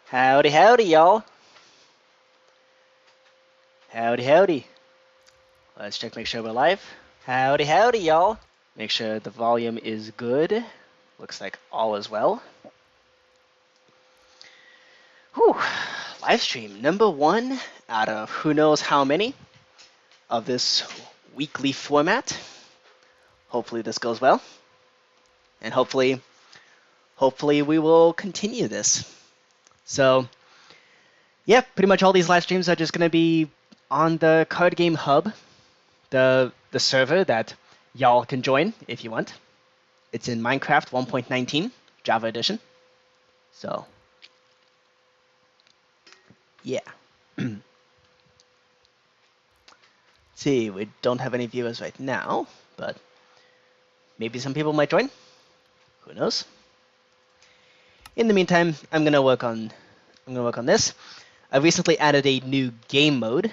Howdy, howdy, y'all. Howdy, howdy. Let's check, make sure we're live. Howdy, howdy, y'all. Make sure the volume is good. Looks like all is well. Whew. Livestream number 1 out of who knows how many of this weekly format. Hopefully this goes well. And hopefully we will continue this. So, yeah, pretty much all these live streams are just going to be on the Card Game Hub, the server that y'all can join if you want. It's in Minecraft 1.19, Java Edition. So, yeah. See, we don't have any viewers right now, but maybe some people might join. Who knows? In the meantime, I'm gonna work on this. I recently added a new game mode.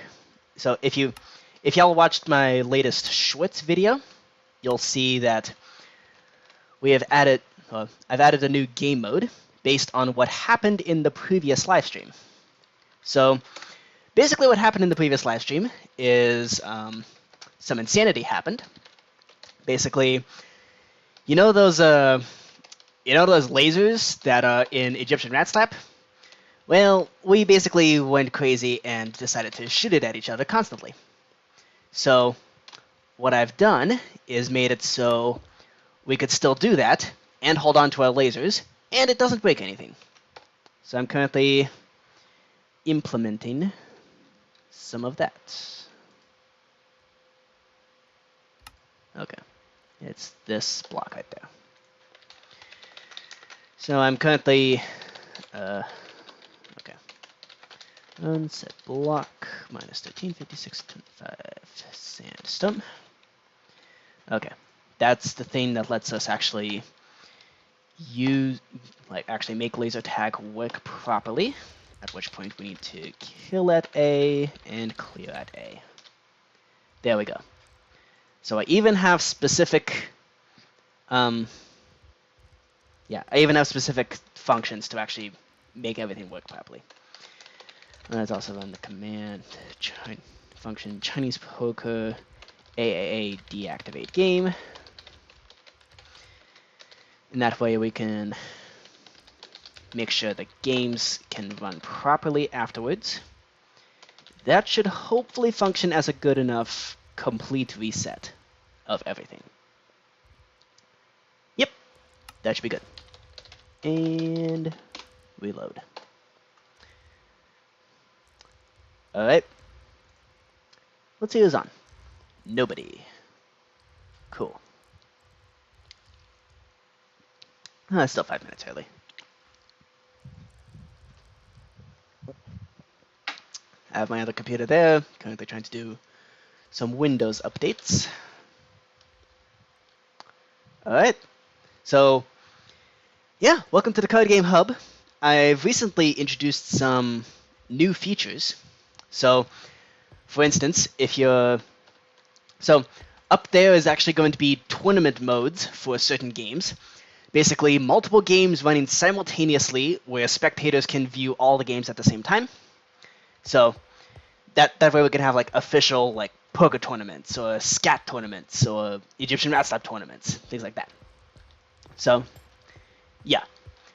So if y'all watched my latest Schwitz video, you'll see that I've added a new game mode based on what happened in the previous live stream. So basically what happened in the previous live stream is some insanity happened. Basically, you know those lasers that are in Egyptian rat slap? Well, we basically went crazy and decided to shoot it at each other constantly. So what I've done is made it so we could still do that and hold on to our lasers, and it doesn't break anything. So I'm currently implementing some of that. Okay, it's this block right there. So I'm currently, okay, unset block, minus 13, 56, 25, sandstone. Okay, that's the thing that lets us actually actually make laser tag work properly, at which point we need to kill at A and clear at A. There we go. So I even have specific, I even have specific functions to actually make everything work properly. Let's also run the command function Chinese poker AAA deactivate game. And that way we can make sure the games can run properly afterwards. That should hopefully function as a good enough complete reset of everything. Yep, that should be good. And reload. Alright. Let's see who's on. Nobody. Cool. Still 5 minutes early. I have my other computer there, currently trying to do some Windows updates. Alright. So, yeah, welcome to the Card Game Hub. I've recently introduced some new features. So, for instance, up there is actually going to be tournament modes for certain games. Basically, multiple games running simultaneously where spectators can view all the games at the same time. So, that way we can have like official like poker tournaments or Skat tournaments or Egyptian rat slap tournaments, things like that. So, yeah.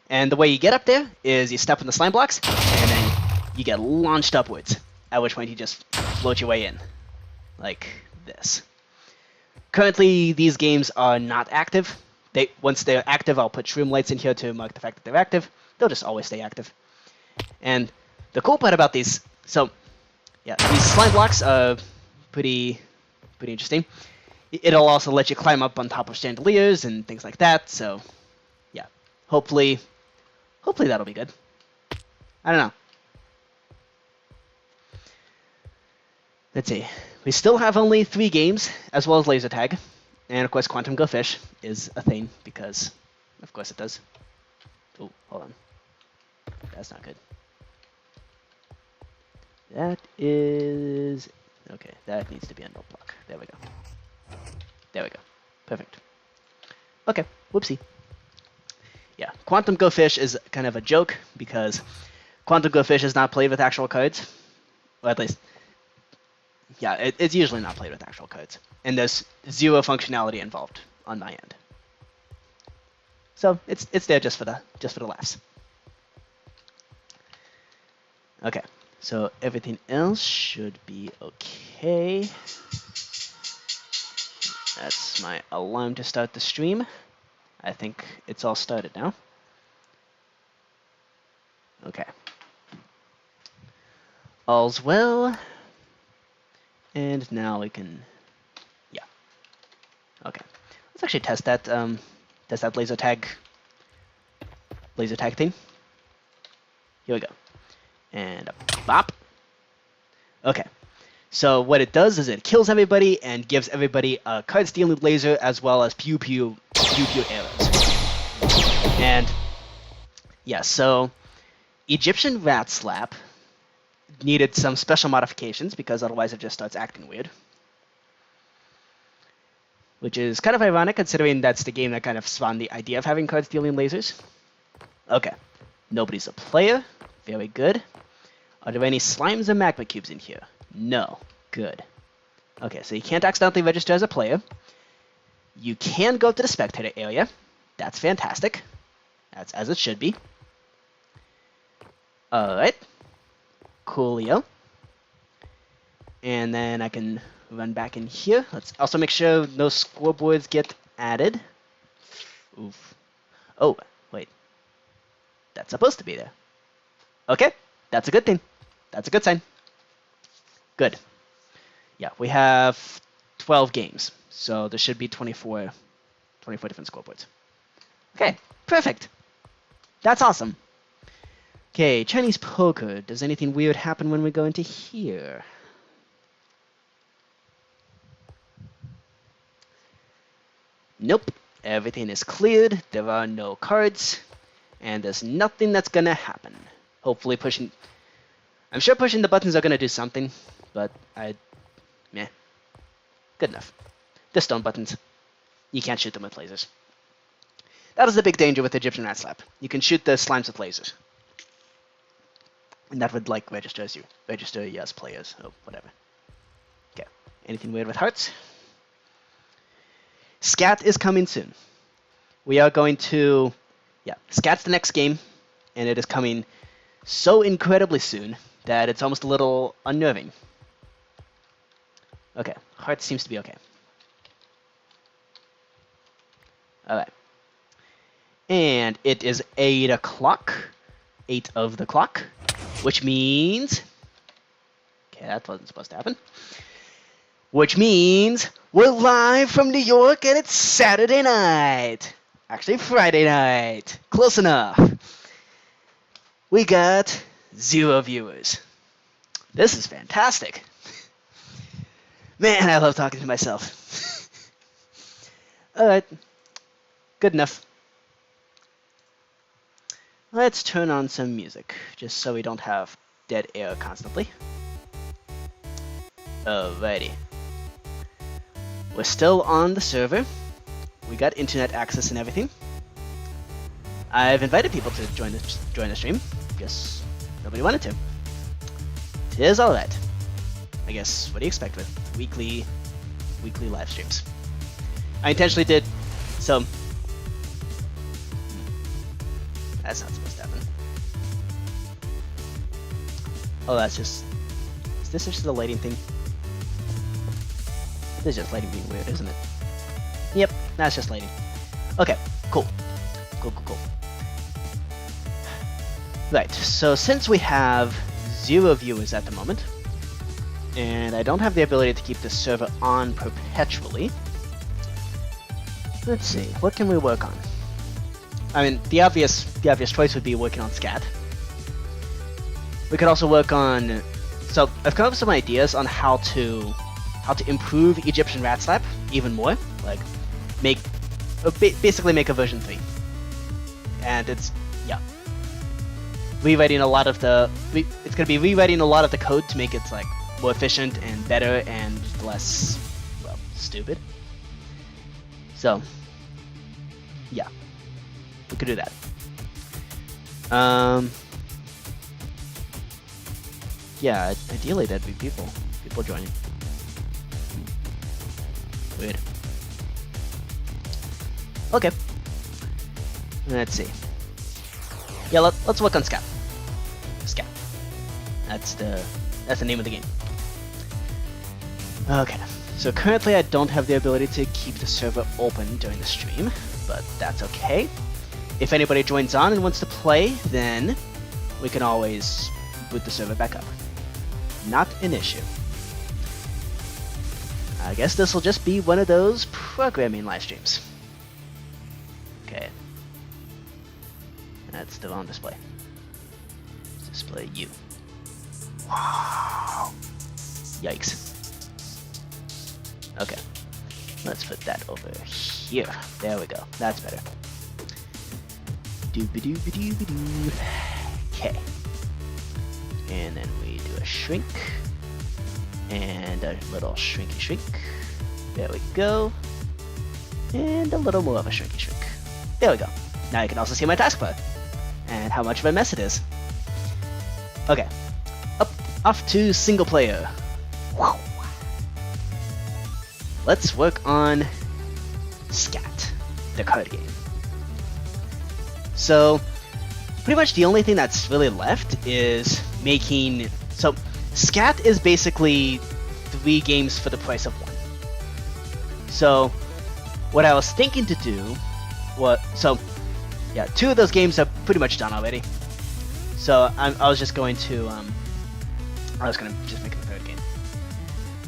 And the way you get up there is you step on the slime blocks, and then you get launched upwards, at which point you just float your way in, like this. Currently, these games are not active. Once they're active, I'll put shroom lights in here to mark the fact that they're active. They'll just always stay active. And the cool part about these, so yeah, these slime blocks are pretty interesting. It'll also let you climb up on top of chandeliers and things like that. So yeah, hopefully that'll be good. I don't know. Let's see. We still have only 3 games, as well as laser tag. And of course, Quantum Go Fish is a thing, because of course it does. Oh, hold on. That's not good. That is... okay, that needs to be a null block. There we go. There we go. Perfect. Okay, whoopsie. Yeah, Quantum Go Fish is kind of a joke, because Quantum Go Fish is not played with actual cards, or at least, yeah, it's usually not played with actual cards, and there's zero functionality involved on my end. So it's there just for the laughs. Okay, so everything else should be okay. That's my alarm to start the stream. I think it's all started now. Okay. All's well. And now we can, yeah. Okay. Let's actually test that laser tag thing. Here we go. And a bop. Okay. So what it does is it kills everybody and gives everybody a card stealing laser as well as pew pew arrows. And yeah, so Egyptian Rat Slap needed some special modifications because otherwise it just starts acting weird. Which is kind of ironic considering that's the game that kind of spawned the idea of having card stealing lasers. Okay. Nobody's a player. Very good. Are there any slimes or magma cubes in here? No. Good. Okay, so you can't accidentally register as a player. You can go to the spectator area. That's fantastic. That's as it should be. Alright. Coolio. And then I can run back in here. Let's also make sure no scoreboards get added. Oof. Oh, wait. That's supposed to be there. Okay, that's a good thing. That's a good sign. Good. Yeah, we have 12 games, so there should be 24 different scoreboards. Okay, perfect. That's awesome. Okay, Chinese poker. Does anything weird happen when we go into here? Nope. Everything is cleared. There are no cards. And there's nothing that's gonna happen. Hopefully pushing... I'm sure pushing the buttons are gonna do something, but meh. Good enough. The stone buttons. You can't shoot them with lasers. That is the big danger with Egyptian Rat Slap. You can shoot the slimes with lasers. And that would, like, register you as players, or whatever. Okay. Anything weird with hearts? Skat is coming soon. We are going to... Yeah, Skat's the next game, and it is coming so incredibly soon that it's almost a little unnerving. Okay, heart seems to be okay. Alright. And it is 8 o'clock. 8 of the clock. Which means... Okay, that wasn't supposed to happen. Which means we're live from New York and it's Saturday night. Actually, Friday night. Close enough. We got 0 viewers. This is fantastic. Man, I love talking to myself. Alright. Good enough. Let's turn on some music, just so we don't have dead air constantly. Alrighty. We're still on the server. We got internet access and everything. I've invited people to join the stream. Guess nobody wanted to. Tis alright. I guess, what do you expect with weekly live streams? I intentionally did some... That's not supposed to happen. Oh, that's just... Is this just a lighting thing? This is just lighting being weird, isn't it? Yep, that's just lighting. Okay, cool. Cool. Right, so since we have 0 viewers at the moment, and I don't have the ability to keep this server on perpetually, let's see, what can we work on? I mean, the obvious choice would be working on Skat. We could also work on... So, I've come up with some ideas on how to improve Egyptian Rat Slap even more. Like, basically make a version 3. And it's, yeah. Rewriting a lot of the... It's going to be rewriting a lot of the code to make it, like, more efficient and better and less, well, stupid. So, yeah. We could do that. yeah, ideally there'd be people joining. Weird. Okay. Let's see. Yeah, let's work on Skat. Skat. That's the name of the game. Okay. So currently I don't have the ability to keep the server open during the stream, but that's okay. If anybody joins on and wants to play, then we can always boot the server back up. Not an issue. I guess this will just be one of those programming live streams. Okay. That's still on display. Let's display you. Wow. Yikes. Okay. Let's put that over here. There we go. That's better. Doobie-doobie-doobie-doo. Okay. And then we do a shrink. And a little shrinky shrink. There we go. And a little more of a shrinky shrink. There we go. Now you can also see my taskbar. And how much of a mess it is. Okay. Off to single player. Wow. Let's work on Skat, the card game. So, pretty much the only thing that's really left is making... So, Skat is basically 3 games for the price of 1. So, what I was thinking to do was... So, yeah, 2 of those games are pretty much done already. So, I was just going to... I was going to just make a 3rd game.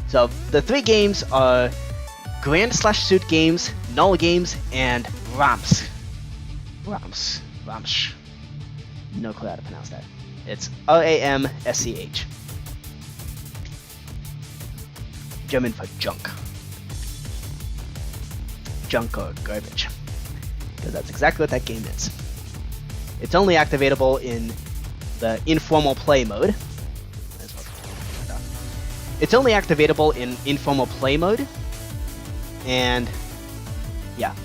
So, the 3 games are Grand/Suit games, Null games, and Rams. Ramsch. No clue how to pronounce that. It's R-A-M-S-C-H. German for junk. Junk or garbage. Because that's exactly what that game is. It's only activatable in the informal play mode. It's only activatable in informal play mode. And yeah.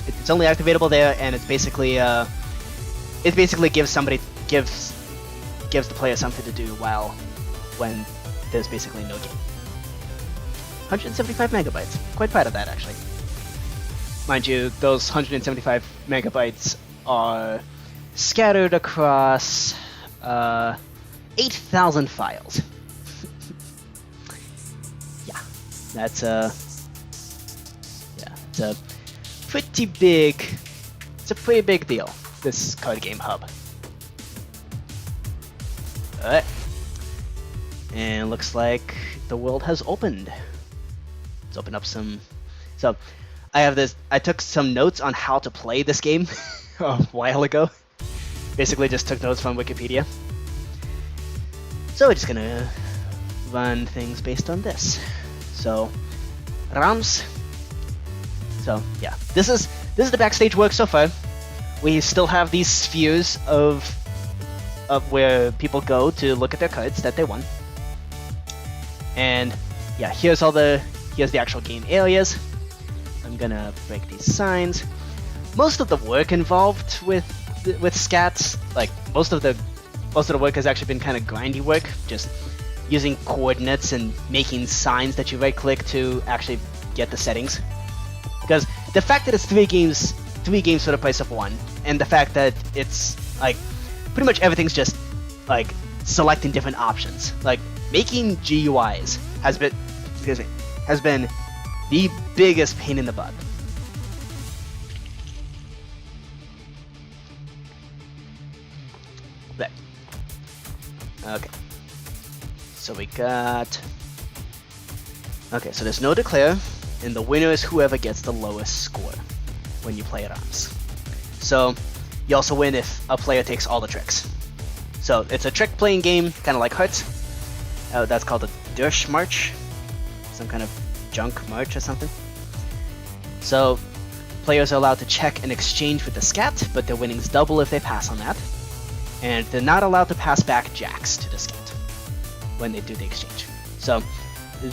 It's only activatable there, and it's basically it basically gives the player something to do when there's basically no game. 175 megabytes. Quite proud of that, actually. Mind you, those 175 megabytes are scattered across 8,000 files. Yeah, that's it's a pretty big. It's a pretty big deal. This card game hub. Alright. And looks like the world has opened. Let's open up some... So, I took some notes on how to play this game a while ago. Basically just took notes from Wikipedia. So we're just gonna run things based on this. So, Rams. So, yeah. This is the backstage work so far. We still have these spheres of where people go to look at their cards that they won. And yeah, here's the actual game areas. I'm gonna break these signs. Most of the work involved with Skats, like most of the work has actually been kind of grindy work, just using coordinates and making signs that you right click to actually get the settings. Because the fact that it's 3 games for the price of 1, and the fact that it's like pretty much everything's just like selecting different options. Like making GUIs has been the biggest pain in the butt. There. Okay. So we got... Okay, so there's no declare, and the winner is whoever gets the lowest score when you play at arms. So you also win if a player takes all the tricks. So it's a trick playing game, kind of like Hearts. That's called a Dirsch March, some kind of junk march or something. So players are allowed to check and exchange with the Skat, but their winnings double if they pass on that. And they're not allowed to pass back jacks to the Skat when they do the exchange. So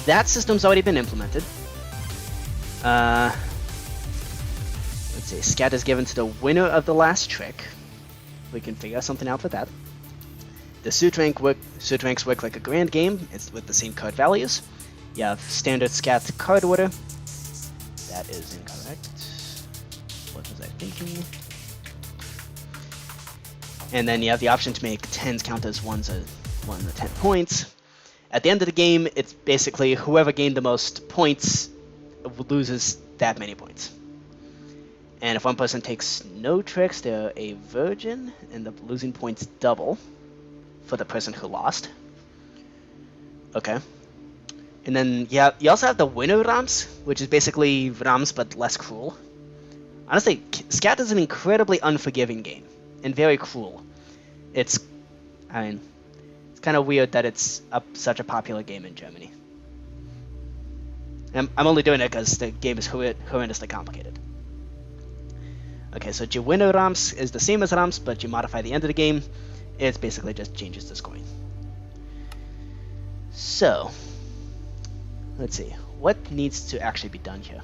that system's already been implemented. Let's see, Skat is given to the winner of the last trick. We can figure something out with that. the suit ranks work like a grand game. It's with the same card values. You have standard Skat card order. That is incorrect. What was I thinking? And then you have the option to make 10s count as 1 to 10 points. At the end of the game, it's basically whoever gained the most points loses that many points. And if one person takes no tricks, they're a virgin, and the losing points double for the person who lost. Okay. And then you also have the winner Rams, which is basically Rams but less cruel. Honestly, Skat is an incredibly unforgiving game and very cruel. It's kind of weird that it's such a popular game in Germany. I'm only doing it because the game is horrendously complicated. Okay, so Gewinner Rams is the same as Rams, but you modify the end of the game. It basically just changes the scoring. So, let's see. What needs to actually be done here?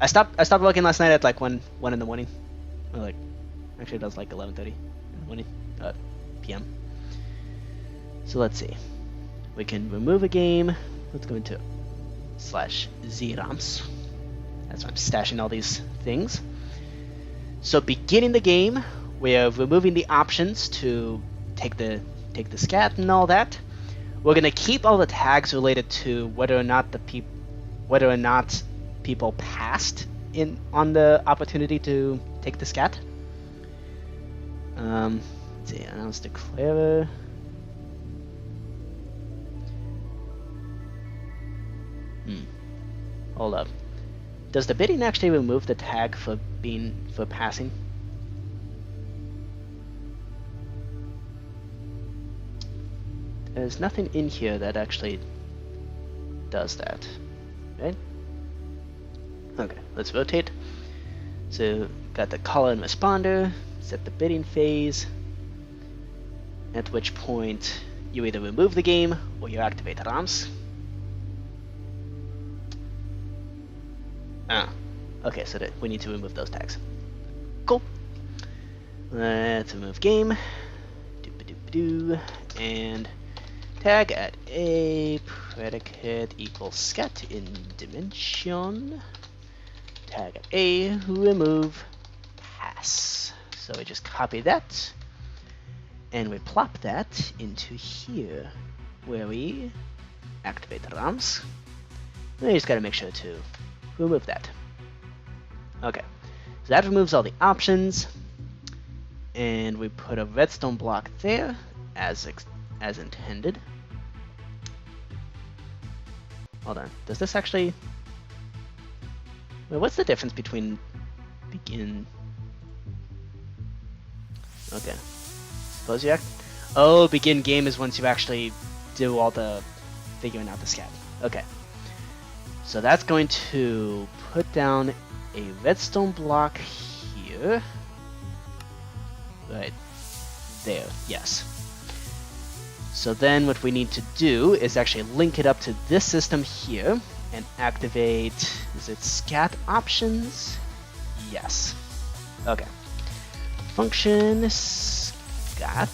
I stopped working last night at like 1 in the morning. Or like, actually it was like 11:30 in the morning, p.m. So let's see. We can remove a game. Let's go into /zrams. That's why I'm stashing all these things. So beginning the game, we're removing the options to take the Skat and all that. We're gonna keep all the tags related to whether or not people passed on the opportunity to take the Skat. Let's see, announce declarer. Hold up. Does the bidding actually remove the tag for passing? There's nothing in here that actually does that, right? Okay, let's rotate. So, got the caller and responder, set the bidding phase, at which point you either remove the game or you activate Rams. Okay, so that we need to remove those tags. Cool. Let's remove game. And tag at a predicate equals Skat in dimension. Tag at a remove pass. So we just copy that and we plop that into here where we activate the Rams. We just gotta make sure to remove that. Okay, so that removes all the options, and we put a redstone block there as intended. Hold on, does this actually? Wait, what's the difference between begin? Okay, suppose you begin game is once you actually do all the figuring out the Skat. Okay. So that's going to put down a redstone block here. Right there, yes. So then what we need to do is actually link it up to this system here and activate, is it Skat options? Yes. Okay. Function Skat.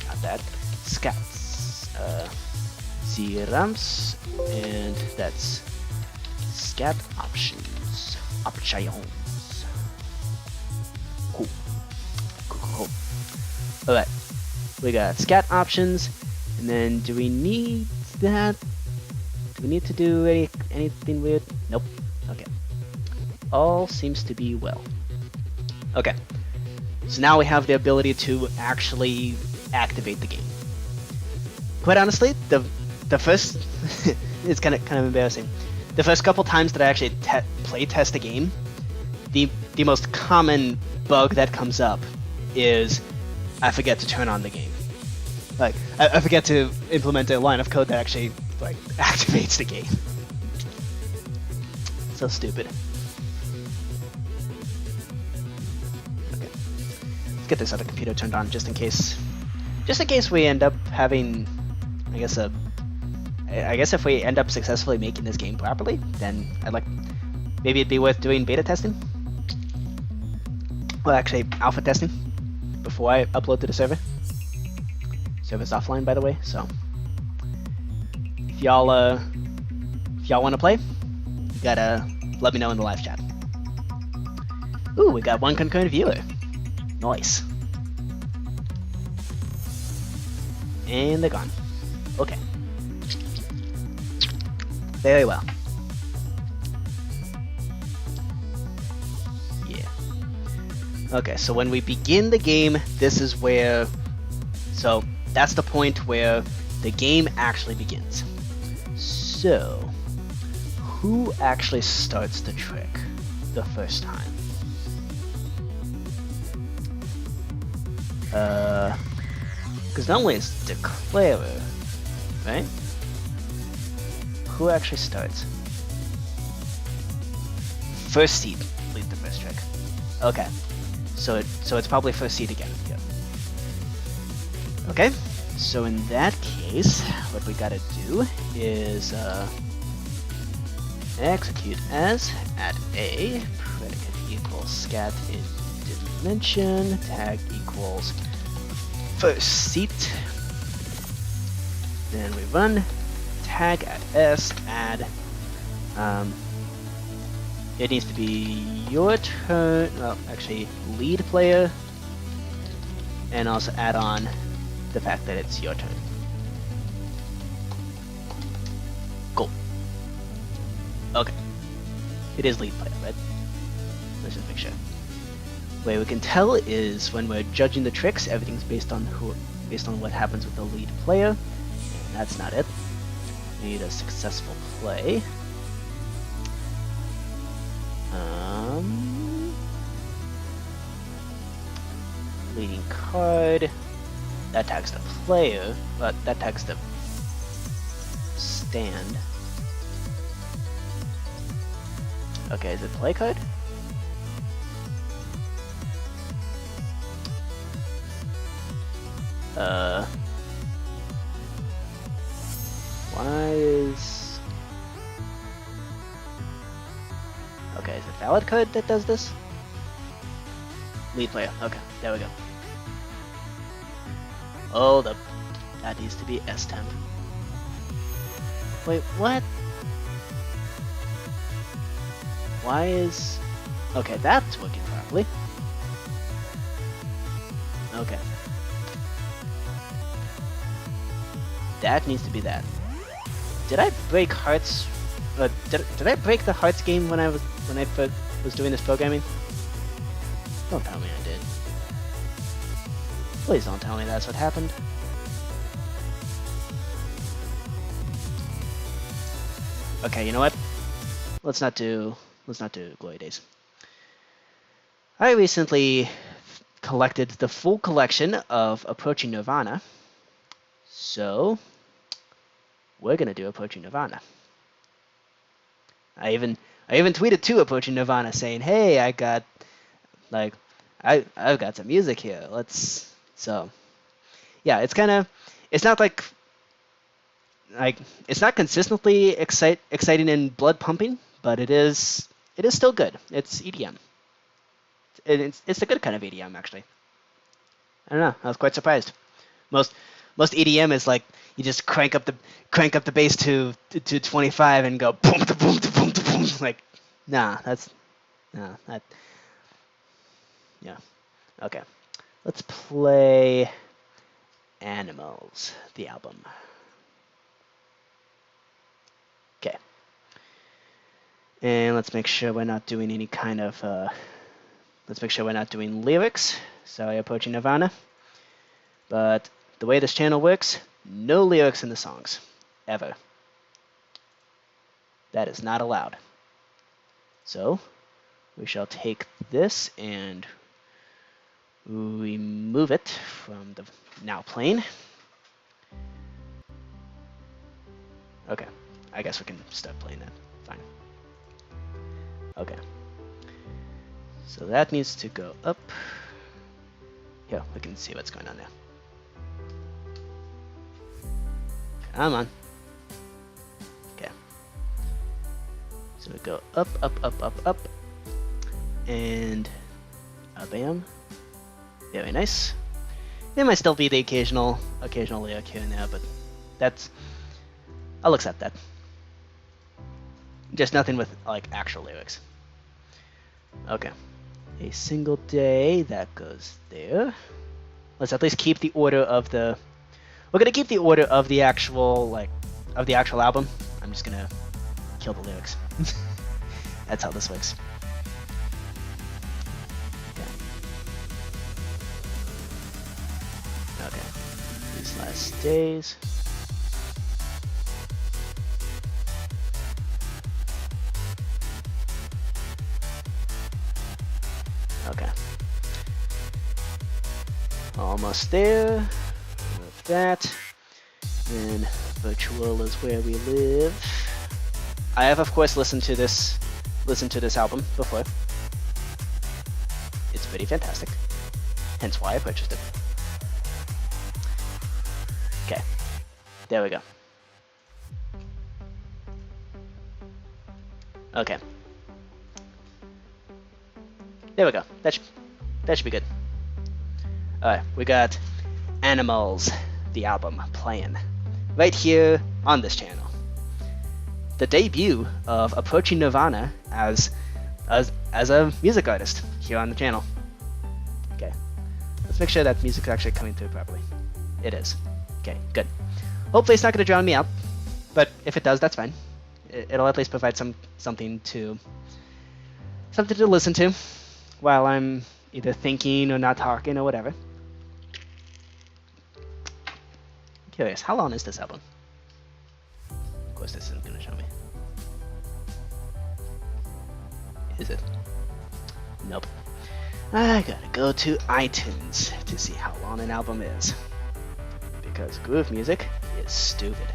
Not that. Skat. Zrams, and that's Skat options. Cool. Alright, we got Skat options, and then do we need that? Do we need to do anything weird? Nope. Okay. All seems to be well. Okay. So now we have the ability to actually activate the game. Quite honestly, the first it's kind of embarrassing. The first couple times that I actually play test a game, the most common bug that comes up is I forget to turn on the game. Like I forget to implement a line of code that actually like activates the game. So stupid. Okay, let's get this other computer turned on just in case we end up having, I guess if we end up successfully making this game properly, then maybe it'd be worth doing beta testing. Well, actually, alpha testing before I upload to the server. Server's offline, by the way, so if y'all want to play, you gotta let me know in the live chat. Ooh, we got one concurrent viewer. Nice. And they're gone. Okay. Very well. Yeah. Okay, so when we begin the game, this is where... So, that's the point where the game actually begins. So, who actually starts the trick the first time? Because normally it's declarer, right? Who actually starts? First seed leads the first trick. Okay, so it's probably first seed again. Yep. Okay, so in that case, what we gotta do is execute as at a predicate equals scat in dimension tag equals first seat. Then we run tag at s add. It needs to be your turn. Well, actually, lead player, and also add on the fact that it's your turn. Cool. Okay. It is lead player, right? Let's just make sure. The way we can tell is when we're judging the tricks, everything's based on what happens with the lead player. And that's not it. We need a successful play. Leading card. That tags the player, but that tags the stand. Okay, is it play card? Why is... Okay, is it valid card that does this? Lead player, okay, there we go. Oh, that needs to be S-temp. Wait, what? Why is... Okay, that's working properly. Okay. That needs to be that. Did I break Hearts? Did I break the Hearts game when I was doing this programming? Don't tell me I did. Please don't tell me that's what happened. Okay, you know what? Let's not do Glory Days. I recently collected the full collection of Approaching Nirvana, so we're gonna do Approaching Nirvana. I even tweeted to Approaching Nirvana saying, "Hey, I've got some music here. Let's..." So, yeah, it's not it's not consistently exciting and blood pumping, but it is still good. It's EDM. It's a good kind of EDM, actually. I don't know. I was quite surprised. Most EDM is like you just crank up the bass to 25 and go boom to boom to boom to boom. Like, that. Yeah. Okay. Let's play Animals, the album. Okay. And let's make sure we're not doing any kind of let's make sure we're not doing lyrics. Sorry, Approaching Nirvana. But the way this channel works, no lyrics in the songs. Ever. That is not allowed. So, we shall take this and remove it from the now plane. Okay, I guess we can start playing that. Fine. Okay. So that needs to go up. Yeah, we can see what's going on there. Come on. Okay. So we go up, up, up, up, up. And bam. Very nice. There might still be the occasional lyric here and there, but I'll accept that. Just nothing with like actual lyrics. Okay. A single day, that goes there. Let's at least keep the order of the... We're gonna keep the order of the actual, album. I'm just gonna kill the lyrics. That's how this works. Okay. These last days. Okay. Almost there. With that. Then virtual is where we live. I have, of course, listened to this album before. It's pretty fantastic. Hence why I purchased it. Okay. There we go. Okay. There we go. That should be good. Alright, we got Animals, the album, playing right here on this channel. The debut of Approaching Nirvana as a music artist here on the channel. Okay. Let's make sure that music's actually coming through properly. It is. Okay, good. Hopefully it's not going to drown me out, but if it does, that's fine. It'll at least provide something to listen to while I'm either thinking or not talking or whatever. Curious, how long is this album? Of course, this isn't going to show me. Is it? Nope. I gotta go to iTunes to see how long an album is. Because Groove Music is stupid.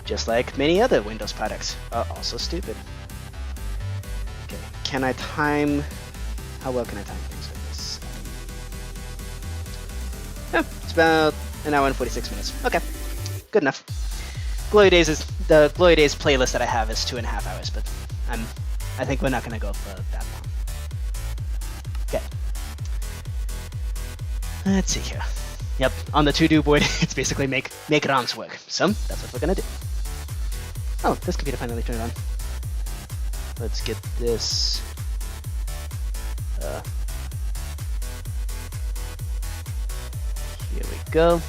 Just like many other Windows products are also stupid. Okay, can I time... How well can I time things like this? It's about an hour and 46 minutes. Okay, good enough. The Glory Days playlist that I have is 2.5 hours, but I think we're not gonna go for that long. Okay. Let's see here. Yep, on the to-do board, it's basically make ROMs work. So that's what we're gonna do. Oh, this computer finally turned on. Let's get this. Here we go.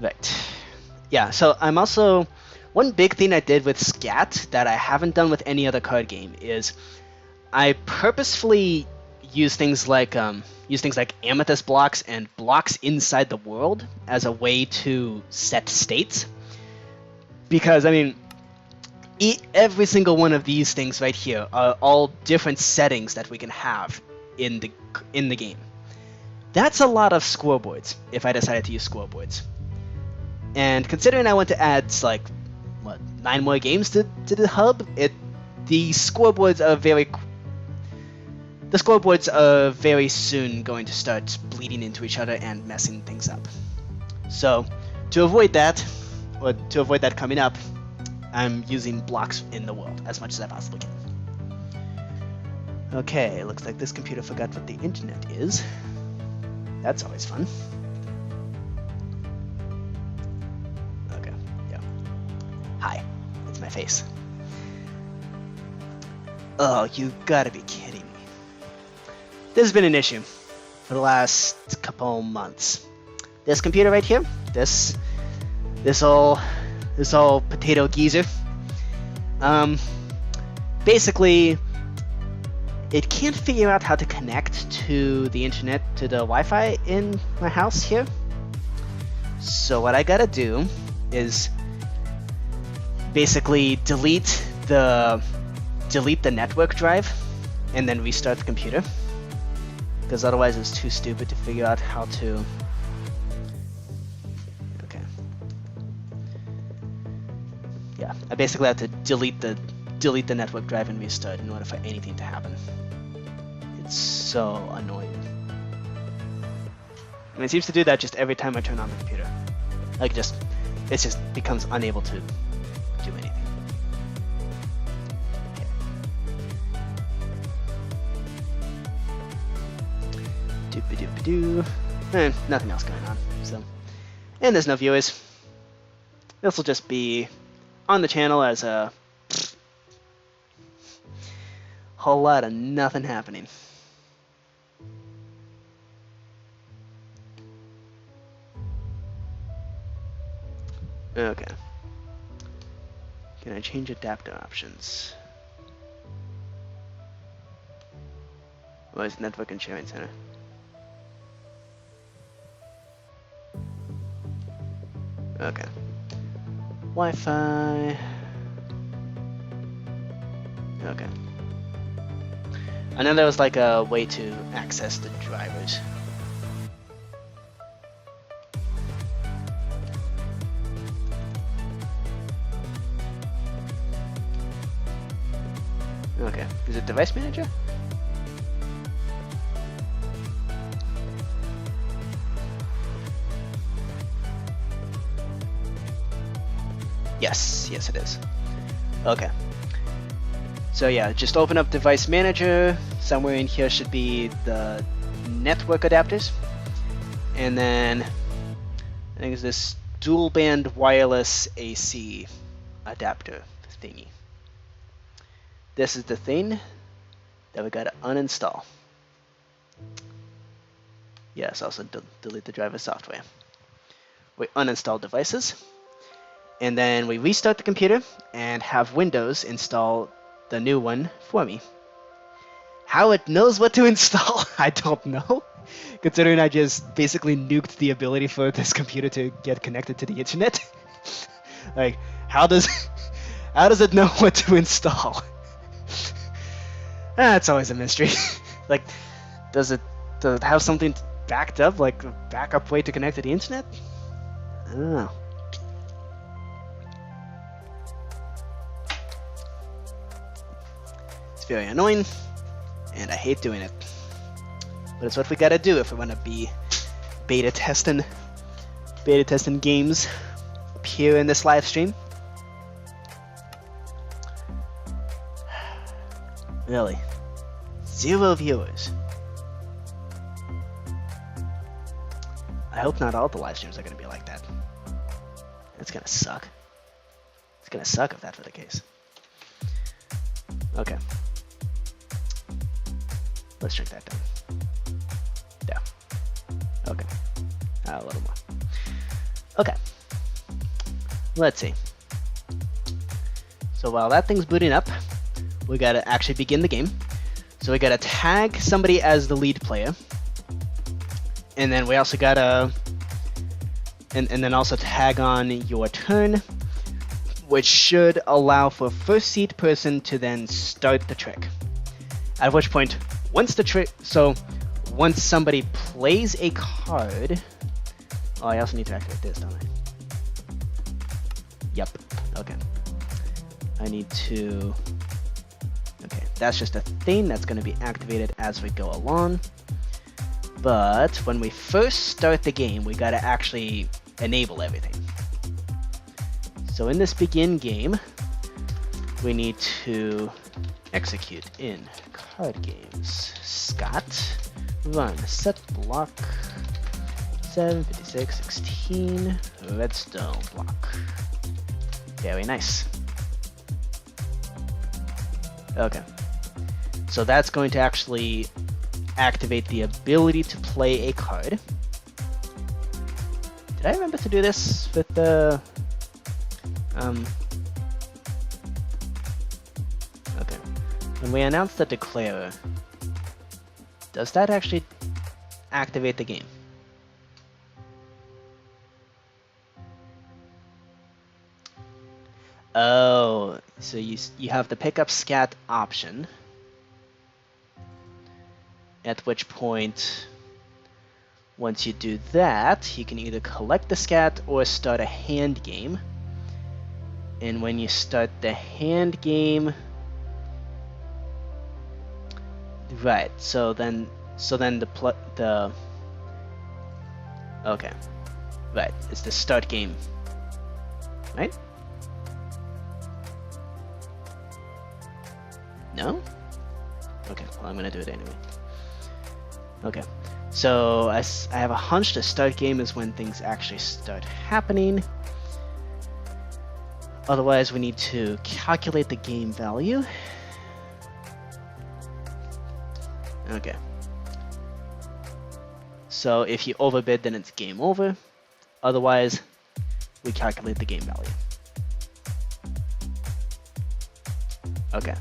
Right. Yeah, so I'm also... One big thing I did with Skat that I haven't done with any other card game is I purposefully use things like amethyst blocks and blocks inside the world as a way to set states. Because, I mean, every single one of these things right here are all different settings that we can have in the game. That's a lot of scoreboards if I decided to use scoreboards. And considering I want to add, like, what, 9 more games to the hub, the scoreboards are very soon going to start bleeding into each other and messing things up. So, to avoid that coming up, I'm using blocks in the world as much as I possibly can. Okay, looks like this computer forgot what the internet is. That's always fun. Okay, yeah. Hi, it's my face. Oh, you gotta be kidding me. This has been an issue for the last couple months. This computer right here, this old potato geezer, basically, it can't figure out how to connect to the internet, to the Wi-Fi in my house here. So what I gotta do is basically delete the network drive and then restart the computer, because otherwise it's too stupid to figure out how to. Okay. Yeah, I basically have to delete the network drive and restart in order for anything to happen. It's so annoying. And it seems to do that just every time I turn on the computer. Like, it just becomes unable to do anything. Okay. Doop-a-doop-a-doo. Nothing else going on. So, and there's no viewers. This will just be on the channel as a whole lot of nothing happening. Okay. Can I change adapter options? What is network and sharing center? Okay. Wi-Fi. Okay. I know there was like a way to access the drivers. Okay. Is it device manager? Yes, yes it is. Okay. So yeah, just open up device manager. Somewhere in here should be the network adapters. And then I think it's this dual band wireless AC adapter thingy. This is the thing that we gotta uninstall. Yes, also delete the driver software. We uninstall devices. And then we restart the computer and have Windows install the new one for me. How it knows what to install, I don't know. Considering I just basically nuked the ability for this computer to get connected to the internet. Like, how does it know what to install? That's always a mystery. Like, does it have something backed up, like a backup way to connect to the internet? I don't know. It's very annoying, and I hate doing it. But it's what we gotta do if we want to be beta testing games up here in this live stream. Really, 0 viewers. I hope not all the live streams are gonna be like that. That's gonna suck. It's gonna suck if that's the case. Okay. Let's check that down. Yeah. Okay. A little more. Okay. Let's see. So while that thing's booting up, we gotta actually begin the game. So we gotta tag somebody as the lead player. And then we also gotta... And then also tag on your turn, which should allow for first seat person to then start the trick. At which point, once somebody plays a card... Oh, I also need to activate this, don't I? Yep. Okay. I need to... Okay, that's just a thing that's going to be activated as we go along. But when we first start the game, we got to actually enable everything. So in this begin game, we need to execute in card games. Skat run set block 75616 redstone block. Very nice. Okay. So that's going to actually activate the ability to play a card. Did I remember to do this with the... Okay. When we announce the declarer, does that actually activate the game? Oh, so you have the pickup scat option, at which point, once you do that, you can either collect the scat or start a hand game. And when you start the hand game, right? So then the okay, right? It's the start game, right? No? Okay, well, I'm gonna do it anyway. Okay, So I have a hunch the start game is when things actually start happening. Otherwise, we need to calculate the game value. Okay. So if you overbid, then it's game over. Otherwise, we calculate the game value. Okay.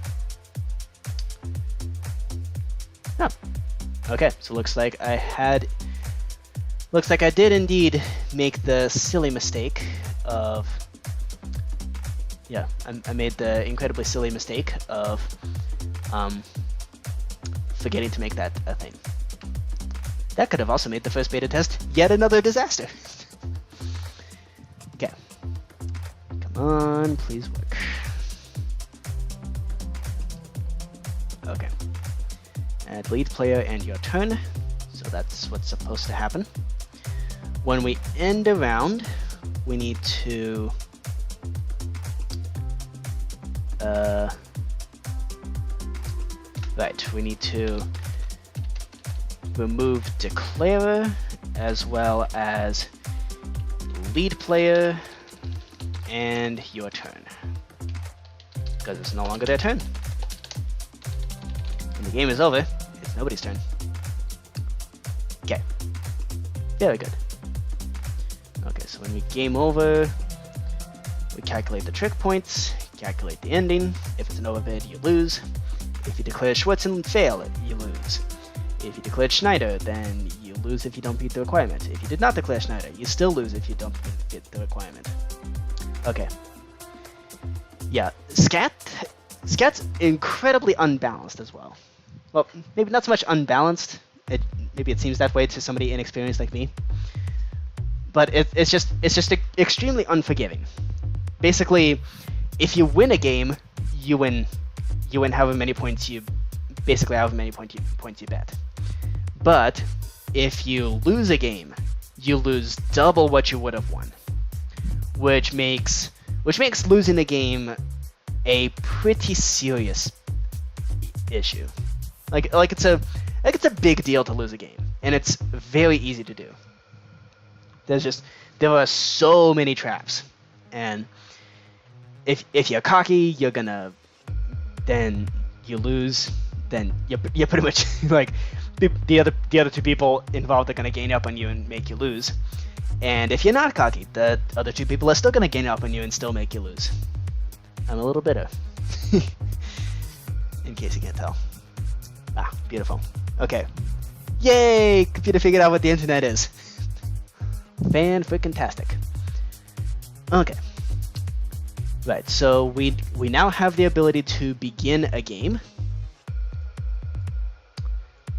Oh. Okay, so looks like I did indeed make the silly mistake of, yeah, I made the incredibly silly mistake of forgetting to make that a thing. That could have also made the first beta test yet another disaster. Okay. Come on, please work. Okay. Add lead player and your turn. So that's what's supposed to happen. When we end a round, we need to we need to remove declarer as well as lead player and your turn, because it's no longer their turn. When the game is over, it's nobody's turn. Okay, very good. Okay, so when we game over, we calculate the trick points, calculate the ending. If it's an overbid, you lose. If you declare Schwartz and fail it, you lose. If you declared Schneider, then you lose if you don't beat the requirement. If you did not declare Schneider, you still lose if you don't beat the requirement. Okay. Yeah, Skat's incredibly unbalanced as well. Well, maybe not so much unbalanced. Maybe it seems that way to somebody inexperienced like me. But it's just extremely unforgiving. Basically, if you win a game, you win however many points you bet. But if you lose a game, you lose double what you would have won, which makes losing a game a pretty serious issue. Like it's a big deal to lose a game, and it's very easy to do. There are so many traps, and if you're cocky, then you lose. Then you're pretty much like the other two people involved are gonna gang up on you and make you lose. And if you're not cocky, the other two people are still gonna gang up on you and still make you lose. I'm a little bitter, in case you can't tell. Ah, beautiful. Okay, yay! Computer figured out what the internet is. Fan-freaking-tastic. Okay. Right, so we now have the ability to begin a game.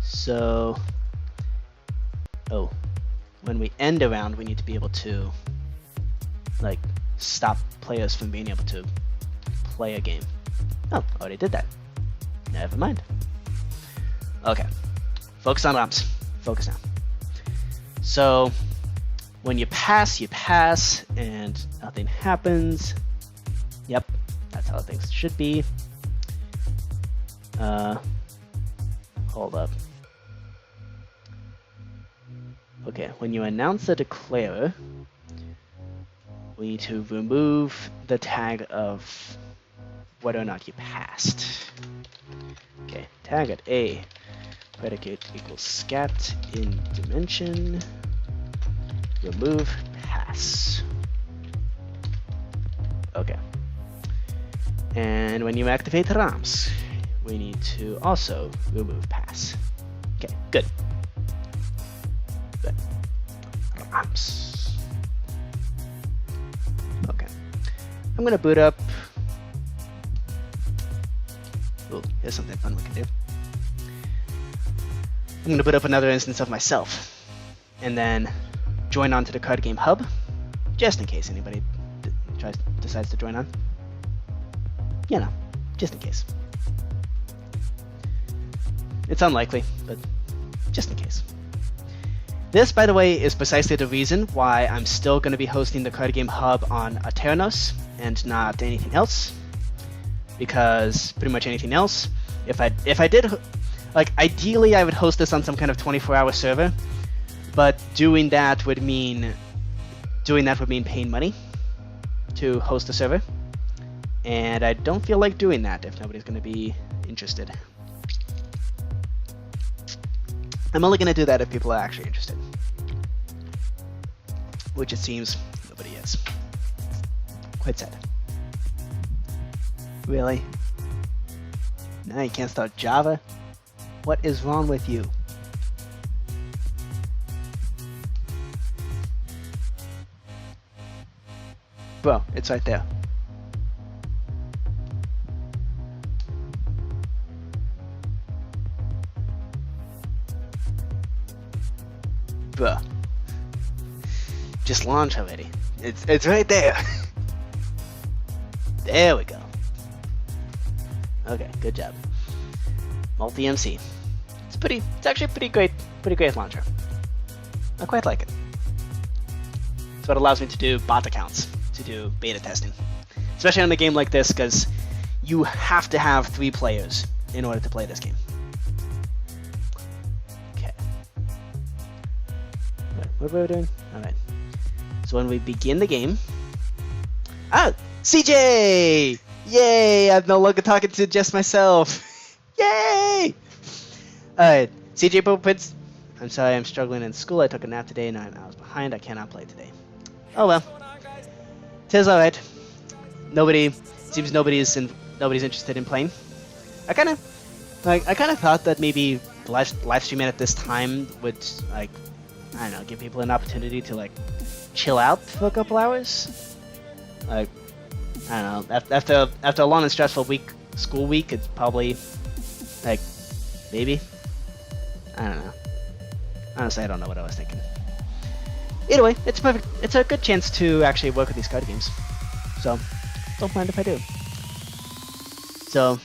So, when we end a round, we need to be able to, like, stop players from being able to play a game. Oh, already did that. Never mind. Okay, focus on ROMs. Focus now. So, when you pass, and nothing happens. Yep, that's how things should be. Hold up. Okay, when you announce the declarer, we need to remove the tag of whether or not you passed. Okay, tag at A, predicate equals scat in dimension, remove pass. Okay. And when you activate ROMs, we need to also remove pass. Okay, good. Good. ROMs. Okay. I'm gonna boot up. Ooh, here's something fun we can do. I'm gonna boot up another instance of myself, and then join onto the card game hub, just in case anybody decides to join on. You know, just in case. It's unlikely, but just in case. This, by the way, is precisely the reason why I'm still going to be hosting the card game hub on Aternos and not anything else. Because pretty much anything else, if I did, like, ideally I would host this on some kind of 24-hour server, but doing that would mean paying money to host a server, and I don't feel like doing that if nobody's going to be interested. I'm only going to do that if people are actually interested, which it seems nobody is. Quite sad. Really? Now you can't start Java? What is wrong with you? Bro, it's right there. Bro. Just launch already. It's right there. There we go. Okay, good job. Multi-MC. It's actually pretty great launcher. I quite like it. It's what allows me to do bot accounts, to do beta testing. Especially on a game like this, because you have to have 3 players in order to play this game. Okay. What were we doing? Alright. So when we begin the game... Ah! CJ! Yay! I'm no longer talking to just myself. Yay! Alright. CJ Prince. I'm sorry, I'm struggling in school. I took a nap today, 9 hours behind. I cannot play today. Oh well. Tis alright. Seems nobody's interested in playing. I kind of thought that maybe live streaming at this time would, like, I don't know, give people an opportunity to, like, chill out for a couple hours. Like, I don't know, after a long and stressful school week, it's probably, like, maybe. I don't know. Honestly, I don't know what I was thinking. Either way, it's perfect. It's a good chance to actually work with these card games. So, don't mind if I do. So,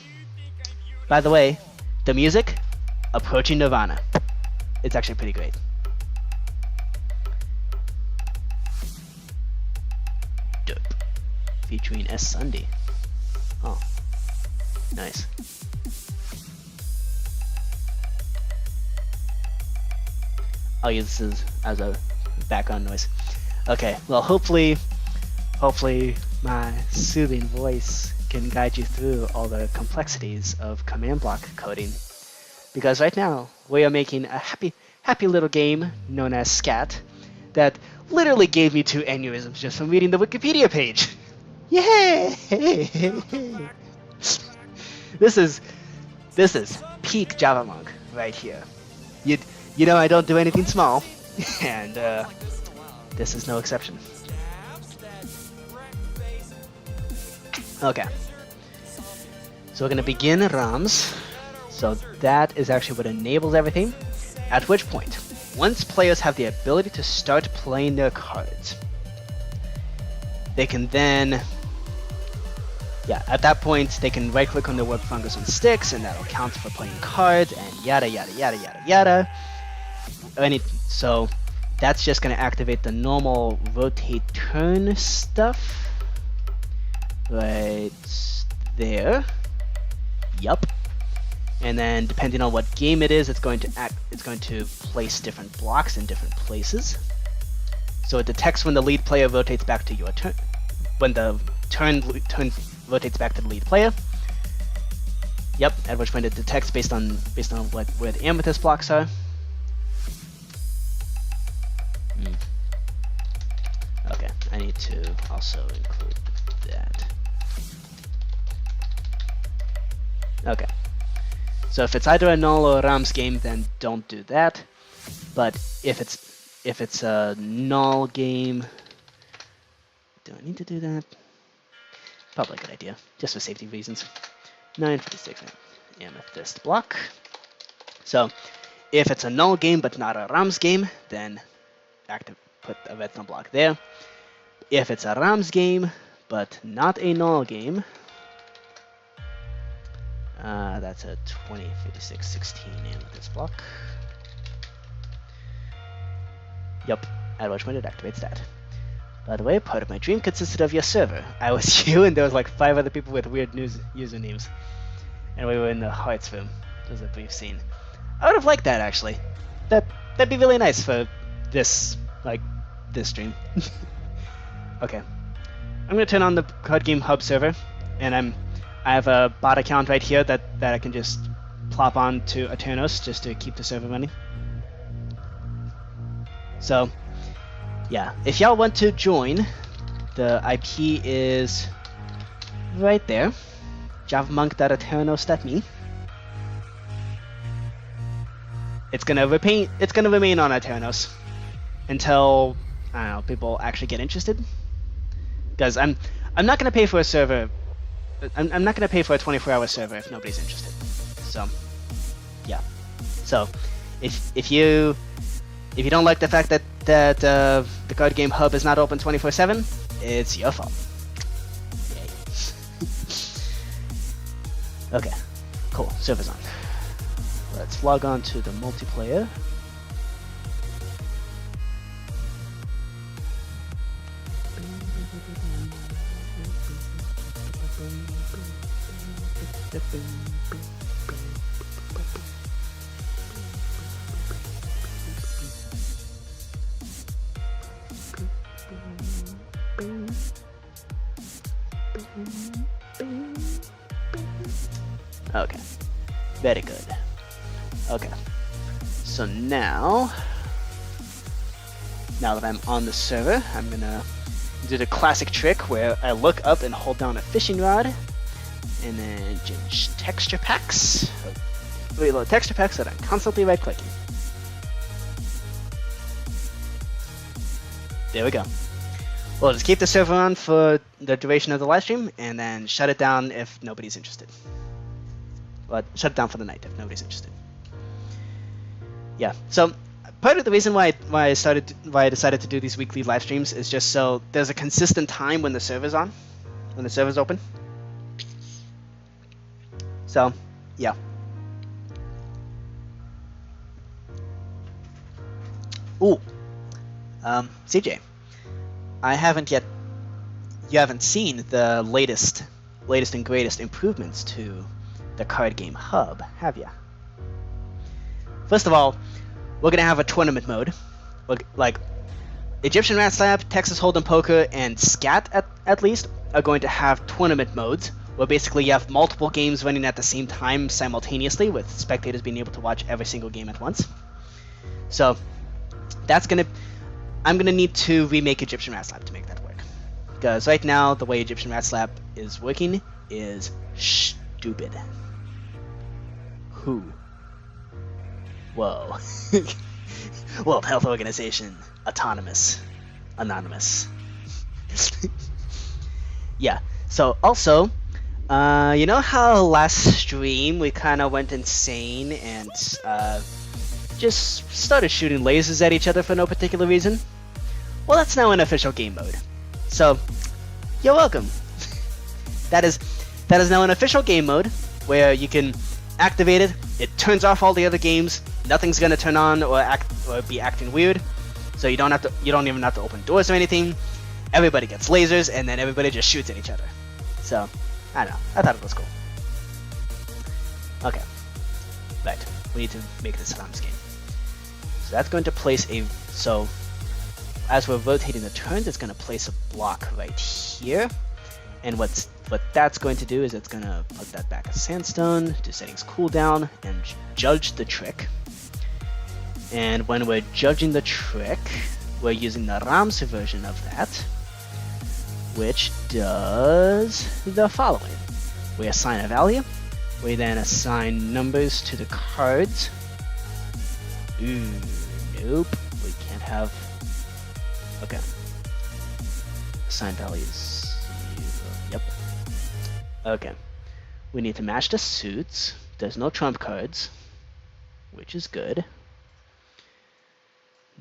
by the way, the music, approaching Nirvana. It's actually pretty great. Dope. Featuring S. Sunday. Oh, nice. I'll use this as a background noise. Okay, well, hopefully my soothing voice can guide you through all the complexities of command block coding. Because right now, we are making a happy little game known as Skat that literally gave me 2 aneurysms just from reading the Wikipedia page. Yay! This is peak Javamonk right here. You know I don't do anything small, and this is no exception. Okay. So we're going to begin ROMs. So that is actually what enables everything. At which point, once players have the ability to start playing their cards, they can then... Yeah, at that point, they can right-click on the word fungus on sticks, and that'll count for playing cards, and yada yada yada yada yada. So that's just going to activate the normal rotate turn stuff right there. Yup. And then depending on what game it is, it's going to place different blocks in different places. So it detects when the lead player rotates back to your turn, when the turn rotates back to the lead player. Yep, at which point it detects based on where the amethyst blocks are. Okay, I need to also include that. Okay. So if it's either a null or a Rams game, then don't do that. But if it's a null game, do I need to do that? Probably a good idea, just for safety reasons. 956 amethyst block. So if it's a null game but not a Rams game, then put a redstone block there. If it's a Rams game but not a null game, that's a 205616 amethyst block. Yup, at which point it activates that. By the way, part of my dream consisted of your server. I was you, and there was like 5 other people with weird usernames. And we were in the Hearts room. There's a brief scene. I would have liked that actually. That'd be really nice for this stream. Okay. I'm gonna turn on the Card Game Hub server, and I have a bot account right here that I can just plop on to Aternos just to keep the server running. So, yeah, if y'all want to join, the IP is right there, javamonk.aternos.me. It's gonna remain on Aternos until, I don't know, people actually get interested. Because I'm not gonna pay for a server. I'm not gonna pay for a 24-hour server if nobody's interested. So, yeah. So, if you don't like the fact that the Card Game Hub is not open 24/7, it's your fault. Yay. Okay, cool. Server's on. Let's log on to the multiplayer. Okay, very good. Okay, so now that I'm on the server, I'm gonna do the classic trick where I look up and hold down a fishing rod, and then change texture packs. Reload texture packs that I'm constantly right-clicking. There we go. We'll just keep the server on for the duration of the live stream, and then shut it down if nobody's interested. Well, shut it down for the night if nobody's interested. Yeah. So part of the reason why I decided to do these weekly live streams is just so there's a consistent time when the server's on, when the server's open. So, yeah. Ooh. CJ, you haven't seen the latest and greatest improvements to the Card Game Hub, have ya? First of all, we're gonna have a tournament mode. Like, Egyptian Rat Slap, Texas Hold'em Poker, and Skat at least are going to have tournament modes, where basically you have multiple games running at the same time simultaneously, with spectators being able to watch every single game at once. So, I'm gonna need to remake Egyptian Rat Slap to make that work. Because right now, the way Egyptian Rat Slap is working is stupid. Who? Whoa. World Health Organization. Autonomous. Anonymous. Yeah. So, also, you know how last stream we kind of went insane and just started shooting lasers at each other for no particular reason? Well, that's now in official game mode. So, you're welcome. That is now in official game mode, where you can activate it. It turns off all the other games. Nothing's gonna turn on or be acting weird. So you don't even have to open doors or anything. Everybody gets lasers, and then everybody just shoots at each other. So, I don't know. I thought it was cool. Okay. Right. We need to make this Rams game. So that's going to place so as we're rotating the turns, it's going to place a block right here. And what that's going to do is it's going to put that back as sandstone, do settings cooldown, and judge the trick. And when we're judging the trick, we're using the Rams version of that, which does the following. We assign a value. We then assign numbers to the cards. Ooh, nope. We can't have... Okay. Assign values. Yep. Okay. We need to match the suits. There's no trump cards, which is good.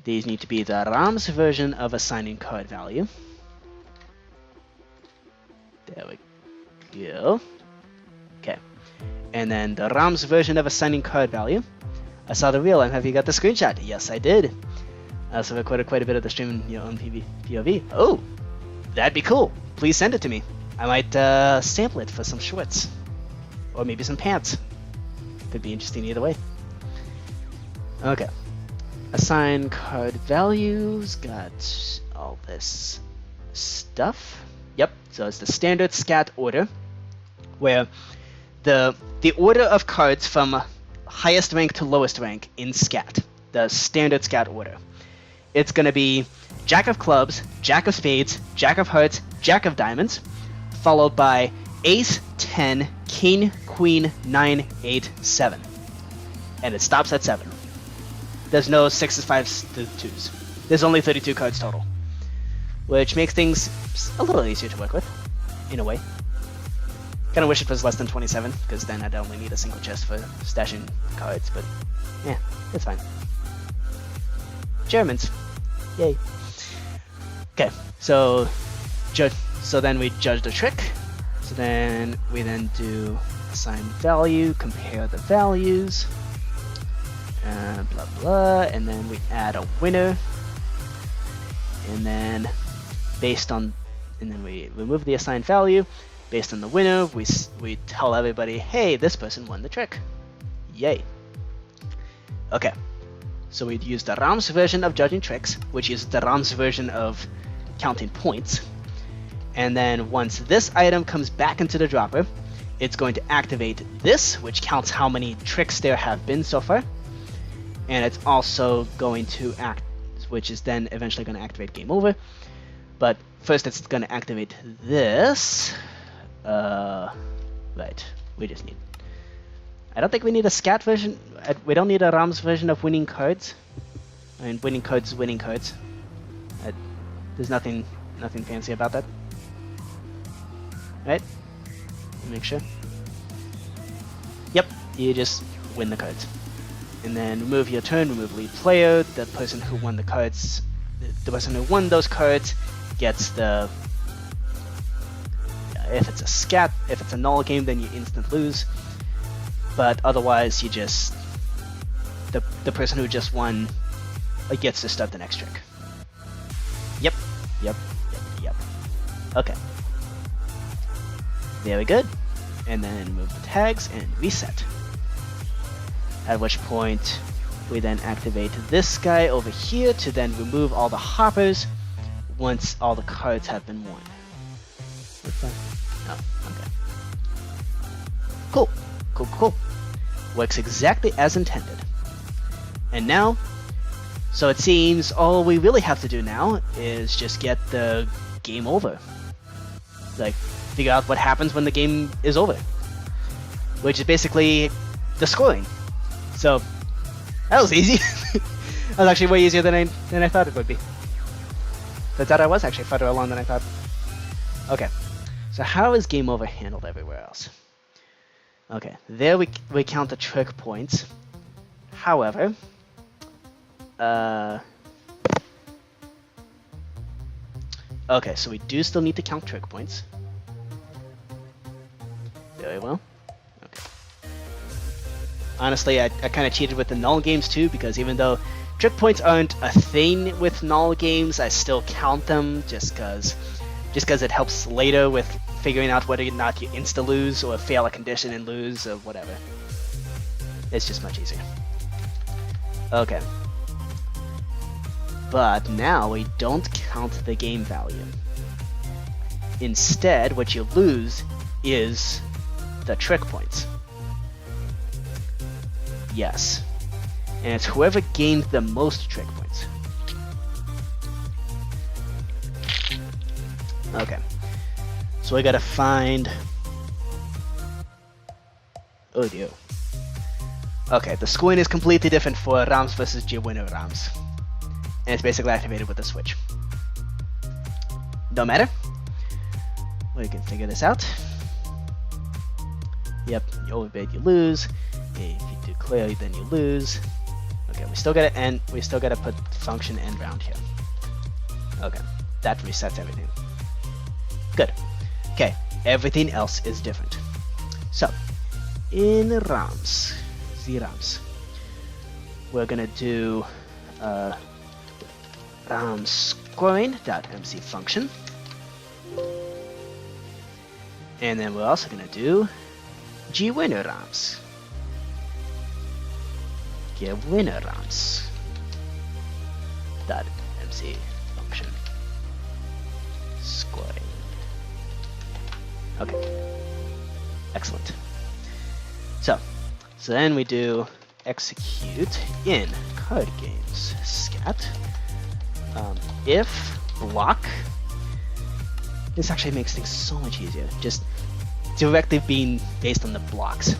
These need to be the Rams version of assigning card value. There we go. Okay. And then the Rams version of assigning card value. I saw the reel. Have you got the screenshot? Yes, I did. I also recorded quite a bit of the stream in your own POV. Oh, that'd be cool. Please send it to me. I might sample it for some shorts. Or maybe some pants. could be interesting either way. Okay. Assign card values. Got all this stuff. Yep. So it's the standard Skat order, where the order of cards from highest rank to lowest rank in Skat, the standard Skat order. It's going to be Jack of Clubs, Jack of Spades, Jack of Hearts, Jack of Diamonds, followed by Ace, 10, King, Queen, 9, 8, 7. And it stops at 7. There's no 6s, 5s, 2s. There's only 32 cards total, which makes things a little easier to work with, in a way. Kind of wish it was less than 27, because then I'd only need a single chest for stashing cards, but yeah, it's fine. Germans. Yay. Okay, so then we judge the trick. So then we do assign value, compare the values, blah blah, and then we add a winner, and then we remove the assigned value. Based on the winner, we tell everybody, hey, this person won the trick. Yay. Okay, so we use the Rams version of judging tricks, which is the Rams version of counting points. And then once this item comes back into the dropper, it's going to activate this, which counts how many tricks there have been so far. And it's also going to which is then eventually going to activate game over. But first it's going to activate this. Right, we just need... I don't think we need a Skat version. We don't need a Rams version of winning cards. I mean, winning cards, winning cards. There's nothing fancy about that. Right? Make sure. Yep, you just win the cards. And then remove your turn, remove lead player. The person who won the cards, the person who won those cards gets the... If it's a Skat, if it's a null game, then you instant lose. But otherwise, you just... The person who just won gets to start the next trick. Yep. Okay. Very good. And then move the tags and reset. At which point, we then activate this guy over here to then remove all the hoppers once all the cards have been won. What's that? Oh, okay. Cool. Works exactly as intended. And now, so it seems all we really have to do now is just get the game over. Like, figure out what happens when the game is over. Which is basically the scoring. So, that was easy. That was actually way easier than I thought it would be. Turns out I was actually further along than I thought. Okay. So how is game over handled everywhere else? Okay, there we count the trick points. However, okay, so we do still need to count trick points. Very well. Okay. Honestly, I kind of cheated with the null games too, because even though trick points aren't a thing with null games, I still count them just because it helps later with figuring out whether or not you insta-lose or fail a condition and lose or whatever. It's just much easier. Okay. But now we don't count the game value. Instead, what you lose is the trick points. Yes. And it's whoever gained the most trick points. Okay. So we gotta find... Oh dear. Okay, the scoring is completely different for Rams versus G-Winner Rams. And it's basically activated with a switch. Don't matter. We can figure this out. Yep, you overbid, you lose. If you do clear, then you lose. Okay, we still gotta put function end round here. Okay, that resets everything. Good. Okay, everything else is different. So, in Rams, we're gonna do Rams scoring.mc function. And then we're also gonna do gwinner Rams. Gewinnerrams dot MC function scoring. Okay, excellent. So then we do execute in card games scat if block. This actually makes things so much easier, just directly being based on the blocks.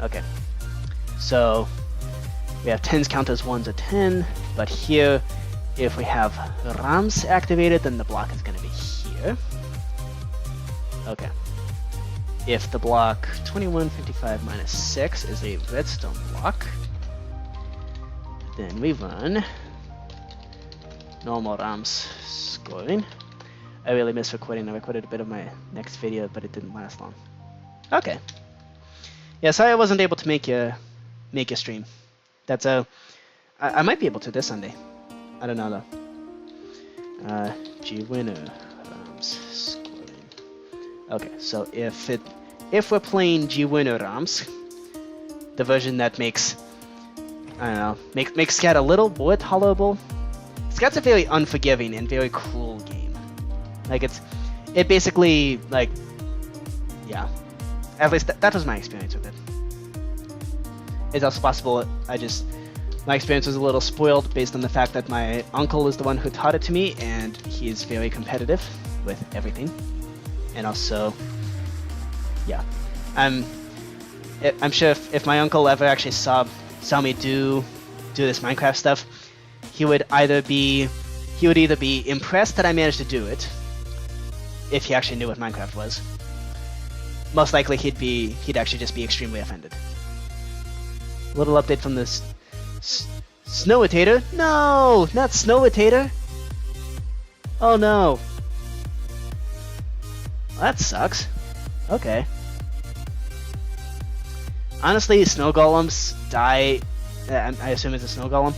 Okay, so we have 10s count as 1's a 10, but here, if we have Rams activated, then the block is going to be here. Okay. If the block 2155 minus 6 is a redstone block, then we run normal Rams scoring. I really missed recording. I recorded a bit of my next video, but it didn't last long. Okay. Yeah, sorry I wasn't able to make a stream. That's I might be able to this Sunday. I don't know though. Gwinner Rams scoring. Okay, so if we're playing Gwinner Rams, the version that makes makes Skat a little more tolerable. Skat's a very unforgiving and very cruel game. Like it basically like, yeah. At least that was my experience with it. It's also possible my experience was a little spoiled based on the fact that my uncle is the one who taught it to me, and he's very competitive with everything. And also, yeah, I'm sure if my uncle ever actually saw me do this Minecraft stuff, he would either be impressed that I managed to do it, if he actually knew what Minecraft was. Most likely he'd actually just be extremely offended. Little update from this Snowitator? No, not Snowitator. Oh no. Well, that sucks. Okay. Honestly, snow golems die. I assume it's a snow golem.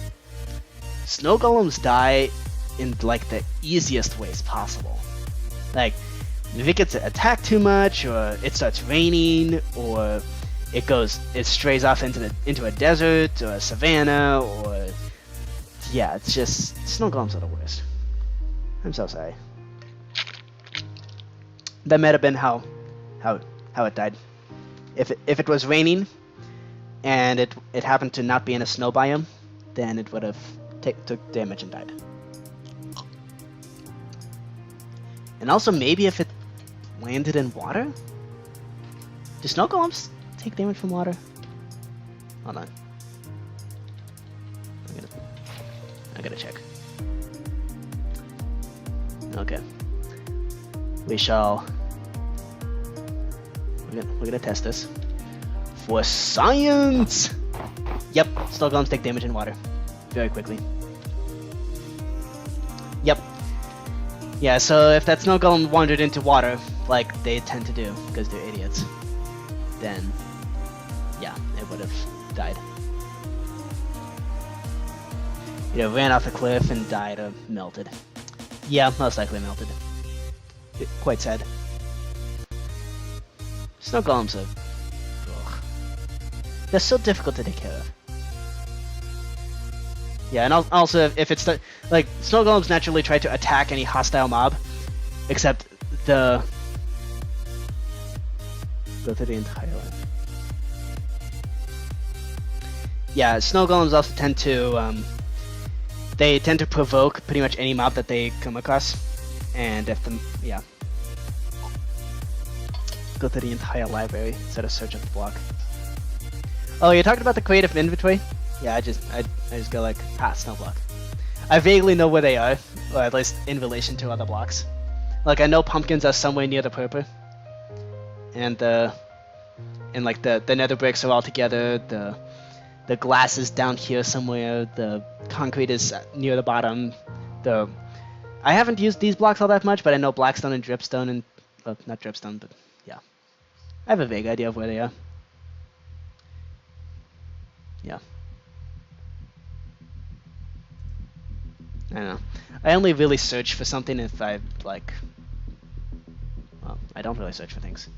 Snow golems die in like the easiest ways possible. Like, if it gets attacked too much, or it starts raining, or it strays off into a desert or a savanna, or yeah, it's just snow golems are the worst. I'm so sorry. That might have been how it died. If it was raining and it happened to not be in a snow biome, then it would have took damage and died. And also maybe if it landed in water? Do snow golems take damage from water? Hold on. I gotta check. Okay. We're gonna test this. For science! Yep, snow golems take damage in water. Very quickly. Yep. Yeah, so if that snow golem wandered into water, like they tend to do, because they're idiots, then yeah, it would have died. You know, ran off a cliff and died or melted. Yeah, most likely melted. Quite sad. Snow golems are... ugh. They're so difficult to take care of. Yeah, and also if it's like snow golems naturally try to attack any hostile mob, except go through the entire line. Yeah, snow golems also tend to they tend to provoke pretty much any mob that they come across, and if the go through the entire library instead of search up the block. Oh, you're talking about the creative inventory? Yeah, I just go like, snow block. I vaguely know where they are, or at least in relation to other blocks. Like I know pumpkins are somewhere near the purple, and like the nether bricks are all together. The glass is down here somewhere. The concrete is near the bottom. I haven't used these blocks all that much, but I know blackstone and dripstone and well, not dripstone, but yeah, I have a vague idea of where they are. Yeah. I don't know. I only really search for something if I, like... Well, I don't really search for things.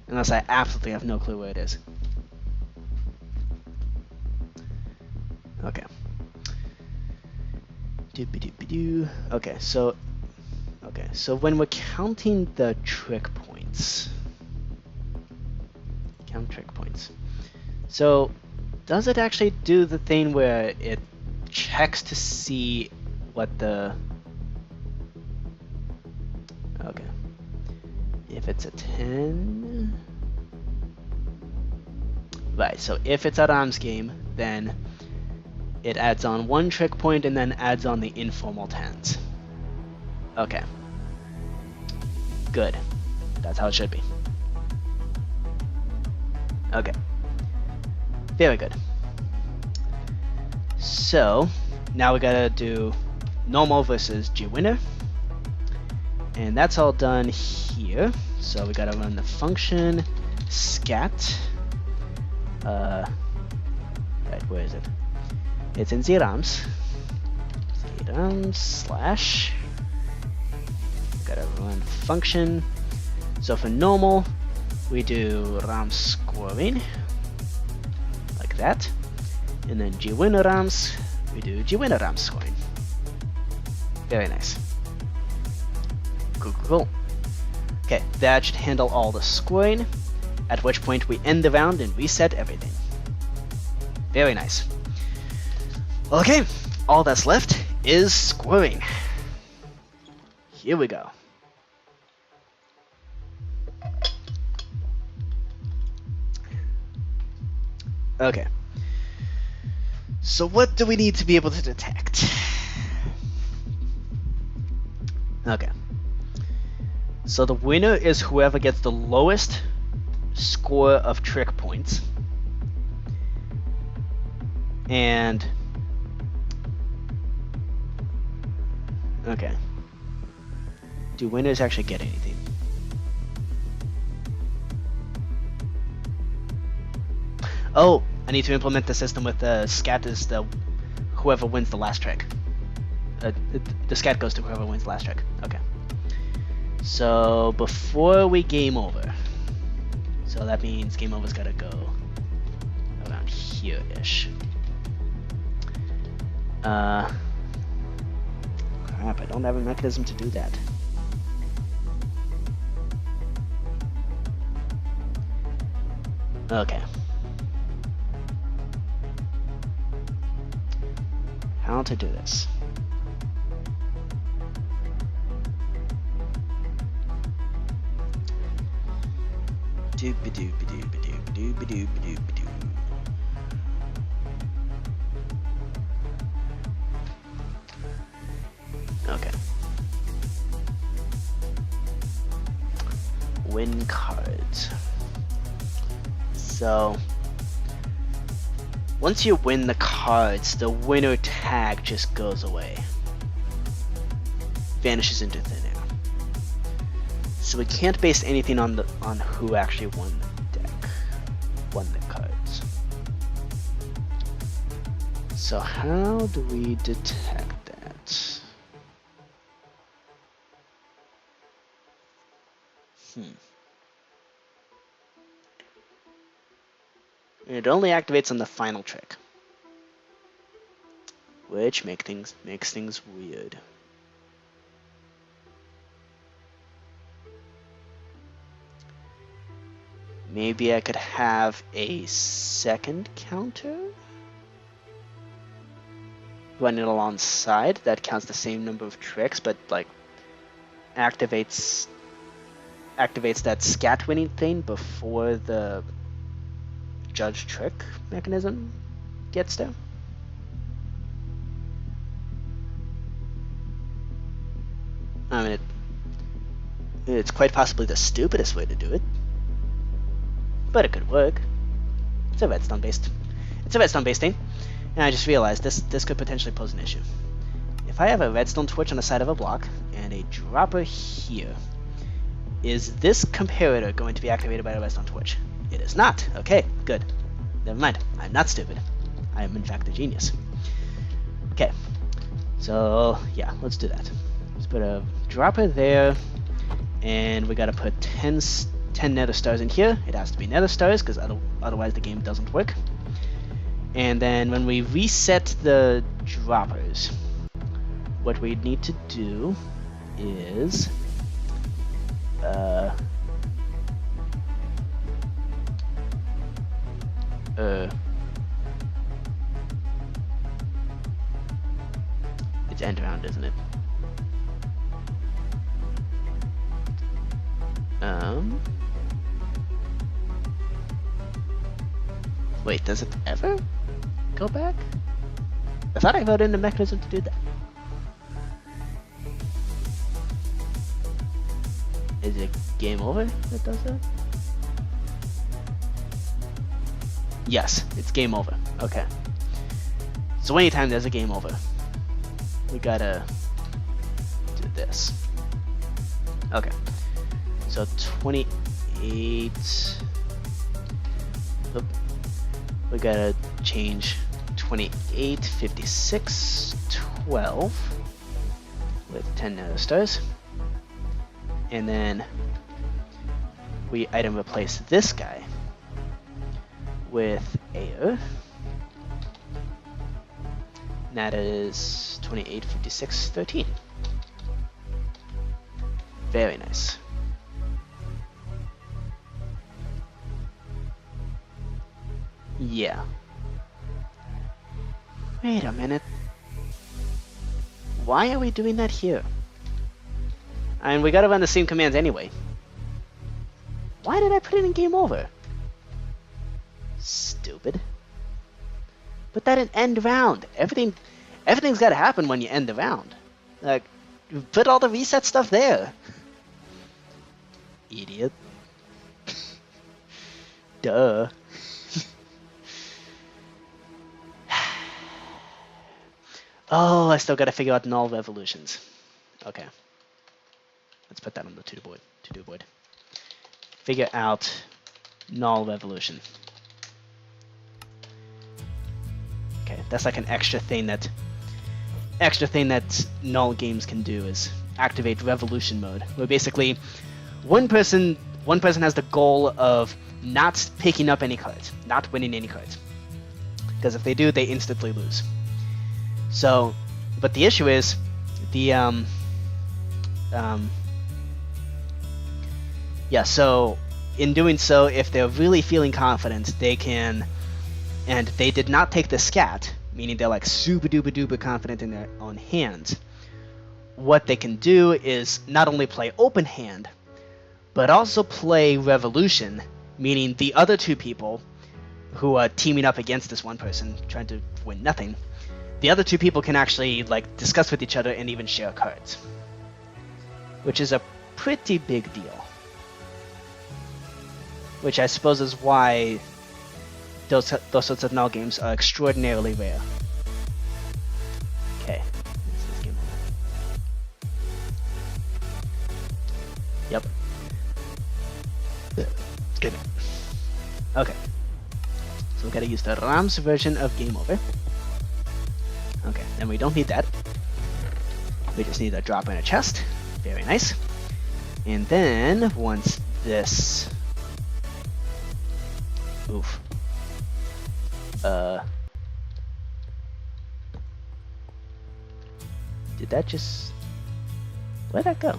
Unless I absolutely have no clue where it is. Okay. Doop-a-doop-a-doo. Okay, so when we're counting the trick points, count trick points. So does it actually do the thing where it checks to see what the... Okay. If it's a 10... Right, so if it's an arms game, then it adds on 1 trick point and then adds on the informal 10s. Okay. Good. That's how it should be. Okay. Very good. So, now we gotta do normal versus gwinner. And that's all done here. So we gotta run the function skat. Right, where is it? It's in zrams. Zrams slash. Gotta run function. So for normal, we do ram scoring, like that. And then gwinner rams, we do gwinner ram scoring. Very nice. Cool, cool, cool. Okay, that should handle all the scoring, at which point we end the round and reset everything. Very nice. Okay, all that's left is scoring. Here we go. Okay. So what do we need to be able to detect? Okay. So the winner is whoever gets the lowest score of trick points. And... okay. Do winners actually get anything? Oh, I need to implement the system with the skat is the whoever wins the last trick. The skat goes to whoever wins the last trick. Okay. So before we game over, so that means game over's gotta go around here-ish. Crap, I don't have a mechanism to do that. Okay. How to do this? Doop-a-doop-a-doop-a-doop-a-doop-a-doop-a-doop. Okay. Win cards. So once you win the cards, the winner tag just goes away. Vanishes into thin air. So we can't base anything on who actually won the deck, won the cards. So how do we detect that? It only activates on the final trick, which makes things weird. Maybe I could have a second counter running alongside that counts the same number of tricks, but like activates that skat winning thing before the judge trick mechanism gets there. I mean, it's quite possibly the stupidest way to do it, but it could work. It's a redstone based thing, and I just realized this could potentially pose an issue. If I have a redstone torch on the side of a block and a dropper here, is this comparator going to be activated by a redstone torch? It is not. Okay, good. Never mind. I'm not stupid. I am in fact a genius. Okay, so yeah, let's do that. Let's put a dropper there, and we gotta put 10 nether stars in here. It has to be nether stars because otherwise the game doesn't work. And then when we reset the droppers, what we need to do is it's end round, isn't it? Wait, does it ever go back? I thought I wrote in the mechanism to do that. Is it game over that does that? Yes, it's game over. Okay. So anytime there's a game over, we gotta do this. Okay. So 28. Oop. We gotta change 28, 56, 12 with 10 nanostars. And then we item replace this guy with air. And that is 28, 56, 13. Very nice. Yeah. Wait a minute. Why are we doing that here? I mean, we gotta run the same commands anyway. Why did I put it in game over? Stupid. Put that in end round. Everything's gotta happen when you end the round. Like, put all the reset stuff there. Idiot. Duh. Oh, I still gotta figure out null revolutions. Okay. Let's put that on the to-do board. Figure out null revolution. Okay, that's like an extra thing that null games can do is activate revolution mode, where basically one person has the goal of not picking up any cards, not winning any cards, because if they do, they instantly lose. So, but the issue is so in doing so, if they're really feeling confident, they can, and they did not take the scat, meaning they're like super duper duper confident in their own hands, what they can do is not only play open hand, but also play revolution, meaning the other two people who are teaming up against this one person trying to win nothing, the other two people can actually like discuss with each other and even share cards, which is a pretty big deal. Which I suppose is why those sorts of null games are extraordinarily rare. Okay, this game. Yep. Good. Okay. So we gotta use the Ram's version of game over. Okay, and we don't need that. We just need a drop in a chest. Very nice. And then once this... Oof. Did that just... Where'd that go?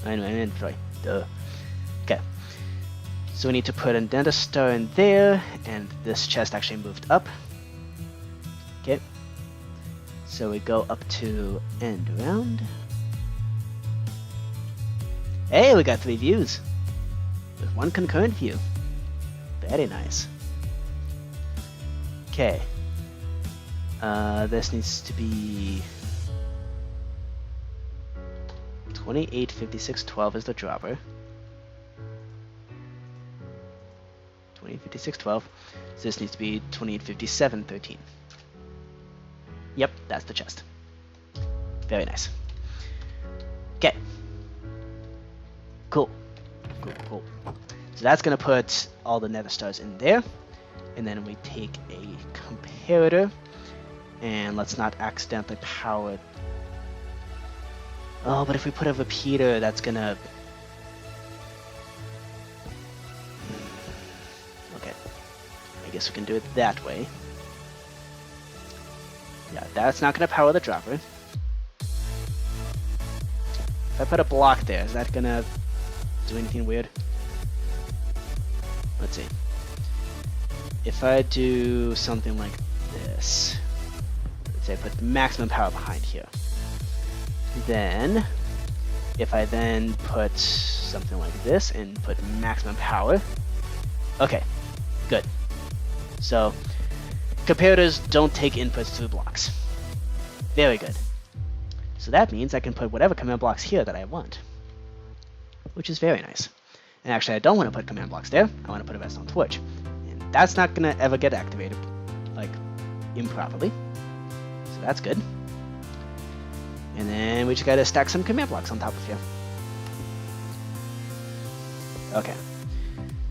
I know, I'm in Troy. Duh. Okay. So we need to put another star in there, and this chest actually moved up. Okay. So we go up to end round. Hey, we got 3 views. With 1 concurrent view. Very nice. Okay. This needs to be 28, 56, 12 is the dropper. 28, 56, 12. So this needs to be 28, 57, 13. Yep, that's the chest. Very nice. Okay. Cool. Cool. So that's gonna put all the nether stars in there, and then we take a comparator, and let's not accidentally power it. Oh, but if we put a repeater, that's gonna... Okay. I guess we can do it that way. Yeah, that's not going to power the dropper. If I put a block there, is that going to do anything weird? Let's see. If I do something like this, let's say I put maximum power behind here. Then, if I then put something like this and put maximum power, okay, good. So, comparators don't take inputs to the blocks. Very good. So that means I can put whatever command blocks here that I want, which is very nice. And actually, I don't want to put command blocks there. I want to put a rest on Twitch. And that's not going to ever get activated, like, improperly. So that's good. And then we just got to stack some command blocks on top of here. Okay.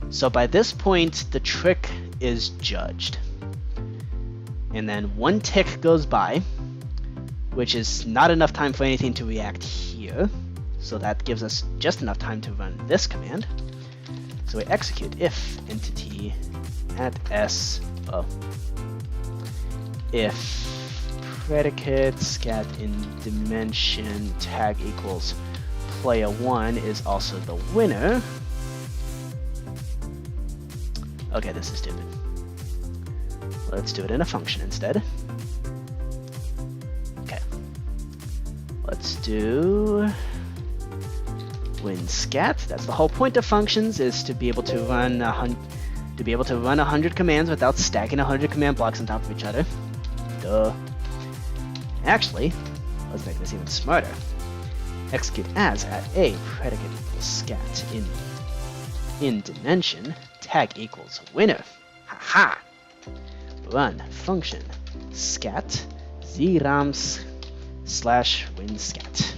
So by this point, the trick is judged. And then one tick goes by, which is not enough time for anything to react here. So that gives us just enough time to run this command. So we execute if entity at s, if predicate scat in dimension tag equals player 1 is also the winner. Okay, this is stupid. Let's do it in a function instead. Okay. Let's do when scat. That's the whole point of functions, is to be able to run 100 commands without stacking 100 command blocks on top of each other. Duh. Actually, let's make this even smarter. Execute as at a predicate equals scat in dimension tag equals winner. Haha. Run function scat zrams /win scat.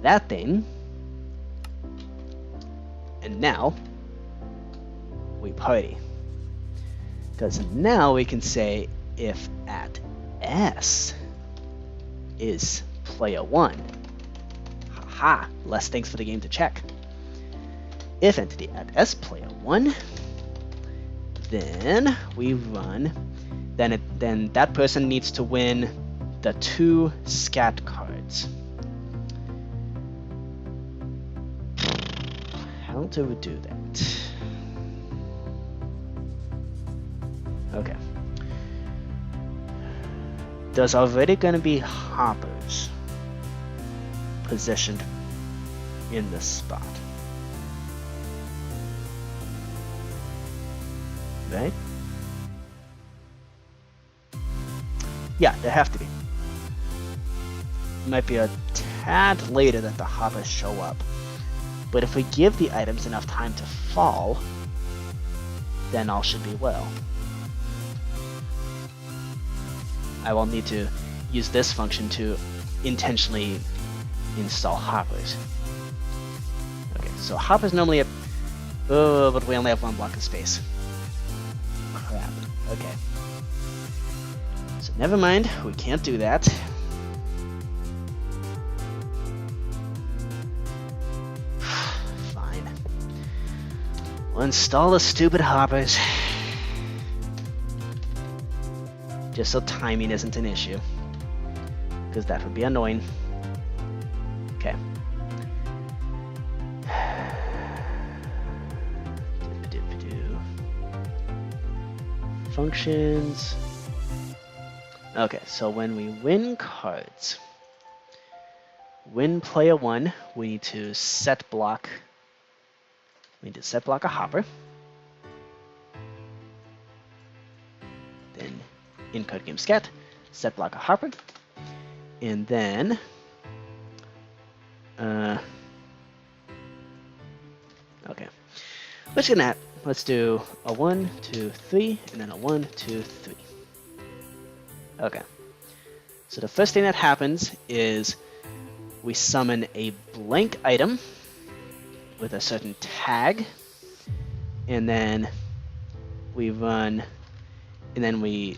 That thing. And now we party. Because now we can say if at s is player 1. Haha, less things for the game to check. If entity at s player 1, then we run, then that person needs to win the 2 scat cards. How do we do that? Okay. There's already going to be hoppers positioned in this spot. Right? Yeah, there have to be. It might be a tad later that the hoppers show up. But if we give the items enough time to fall, then all should be well. I will need to use this function to intentionally install hoppers. Okay, so hoppers normally have... Oh, but we only have 1 block of space. Crap. Okay. So never mind, we can't do that. Fine. We'll install the stupid hoppers. Just so timing isn't an issue. Because that would be annoying. Okay. Functions. Okay, so when we win cards, win player 1, we need to set block. We need to set block a hopper. Then in code game scat, set block a hopper. And then okay. Let's do a 1, 2, 3, and then a 1, 2, 3. Okay. So the first thing that happens is we summon a blank item with a certain tag, and then we run, and then we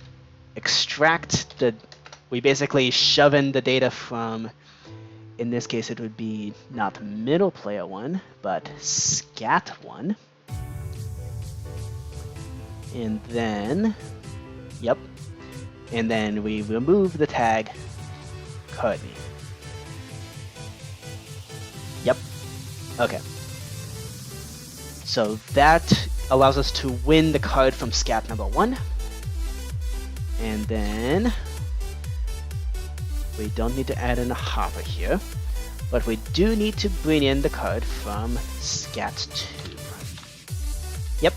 extract we basically shove in the data from, in this case it would be not middle player 1, but scat 1. And then, yep. and then we remove the tag card name. Yep. Okay. So that allows us to win the card from Skat number 1. And then we don't need to add in a hopper here, but we do need to bring in the card from Skat 2. Yep.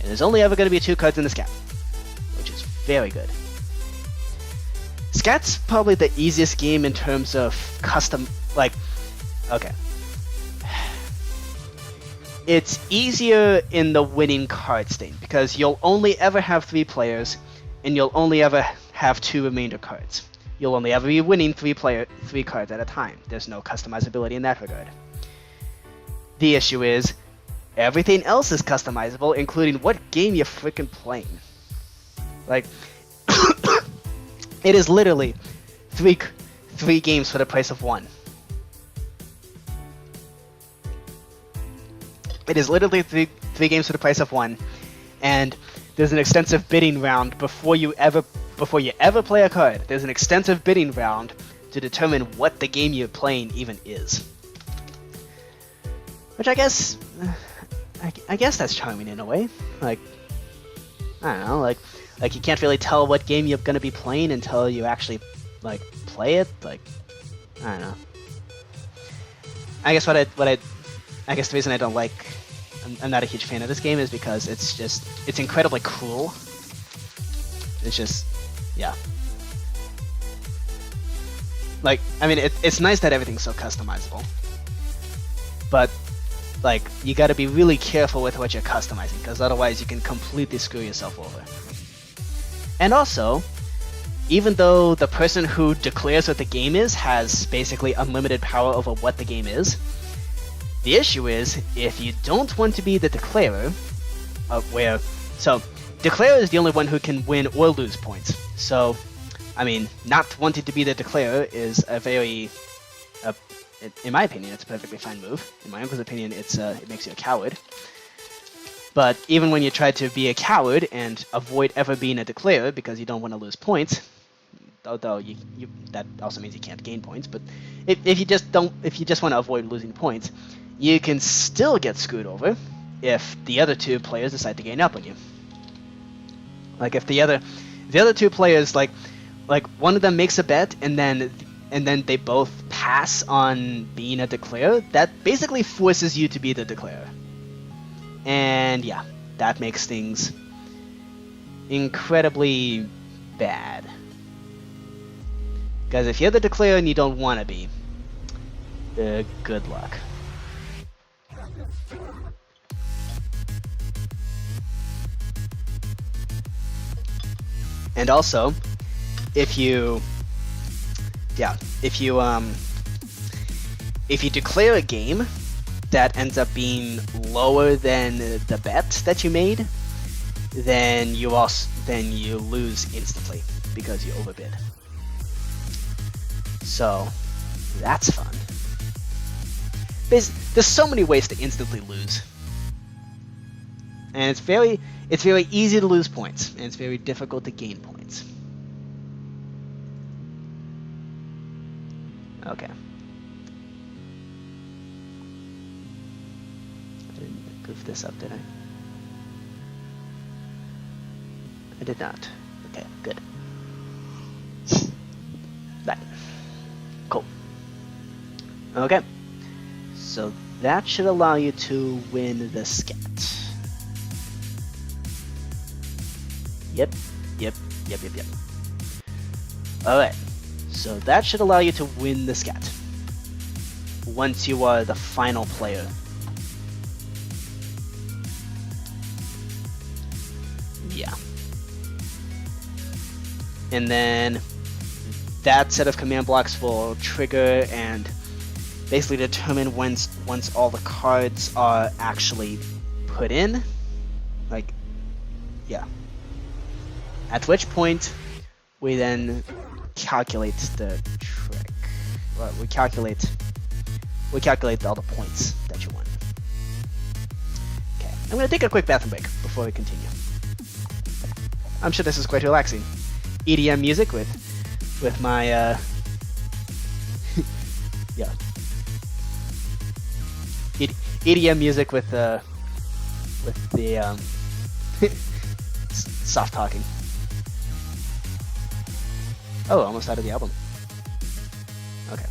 And there's only ever going to be 2 cards in the Skat, which is very good. Skat's probably the easiest game in terms of custom, like, okay. It's easier in the winning card state because you'll only ever have 3 players and you'll only ever have 2 remainder cards. You'll only ever be winning 3 cards at a time. There's no customizability in that regard. The issue is everything else is customizable, including what game you're freaking playing. Like, it is literally 3 games for the price of 1. It is literally three games for the price of 1, and there's an extensive bidding round before you ever play a card. There's an extensive bidding round to determine what the game you're playing even is. Which I guess that's charming in a way. Like, I don't know, like you can't really tell what game you're gonna be playing until you actually like play it. Like, I don't know. I guess I guess the reason I don't like, I'm not a huge fan of this game is because it's incredibly cruel. It's just, yeah. Like, I mean, it's nice that everything's so customizable, but like, you gotta be really careful with what you're customizing, because otherwise you can completely screw yourself over. And also, even though the person who declares what the game is has basically unlimited power over what the game is, the issue is, if you don't want to be the declarer, declarer is the only one who can win or lose points. So, I mean, not wanting to be the declarer is a very, in my opinion, it's a perfectly fine move. In my uncle's opinion, it makes you a coward. But even when you try to be a coward and avoid ever being a declarer because you don't want to lose points, although that also means you can't gain points. But if you just want to avoid losing points, you can still get screwed over if the other 2 players decide to gain up on you. Like, if the other 2 players, like one of them makes a bet and then they both pass on being a declarer, that basically forces you to be the declarer. And yeah, that makes things incredibly bad. Because if you're the declarer and you don't want to be, good luck. And also, if you declare a game that ends up being lower than the bet that you made, then you lose instantly because you overbid. So that's fun. There's so many ways to instantly lose, and it's very easy to lose points, and it's very difficult to gain points. Okay. I didn't goof this up, did I? I did not. Okay, good. Right. Cool. Okay. So that should allow you to win the Skat. Yep. Alright. So that should allow you to win the Skat once you are the final player. Yeah. And then that set of command blocks will trigger and basically determine once all the cards are actually put in. Like, yeah. At which point we then calculate the trick. Well, we calculate all the points that you won. Okay, I'm gonna take a quick bathroom break before we continue. I'm sure this is quite relaxing. EDM music with my yeah, EDM music with the soft talking. Oh, almost out of the album. Okay.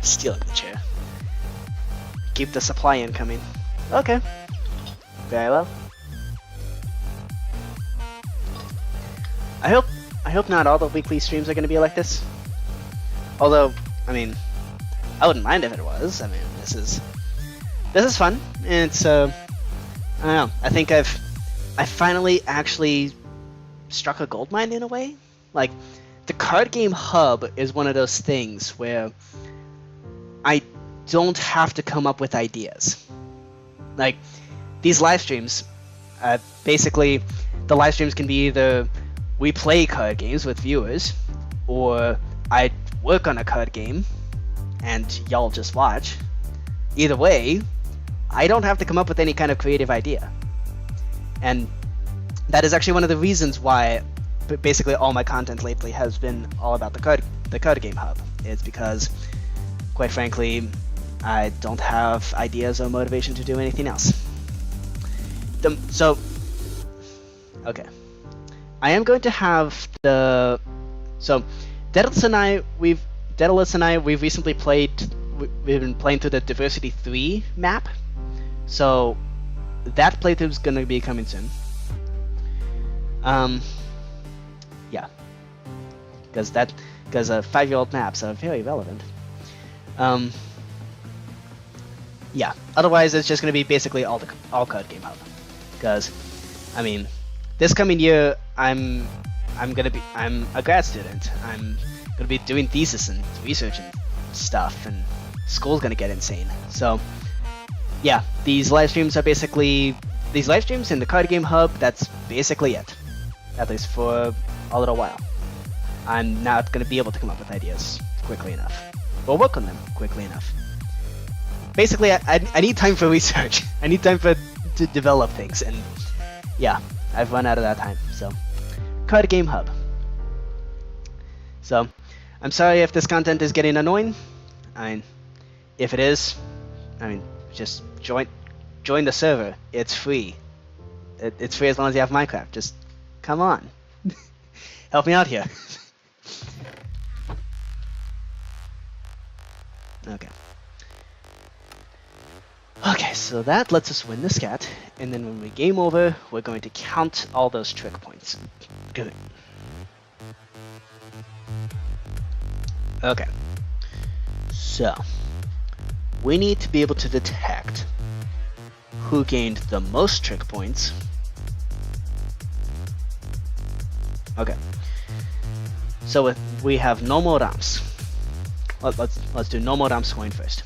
Stealing the chair. Keep the supply incoming. Okay. Very well. I hope not all the weekly streams are going to be like this. Although, I mean, I wouldn't mind if it was. I mean, this is fun. And it's I don't know. I think I finally actually struck a gold mine in a way. Like, the card game hub is one of those things where I don't have to come up with ideas. Like, these live streams, basically, the live streams can be either we play card games with viewers, or I work on a card game, and y'all just watch. Either way, I don't have to come up with any kind of creative idea. And that is actually one of the reasons why basically all my content lately has been all about the card game hub. It's because, quite frankly, I don't have ideas or motivation to do anything else. Okay. I am going to have Daedalus and I, we've recently we've been playing through the Diversity 3 map. So that playthrough is going to be coming soon. Yeah. Because 5-year-old maps are very relevant. Yeah. Otherwise, it's just going to be basically all card game hub. Because, I mean, this coming year, I'm a grad student. I'm gonna be doing thesis and research and stuff, and school's gonna get insane. So, yeah, these live streams in the card game hub. That's basically it, at least for a little while. I'm not gonna be able to come up with ideas quickly enough, or work on them quickly enough. Basically, I need time for research. I need time to develop things, and yeah, I've run out of that time. So, card game hub. So, I'm sorry if this content is getting annoying. I mean, if it is, I mean, just join the server. It's free. It's free as long as you have Minecraft. Just come on, help me out here. Okay. Okay, so that lets us win the Skat, and then when we game over, we're going to count all those trick points. Good. Okay. So, we need to be able to detect who gained the most trick points. Okay. So we have normal rounds. Let's do normal round scoring first.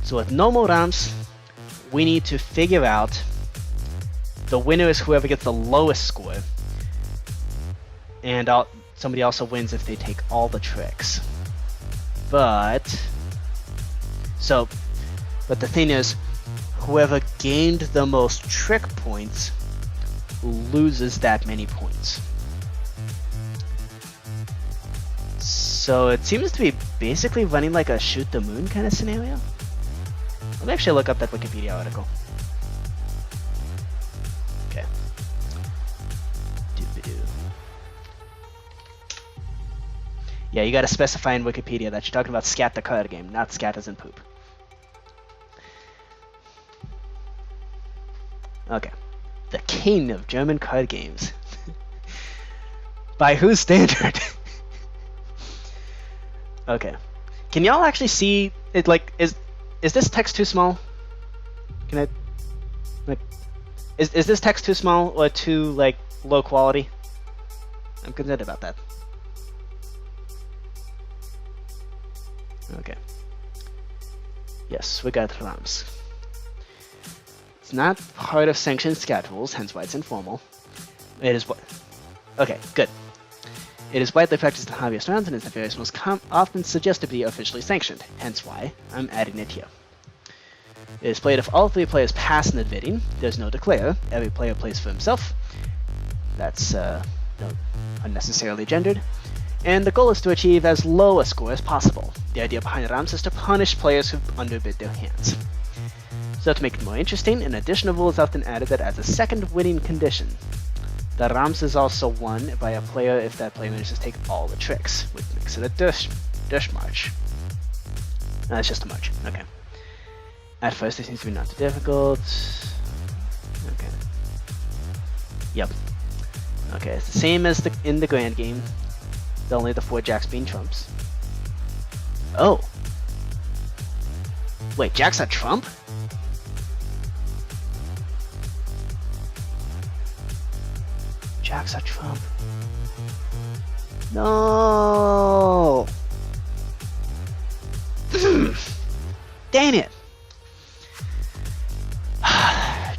So with normal rounds, we need to figure out the winner is whoever gets the lowest score, and somebody also wins if they take all the tricks. But the thing is, whoever gained the most trick points loses that many points. So it seems to be basically running like a shoot the moon kind of scenario. Let me actually look up that Wikipedia article. Okay. Yeah, you gotta specify in Wikipedia that you're talking about Skat the card game, not Skat as in poop. Okay. The king of German card games. By whose standard? Okay. Can y'all actually see it? Like, is this text too small? Can I, like, is this text too small or too, like, low quality? I'm concerned about that. Okay. Yes, we got RAMs. It's not part of sanctioned Skat rules, hence why it's informal. It is what? Okay, good. It is widely practiced in hobbyist rounds and is the various most often suggested to be officially sanctioned, hence why I'm adding it here. It is played if all three players pass in the bidding. There's no declare. Every player plays for himself. That's not unnecessarily gendered. And the goal is to achieve as low a score as possible. The idea behind RAMs is to punish players who underbid their hands. So to make it more interesting, an additional rule is often added that adds a second winning condition. The RAMs is also won by a player if that player manages to take all the tricks, which makes it a dish march. No, it's just a march. Okay. At first, it seems to be not too difficult. Okay. Yep. Okay, it's the same as in the grand game. Only the 4 jacks being trumps. Oh. Wait, jack's a trump? Jack's a trump. No. Dang it.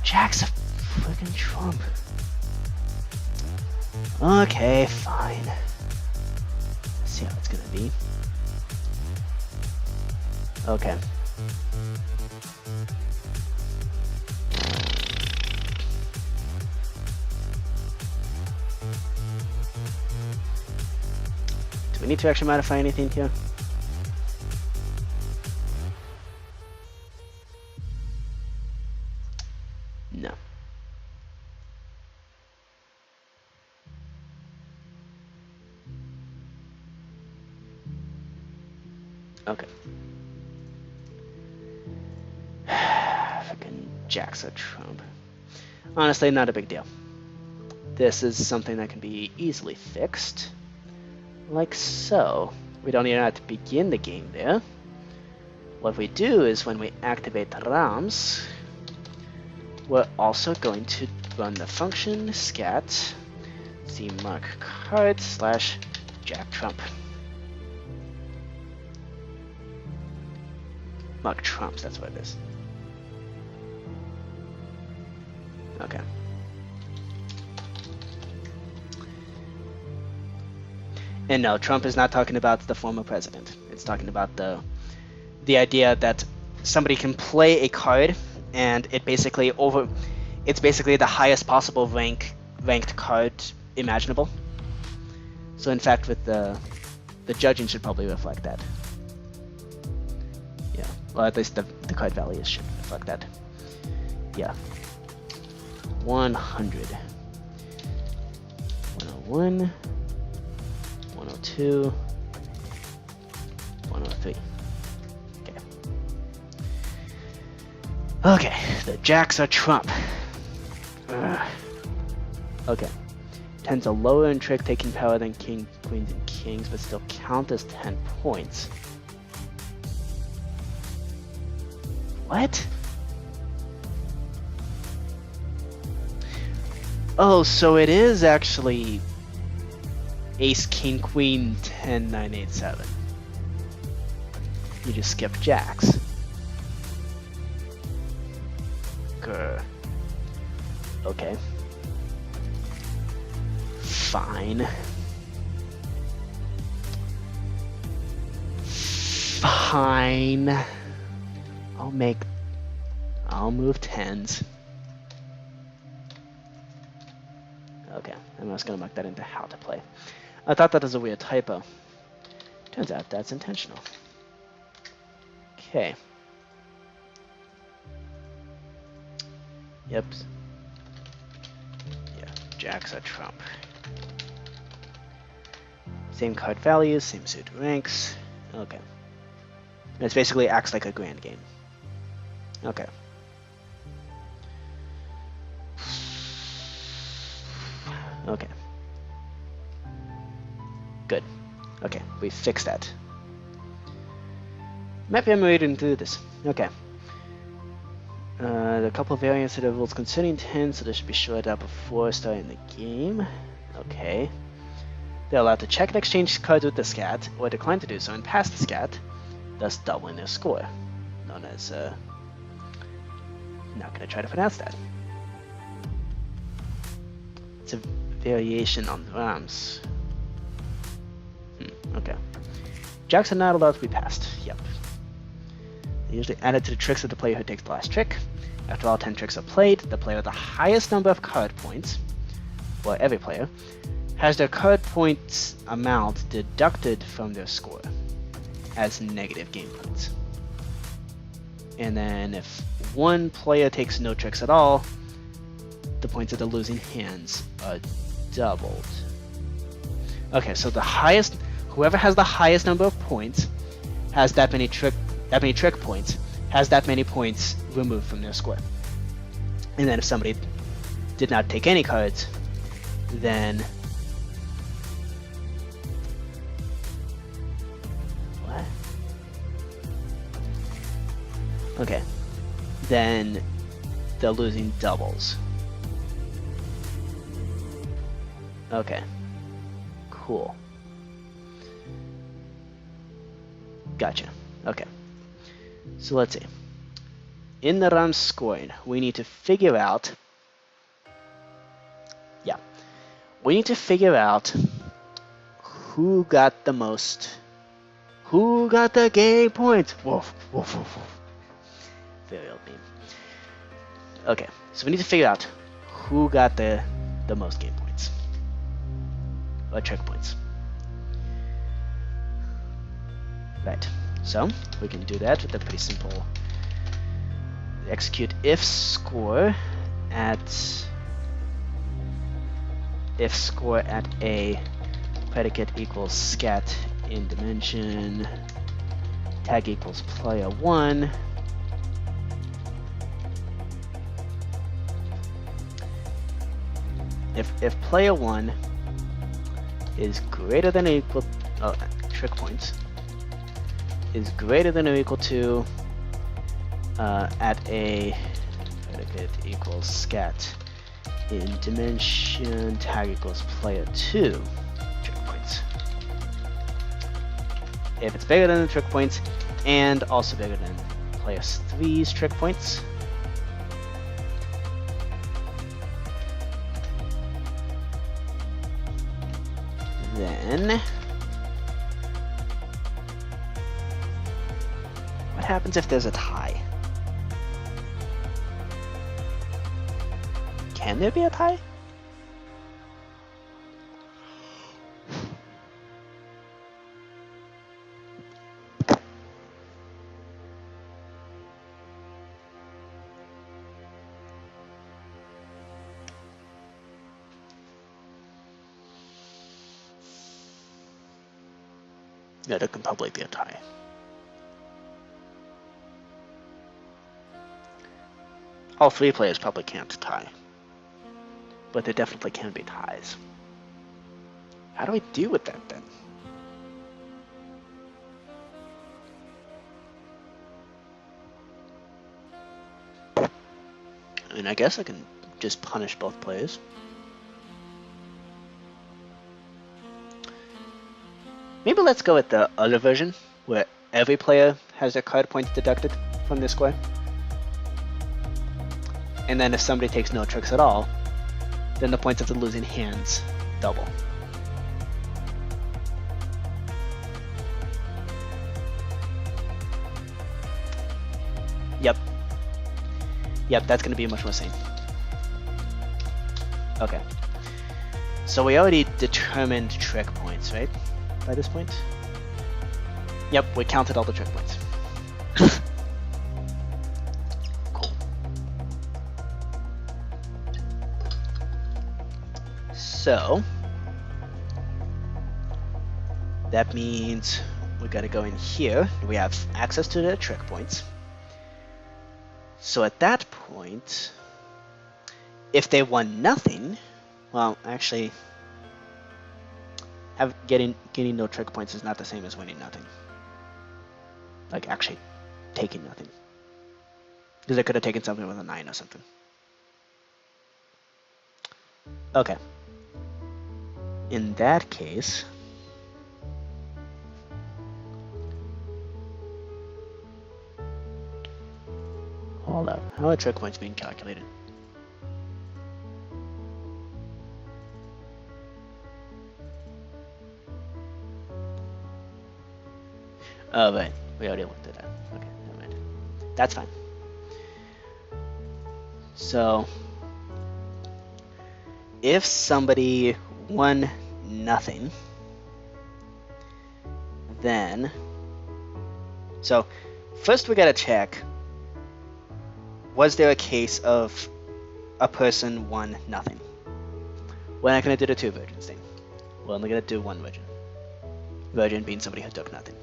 Jack's a freaking trump. Okay, fine. See how it's gonna be. Okay. Do we need to actually modify anything here? No. Okay. Fucking jack's a trump. Honestly, not a big deal. This is something that can be easily fixed. Like so. We don't even have to begin the game there. What we do is when we activate the RAMs, we're also going to run the function scat mark card / jack trump. Mark trumps, that's what it is. Okay. And no, Trump is not talking about the former president. It's talking about the idea that somebody can play a card and it's basically the highest possible ranked card imaginable. So in fact, with the judging should probably reflect that. Yeah, well, at least the card values should reflect that. Yeah. 100. 101. 102. 103. Okay. Okay, the jacks are trump. Okay. Tends a lower in trick taking power than king, queens, and kings, but still count as 10 points. What? Oh, so it is actually ace, king, queen, 10, 9, 8, 7. You just skip jacks. Grr. Okay. Fine. Fine. I'll move 10s. Okay, I'm just gonna mark that into how to play. I thought that was a weird typo. Turns out that's intentional. Okay. Yep. Yeah, jacks are trump. Same card values, same suit ranks. Okay. It basically acts like a grand game. Okay. Okay. Good. Okay, we fixed that. Maybe I'm ready to do this. Okay. There are a couple of variants of the rules concerning 10, so they should be shorted out before starting the game. Okay. They're allowed to check and exchange cards with the Skat, or decline to do so and pass the Skat, thus doubling their score. Known as, not gonna try to pronounce that. It's a variation on Rams. Okay. Jacks are not allowed to be passed. Yep. They're usually added to the tricks of the player who takes the last trick. After all 10 tricks are played, the player with the highest number of card points, or every player, has their card points amount deducted from their score as negative game points. And then if one player takes no tricks at all, the points of the losing hands are doubled. Okay, so whoever has the highest number of points has that many trick points, has that many points removed from their score. And then if somebody did not take any cards, then what? Okay. Then the losing doubles. Okay. Cool. Gotcha. Okay. So let's see. In the Rams scoring, we need to figure out... Yeah. We need to figure out who got the most... Who got the game points? Woof, woof, woof, woof. Very old meme. Okay, so we need to figure out who got the most game points. Or trick points. Right, so we can do that with a pretty simple execute if score at a predicate equals scat in dimension tag equals player 1. If player 1 is greater than or equal trick points is greater than or equal to at a predicate equals scat in dimension tag equals player 2 trick points. If it's bigger than the trick points and also bigger than player 3's trick points, then what happens if there's a tie? Can there be a tie? Yeah, there can probably be a tie. All 3 players probably can't tie. But there definitely can be ties. How do we deal with that then? mean, I guess I can just punish both players. Maybe let's go with the other version, where every player has their card points deducted from their square. And then if somebody takes no tricks at all, then the points of the losing hands double. Yep. Yep, that's going to be much more sane. Okay. So we already determined trick points, right? By this point? Yep, we counted all the trick points. Cool. So that means we gotta go in here. We have access to the trick points. So at that point, if they won nothing, well, actually, getting no trick points is not the same as winning nothing. Like actually taking nothing, because they could have taken something with a 9 or something. Okay. In that case, hold up. How are trick points being calculated? Oh, right. We already looked at that. Okay, never mind. That's fine. So, if somebody won nothing, then... So, first we gotta check, was there a case of a person won nothing? We're not gonna do the 2 virgins thing. We're only gonna do 1 virgin. Virgin being somebody who took nothing.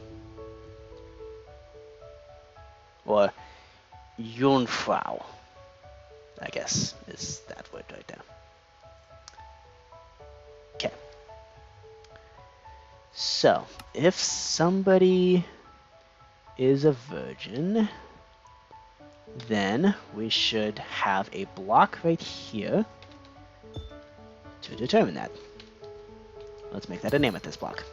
Or Jungfrau, I guess, is that word right there. Okay. So, if somebody is a virgin, then we should have a block right here to determine that. Let's make that an amethyst block.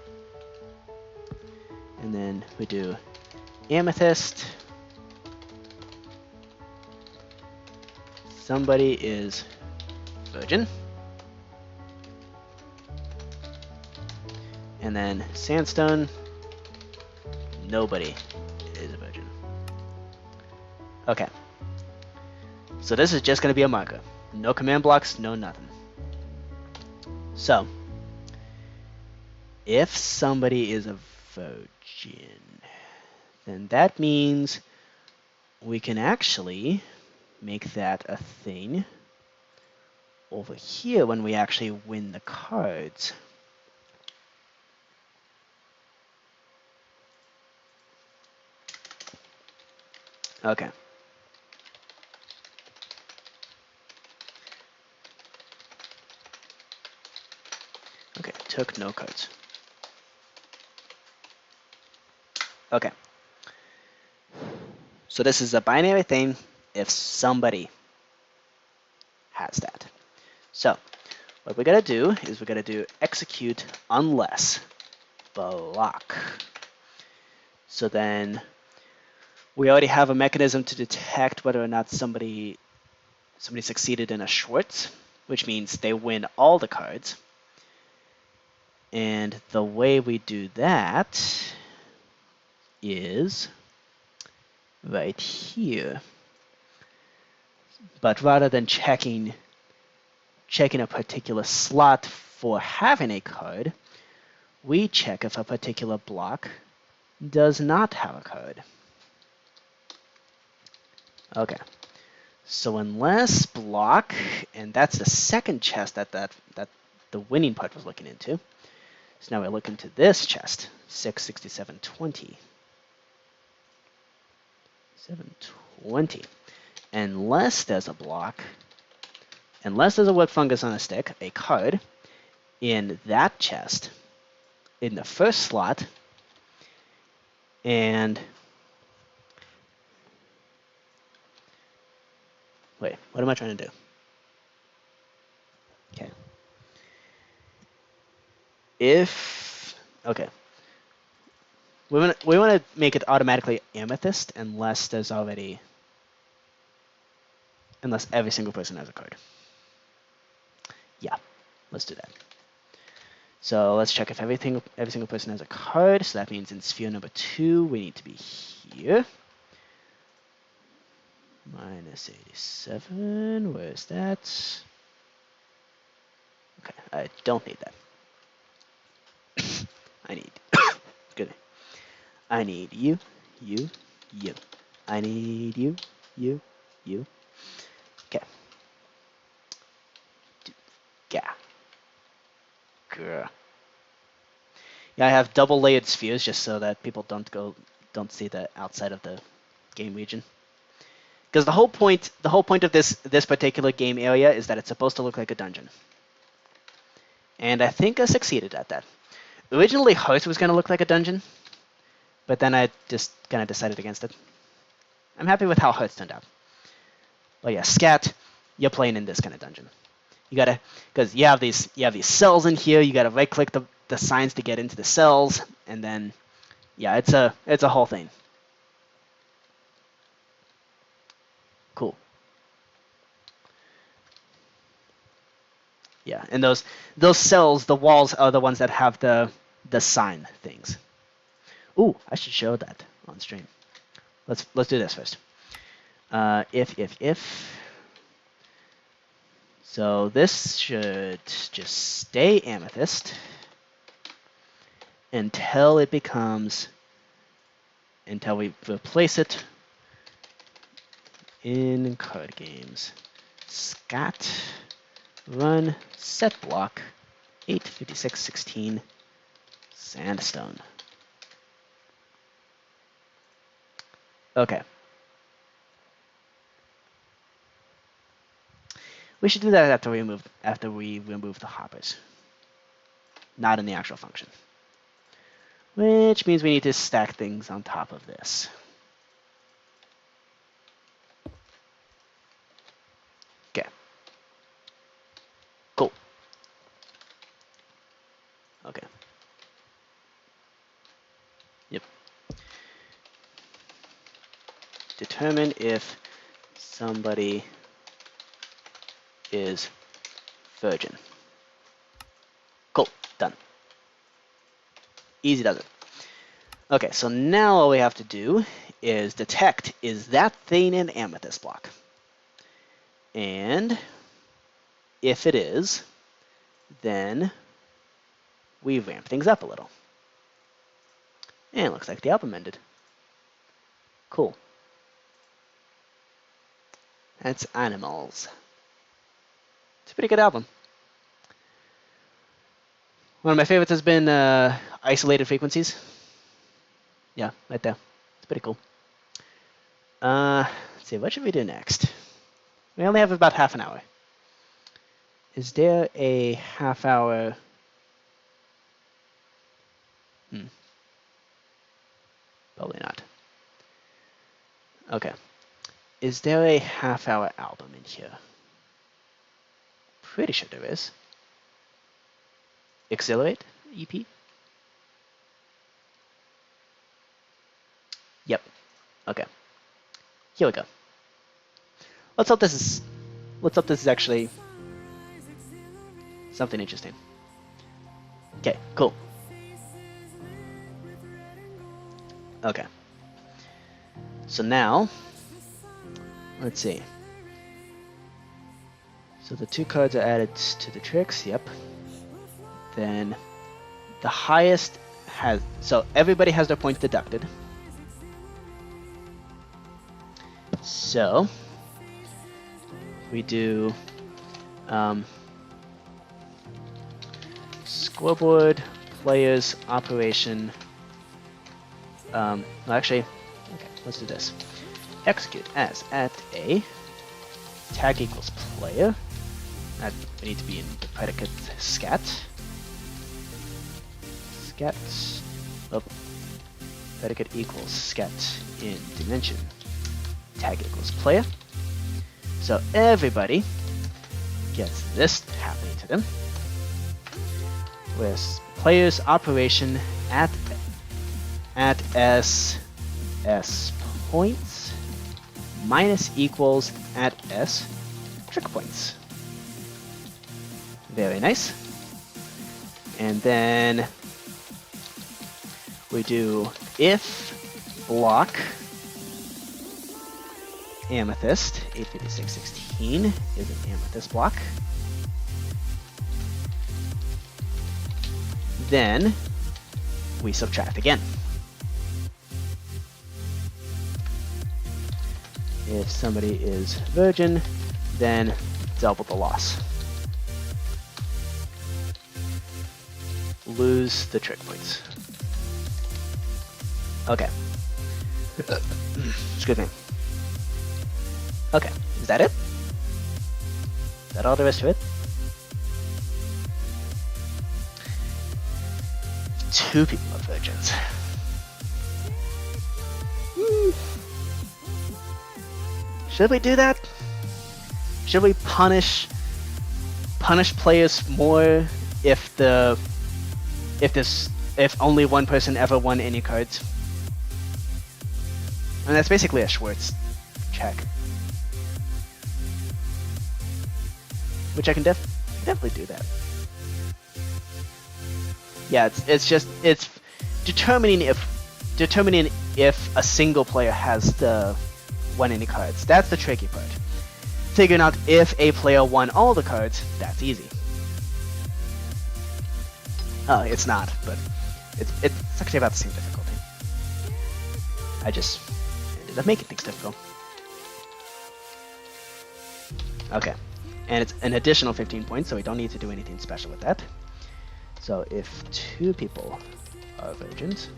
And then we do amethyst. Somebody is virgin. And then sandstone. Nobody is a virgin. Okay. So this is just going to be a marker. No command blocks, no nothing. So, if somebody is a virgin, then that means we can actually make that a thing over here when we actually win the cards. Okay. Okay, took no cards. Okay. So this is a binary thing if somebody has that. So what we gotta do is we gotta do execute unless block. So then we already have a mechanism to detect whether or not somebody succeeded in a Schwartz, which means they win all the cards. And the way we do that is right here. But rather than checking a particular slot for having a card, we check if a particular block does not have a card. Okay. So unless block, and that's the second chest that the winning part was looking into. So now we look into this chest, 667, 20. 720. Unless there's a block, unless there's a wood fungus on a stick, a card in that chest, in the first slot, and Wait, what am I trying to do? Okay. Okay. We want to make it automatically amethyst unless every single person has a card. Yeah, let's do that. So let's check if every single person has a card. So that means in sphere number 2, we need to be here. Minus 87, where's that? Okay, I don't need that. I need, good. I need you. I need you. Okay. Yeah. Grr. Yeah, I have double layered spheres just so that people don't see the outside of the game region. Because the whole point of this particular game area is that it's supposed to look like a dungeon. And I think I succeeded at that. Originally, Hearth was going to look like a dungeon, but then I just kind of decided against it. I'm happy with how Hearth turned out. But yeah, Skat, you're playing in this kind of dungeon. You gotta, because you have these cells in here. You gotta right-click the signs to get into the cells, and then, yeah, it's a whole thing. Cool. Yeah, and those cells, the walls are the ones that have the sign things. Ooh, I should show that on stream. Let's do this first. If. So this should just stay amethyst until we replace it in card games. Skat run set block 85616 sandstone. Okay. We should do that after we remove the hoppers. Not in the actual function. Which means we need to stack things on top of this. Okay. Cool. Okay. Yep. Determine if somebody is virgin. Cool. Done. Easy does it. Okay, so now all we have to do is detect, is that thing an amethyst block? And if it is, then we ramp things up a little. And it looks like the album ended. Cool. That's Animals. It's a pretty good album. One of my favorites has been Isolated Frequencies. Yeah, right there. It's pretty cool. Let's see, what should we do next? We only have about half an hour. Is there a half-hour... Probably not. Okay. Is there a half-hour album in here? Pretty sure there is. Exhilarate EP? Yep. Okay. Here we go. Let's hope this is actually something interesting. Okay, cool. Okay. So now, let's see. So the 2 cards are added to the tricks, yep. Then the highest has, so everybody has their points deducted. So we do scoreboard, players, operation. Well, actually, okay, let's do this. Execute as at a tag equals player. That we need to be in the predicate scat. Scat of predicate equals scat in dimension. Tag equals player. So everybody gets this happening to them, with player's operation at S points minus equals at S trick points. Very nice. And then we do if block amethyst 85616 is an amethyst block. Then we subtract again. If somebody is virgin, then double the loss. Lose the trick points. Okay. Excuse me. Okay, is that it? Is that all there is to it? 2 people are virgins. Should we do that? Should we punish players more if only one person ever won any cards? And that's basically a Schwartz check, which I can definitely do that. Yeah, it's determining if a single player has won any cards. That's the tricky part. Figuring out if a player won all the cards, that's easy. Oh, it's not, but it's actually about the same difficulty. I just ended up making things difficult. Okay, and it's an additional 15 points, so we don't need to do anything special with that. So if 2 people are virgins,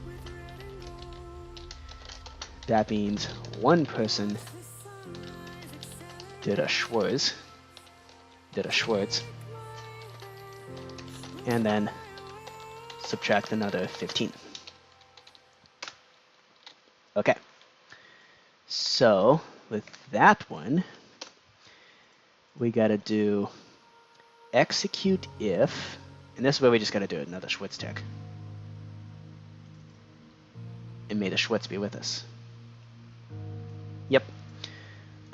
that means 1 person did a Schwartz, and then subtract another 15. Okay, so with that one, we gotta do execute if, and this is where we just gotta do another Schwartz check. And may the Schwartz be with us. Yep.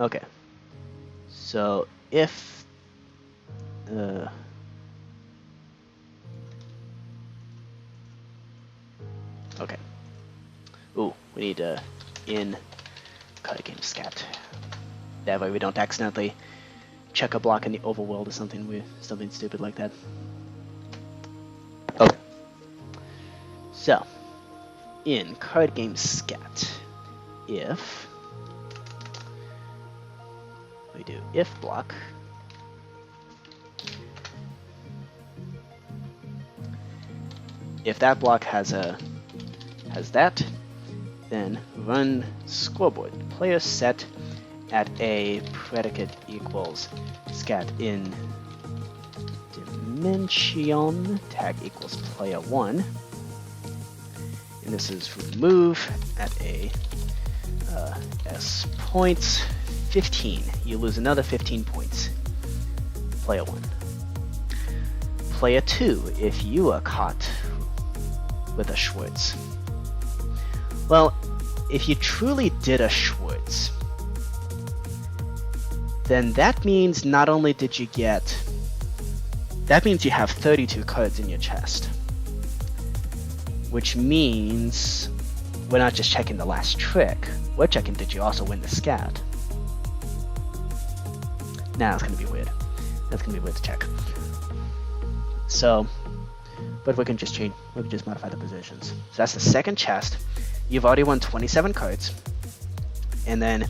Okay. So if okay. Ooh, we need in card game Skat. That way we don't accidentally check a block in the overworld or something weird, something stupid like that. Okay. So in card game Skat, if we do if block, if that block has that, then run scoreboard. Player set at a predicate equals Skat in dimension tag equals player 1, and this is remove at a S points 15. You lose another 15 points. Player 1. Player 2, if you are caught with a Schwartz. Well, if you truly did a Schwartz, then that means not only did you get, that means you have 32 cards in your chest. Which means we're not just checking the last trick, we're checking did you also win the Skat. Now it's gonna be weird. That's gonna be weird to check. So, but we can just change, we can just modify the positions. So that's the second chest. You've already won 27 cards, and then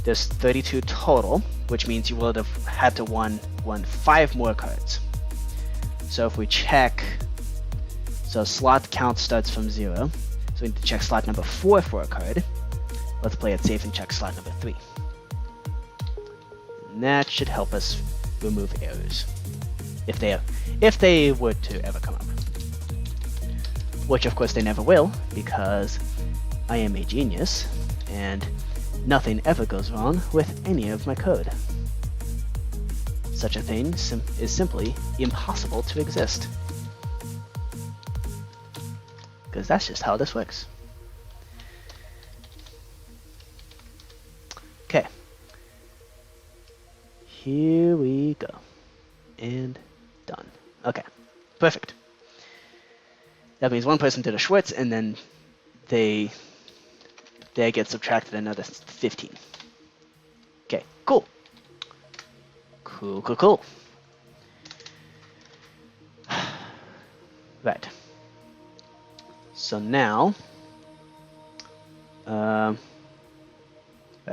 there's 32 total, which means you would have had to won 5 more cards. So if we check, so slot count starts from 0, so we need to check slot number 4 for a card. Let's play it safe and check slot number 3. And that should help us remove errors, if they were to ever come up. Which of course they never will, because I am a genius, and Nothing ever goes wrong with any of my code. Such a thing is simply impossible to exist. Because that's just how this works. Okay. Here we go. And done. Okay. Perfect. That means one person did a Schwartz, and then they get subtracted another 15. Okay, cool. Cool. Right. So now, right,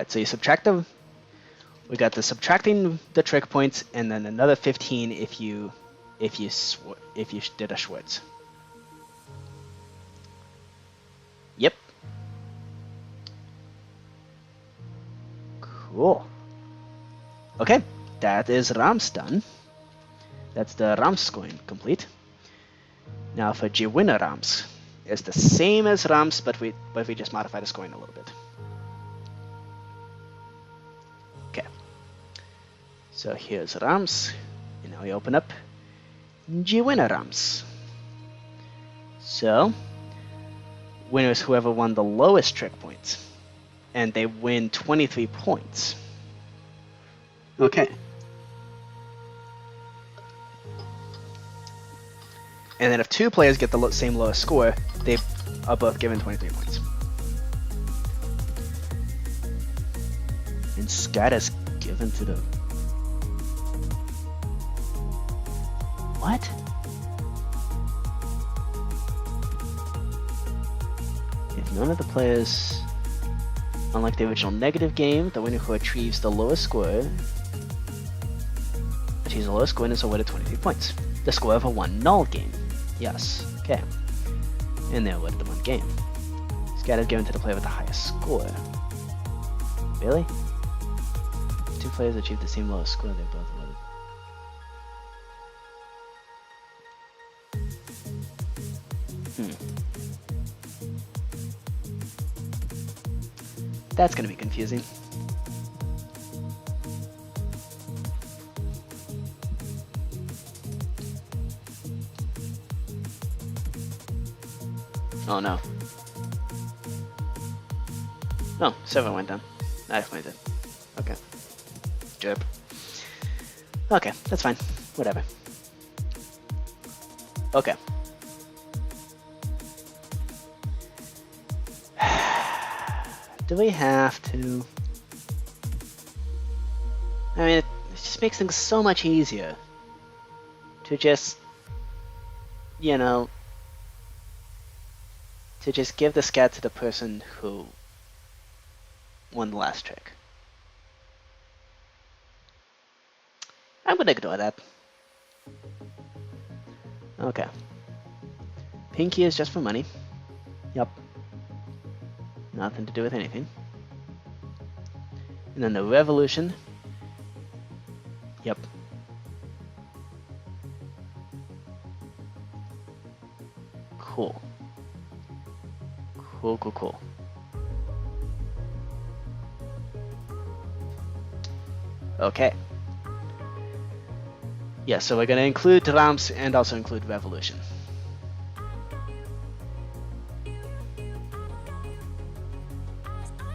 so you subtract them. We got the subtracting the trick points, and then another 15 if you did a Schwartz. Yep. Cool. Okay, that is Rams done. That's the Rams scoring complete. Now for Gewinner Rams, it's the same as Rams, but we just modify the scoring a little bit. Okay. So here's Rams, and now we open up Gewinner Rams. So winner is whoever won the lowest trick points, and they win 23 points. Okay. And then if two players get the same lowest score, they are both given 23 points. And Skat is given to the... What? If none of the players... Unlike the original negative game, the winner who achieves the lowest score and is awarded 23 points. The score of a one-null game. Yes. Okay. And they're awarded the one game. Skat is given to the player with the highest score. Really? If two players achieve the same lowest score, they're both awarded. That's gonna be confusing. Oh no. No, 7 went down. I definitely did. Okay. Jerp. Okay, that's fine. Whatever. Okay. Do we have to? I mean, it just makes things so much easier to just, you know, to just give the Skat to the person who won the last trick. I'm gonna ignore that. Okay. Pinky is just for money. Yup. Nothing to do with anything. And then the revolution. Yep. Cool. Cool. Okay. Yeah, so we're gonna include Rams and also include revolution.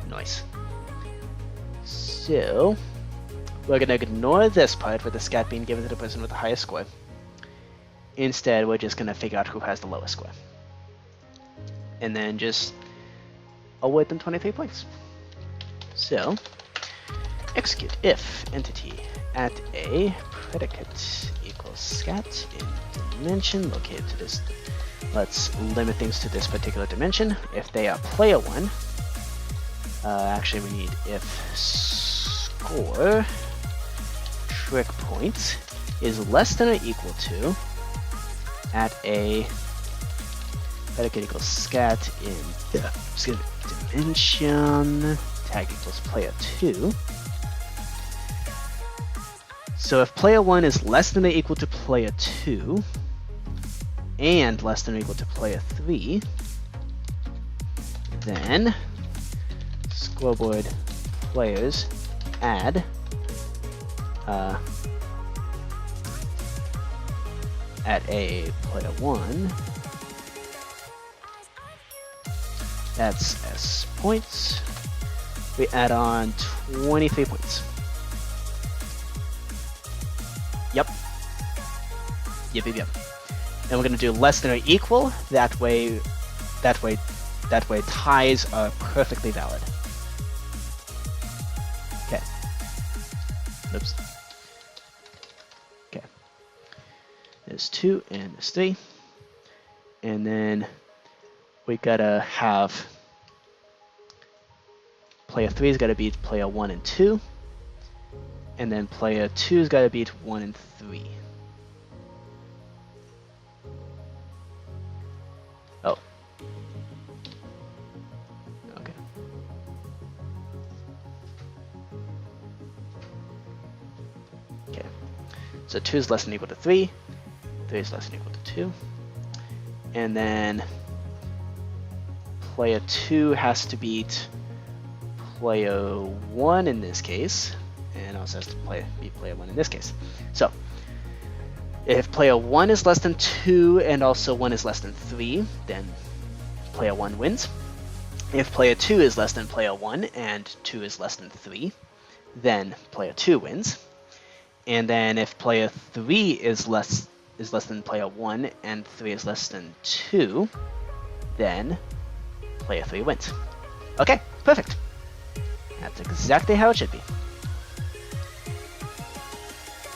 Nice. So we're gonna ignore this part with the Skat being given to the person with the highest score. Instead, we're just gonna figure out who has the lowest score. And then just award them 23 points. So, execute if entity at a predicate equals Skat in dimension located to this. Let's limit things to this particular dimension. If they are player 1, actually we need if score trick points is less than or equal to at a predicate equals Skat in dimension tag equals player 2. So if player 1 is less than or equal to player 2 and less than or equal to player 3, then scoreboard players add at a player 1, that's S points, we add on 23 points. Yep. And we're gonna do less than or equal, that way ties are perfectly valid. Okay. Oops. Okay. There's 2 and there's 3. And then we gotta have player 3's gotta beat player 1 and 2. And then player 2's gotta beat 1 and 3. Oh. Okay. Okay. So 2 is less than or equal to 3. 3 is less than or equal to 2. And then player 2 has to beat player 1 in this case. And also has to beat player 1 in this case. So if player 1 is less than 2 and also 1 is less than 3, then player 1 wins. If player 2 is less than player 1 and 2 is less than 3, then player 2 wins. And then if player 3 is less than player 1 and 3 is less than 2, then player 3 wins. Okay, perfect. That's exactly how it should be.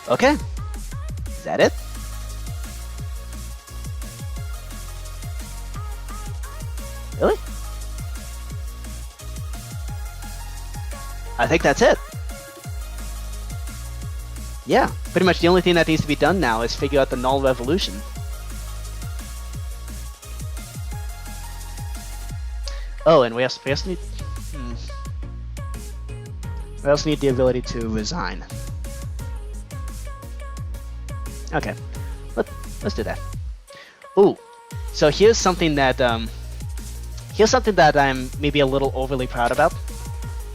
Okay. Is that it? Really? I think that's it. Yeah, pretty much the only thing that needs to be done now is figure out the null revolution. Oh, and we also need we also need the ability to resign. Okay, let's do that. Ooh, so here's something that I'm maybe a little overly proud about.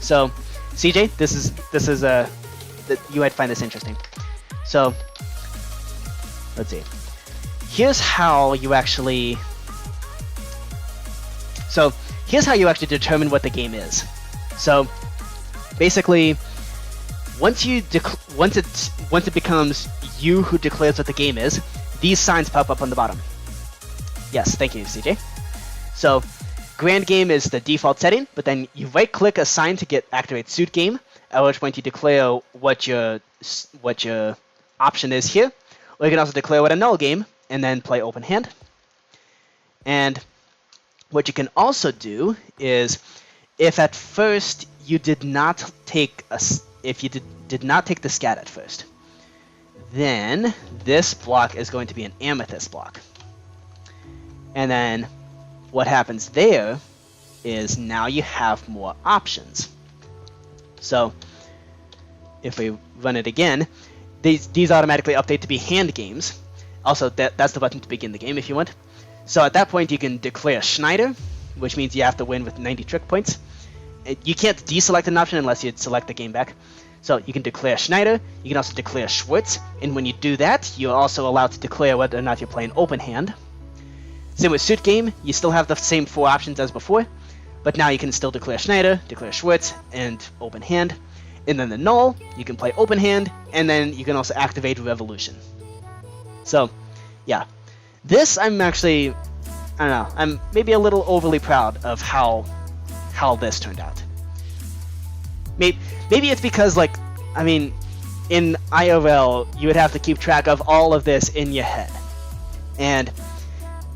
So, CJ, this is you might find this interesting. So, let's see. Here's how you actually determine what the game is. So, basically, once it becomes you who declares what the game is, these signs pop up on the bottom. Yes, thank you, CJ. So, grand game is the default setting, but then you right-click a sign to activate suit game, at which point you declare what your option is here. Or you can also declare what a null game, and then play open hand. And what you can also do is, if at first you did not take the scat at first, then this block is going to be an amethyst block. And then what happens there is now you have more options. So if we run it again, these automatically update to be hand games. Also, that's the button to begin the game if you want. So at that point you can declare Schneider, which means you have to win with 90 trick points. You can't deselect an option unless you select the game back. So you can declare Schneider, you can also declare Schwartz, and when you do that, you're also allowed to declare whether or not you're playing open hand. Same with suit game, you still have the same 4 options as before, but now you can still declare Schneider, declare Schwartz, and open hand. And then the null, you can play open hand, and then you can also activate Revolution. So, yeah. This I'm actually, I don't know, I'm maybe a little overly proud of how this turned out. Maybe it's because, like, I mean, in IRL, you would have to keep track of all of this in your head. And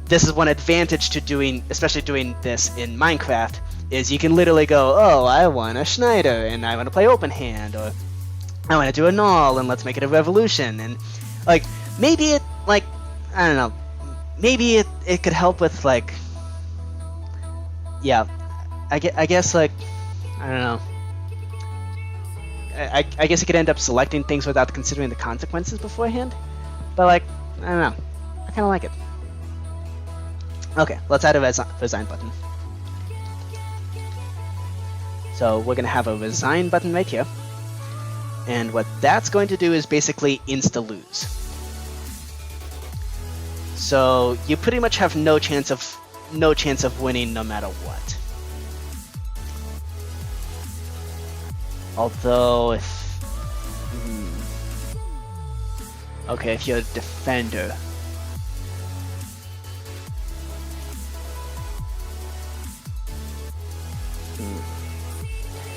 this is one advantage to especially doing this in Minecraft, is you can literally go, oh, I want a Schneider, and I want to play open hand, or I want to do a null, and let's make it a revolution. And, like, maybe it, like, I don't know, maybe it could help with, like, yeah, I guess, like, I don't know. I guess you could end up selecting things without considering the consequences beforehand. But, like, I don't know. I kind of like it. Okay, let's add a resign button. So we're going to have a resign button right here. And what that's going to do is basically insta-lose. So you pretty much have no chance of winning no matter what. Although if okay, if you're a defender.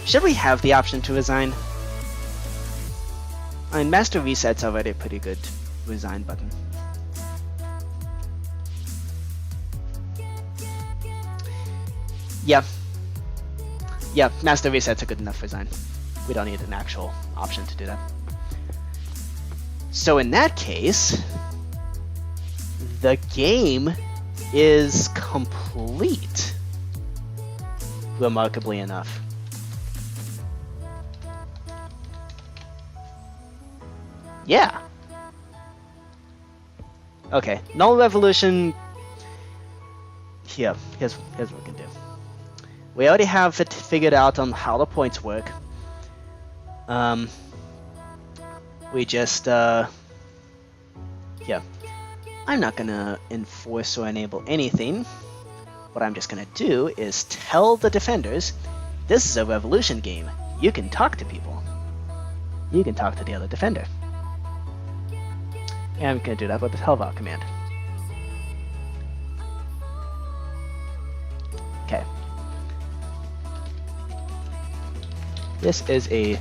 Should we have the option to resign? I mean, Master Reset's already a pretty good resign button. Yeah. Yeah, Master Reset's a good enough resign. We don't need an actual option to do that. So in that case, the game is complete, remarkably enough. Yeah. Okay, null revolution. Here's what we can do. We already have it figured out on how the points work. We just I'm not gonna enforce or enable anything. What I'm just gonna do is tell the defenders, this is a revolution game. You can talk to people. You can talk to the other defender. And I'm gonna do that with the helvout command. Okay. This is a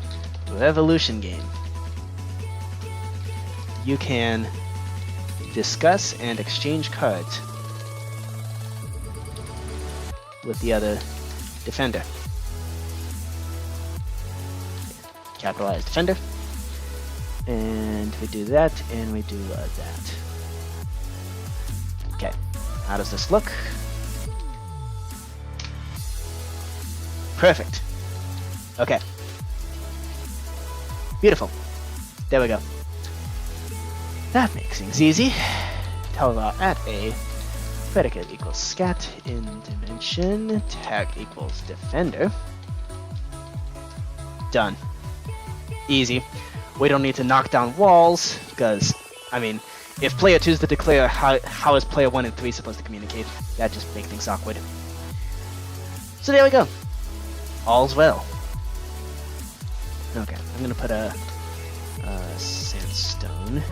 revolution game. You can discuss and exchange cards with the other defender. Capitalize defender. And we do that, and we do that. Okay, how does this look? Perfect. Okay. Beautiful. There we go. That makes things easy. Tell at a predicate equals scat in dimension, tag equals defender. Done. Easy. We don't need to knock down walls, because, I mean, if player 2 is the declarer, how is player 1 and 3 supposed to communicate? That just makes things awkward. So there we go. All's well. Okay, I'm gonna put a sandstone.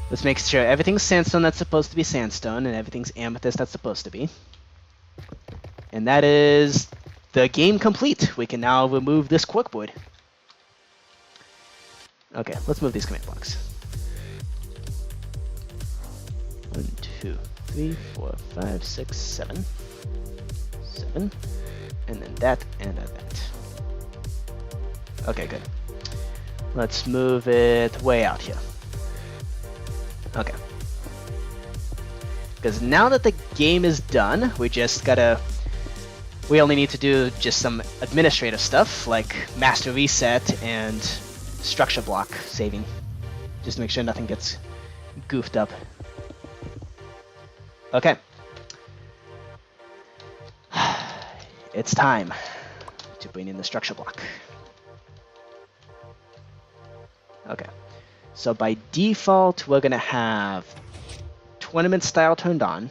Let's make sure everything's sandstone that's supposed to be sandstone, and everything's amethyst that's supposed to be. And that is the game complete. We can now remove this corkboard. Okay, let's move these command blocks. 1, 2, 3, 4, 5, 6, 7. 7. And then that and that. Okay, good. Let's move it way out here. Okay. Because now that the game is done, we only need to do just some administrative stuff, like master reset and structure block saving. Just to make sure nothing gets goofed up. Okay. It's time to bring in the structure block. Okay. So by default, we're going to have tournament style turned on.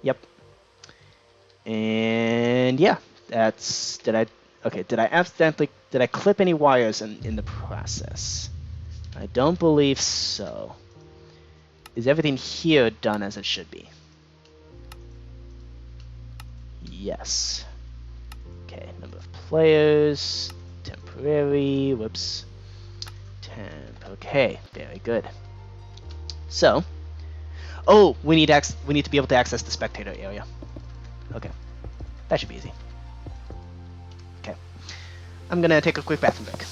Yep. And yeah, that's, did I clip any wires in the process? I don't believe so. Is everything here done as it should be? Yes. Okay, number of players, temporary, whoops. Temp, okay, very good. So, oh, we need to be able to access the spectator area. Okay, that should be easy. Okay, I'm gonna take a quick bathroom break.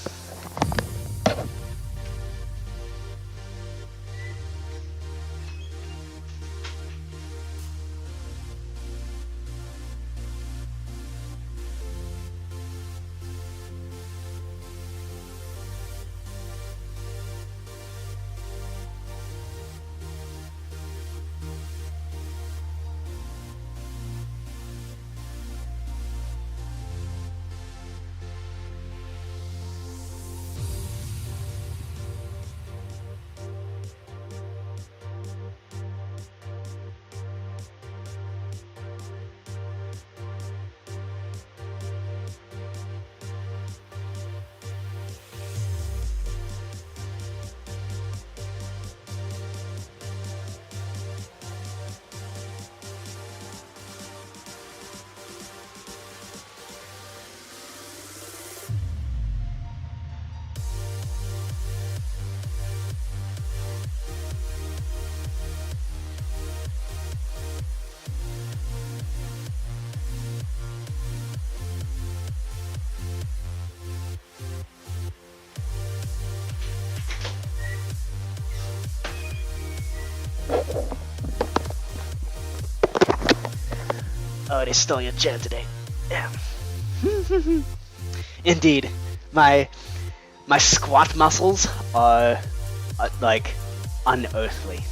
Oh, they stole your chair today. Yeah. Indeed, my squat muscles are like unearthly.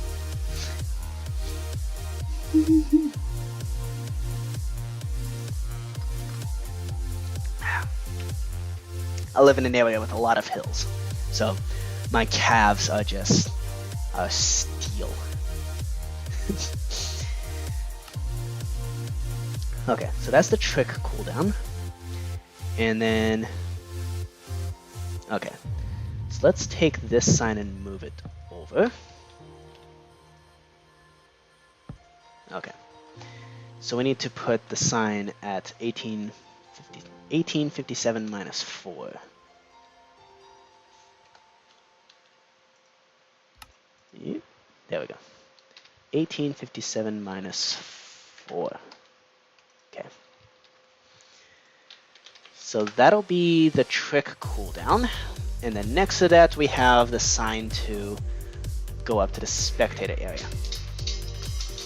I live in an area with a lot of hills, so my calves are just steel. Okay, so that's the trick cooldown. And then, okay, so let's take this sign and move it over. Okay, so we need to put the sign at 1857 minus 4. Yep, there we go. 1857 minus 4. Okay. So that'll be the trick cooldown. And then next to that, we have the sign to go up to the spectator area.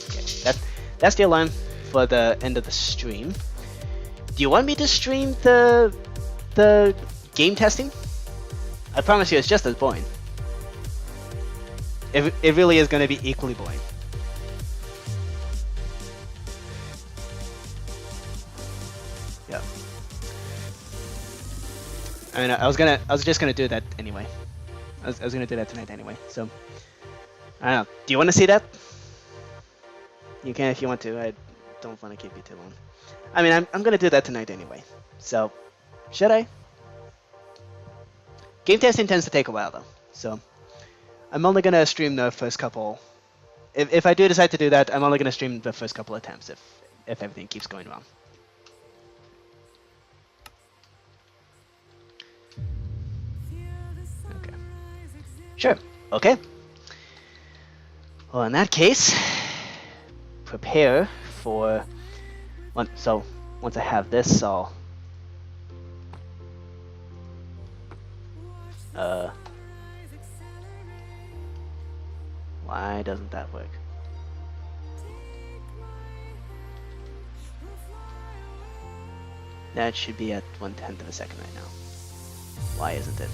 Okay, that's the alarm for the end of the stream. Do you want me to stream the game testing? I promise you, it's just as boring. It really is going to be equally boring. Yeah. I mean, I was just gonna do that anyway. I was gonna do that tonight anyway. So, I don't know. Do you want to see that? You can if you want to. I don't want to keep you too long. I mean, I'm gonna do that tonight anyway. So, should I? Game testing tends to take a while though. So, I'm only gonna stream the first couple. If I do decide to do that, I'm only gonna stream the first couple attempts if everything keeps going wrong. Okay. Sure. Okay. Well, in that case, prepare for. So once I have this, I'll. Why doesn't that work? That should be at 1/10 of a second right now. Why isn't it?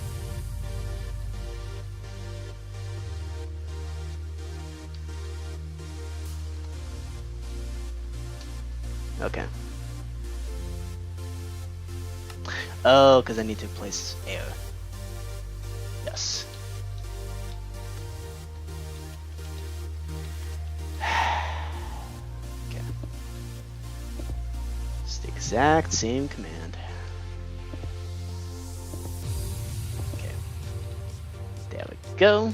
Okay. Oh, because I need to place air. Yes. Okay. It's the exact same command. Okay. There we go.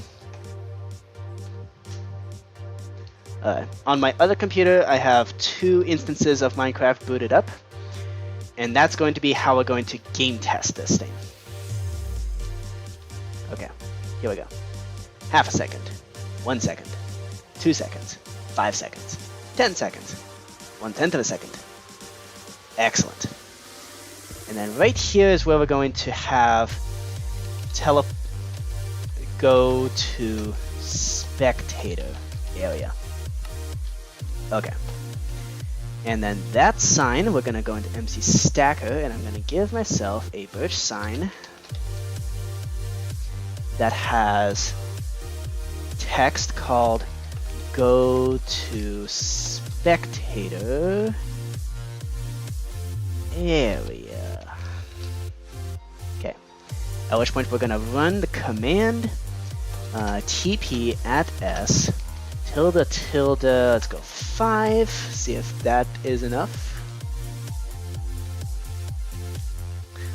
On my other computer, I have 2 instances of Minecraft booted up, and that's going to be how we're going to game test this thing. Okay, here we go. Half a second, 1 second, 2 seconds, 5 seconds, 10 seconds, 1/10 of a second. Excellent. And then right here is where we're going to have go to spectator area. Okay. And then that sign, we're going to go into MC Stacker, and I'm going to give myself a birch sign that has text called go to spectator area. Okay. At which point we're going to run the command TP at S tilde, let's go 5, see if that is enough.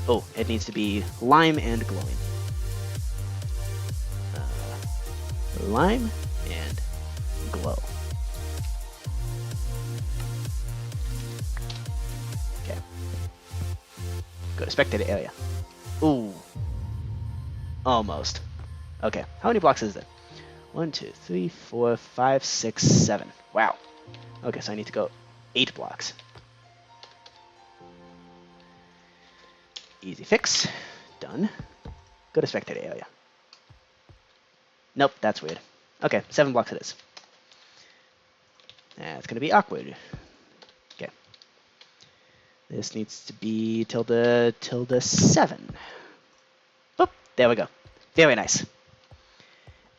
Oh, it needs to be lime and glowing. Lime and glow. Okay. Go to spectator area. Ooh. Almost. Okay, how many blocks is that? 1, 2, 3, 4, 5, 6, 7. Wow. Okay, so I need to go 8 blocks. Easy fix. Done. Go to spectator area. Nope, that's weird. Okay, 7 blocks it is. That's gonna be awkward. Okay. This needs to be tilde 7. Oop, there we go. Very nice.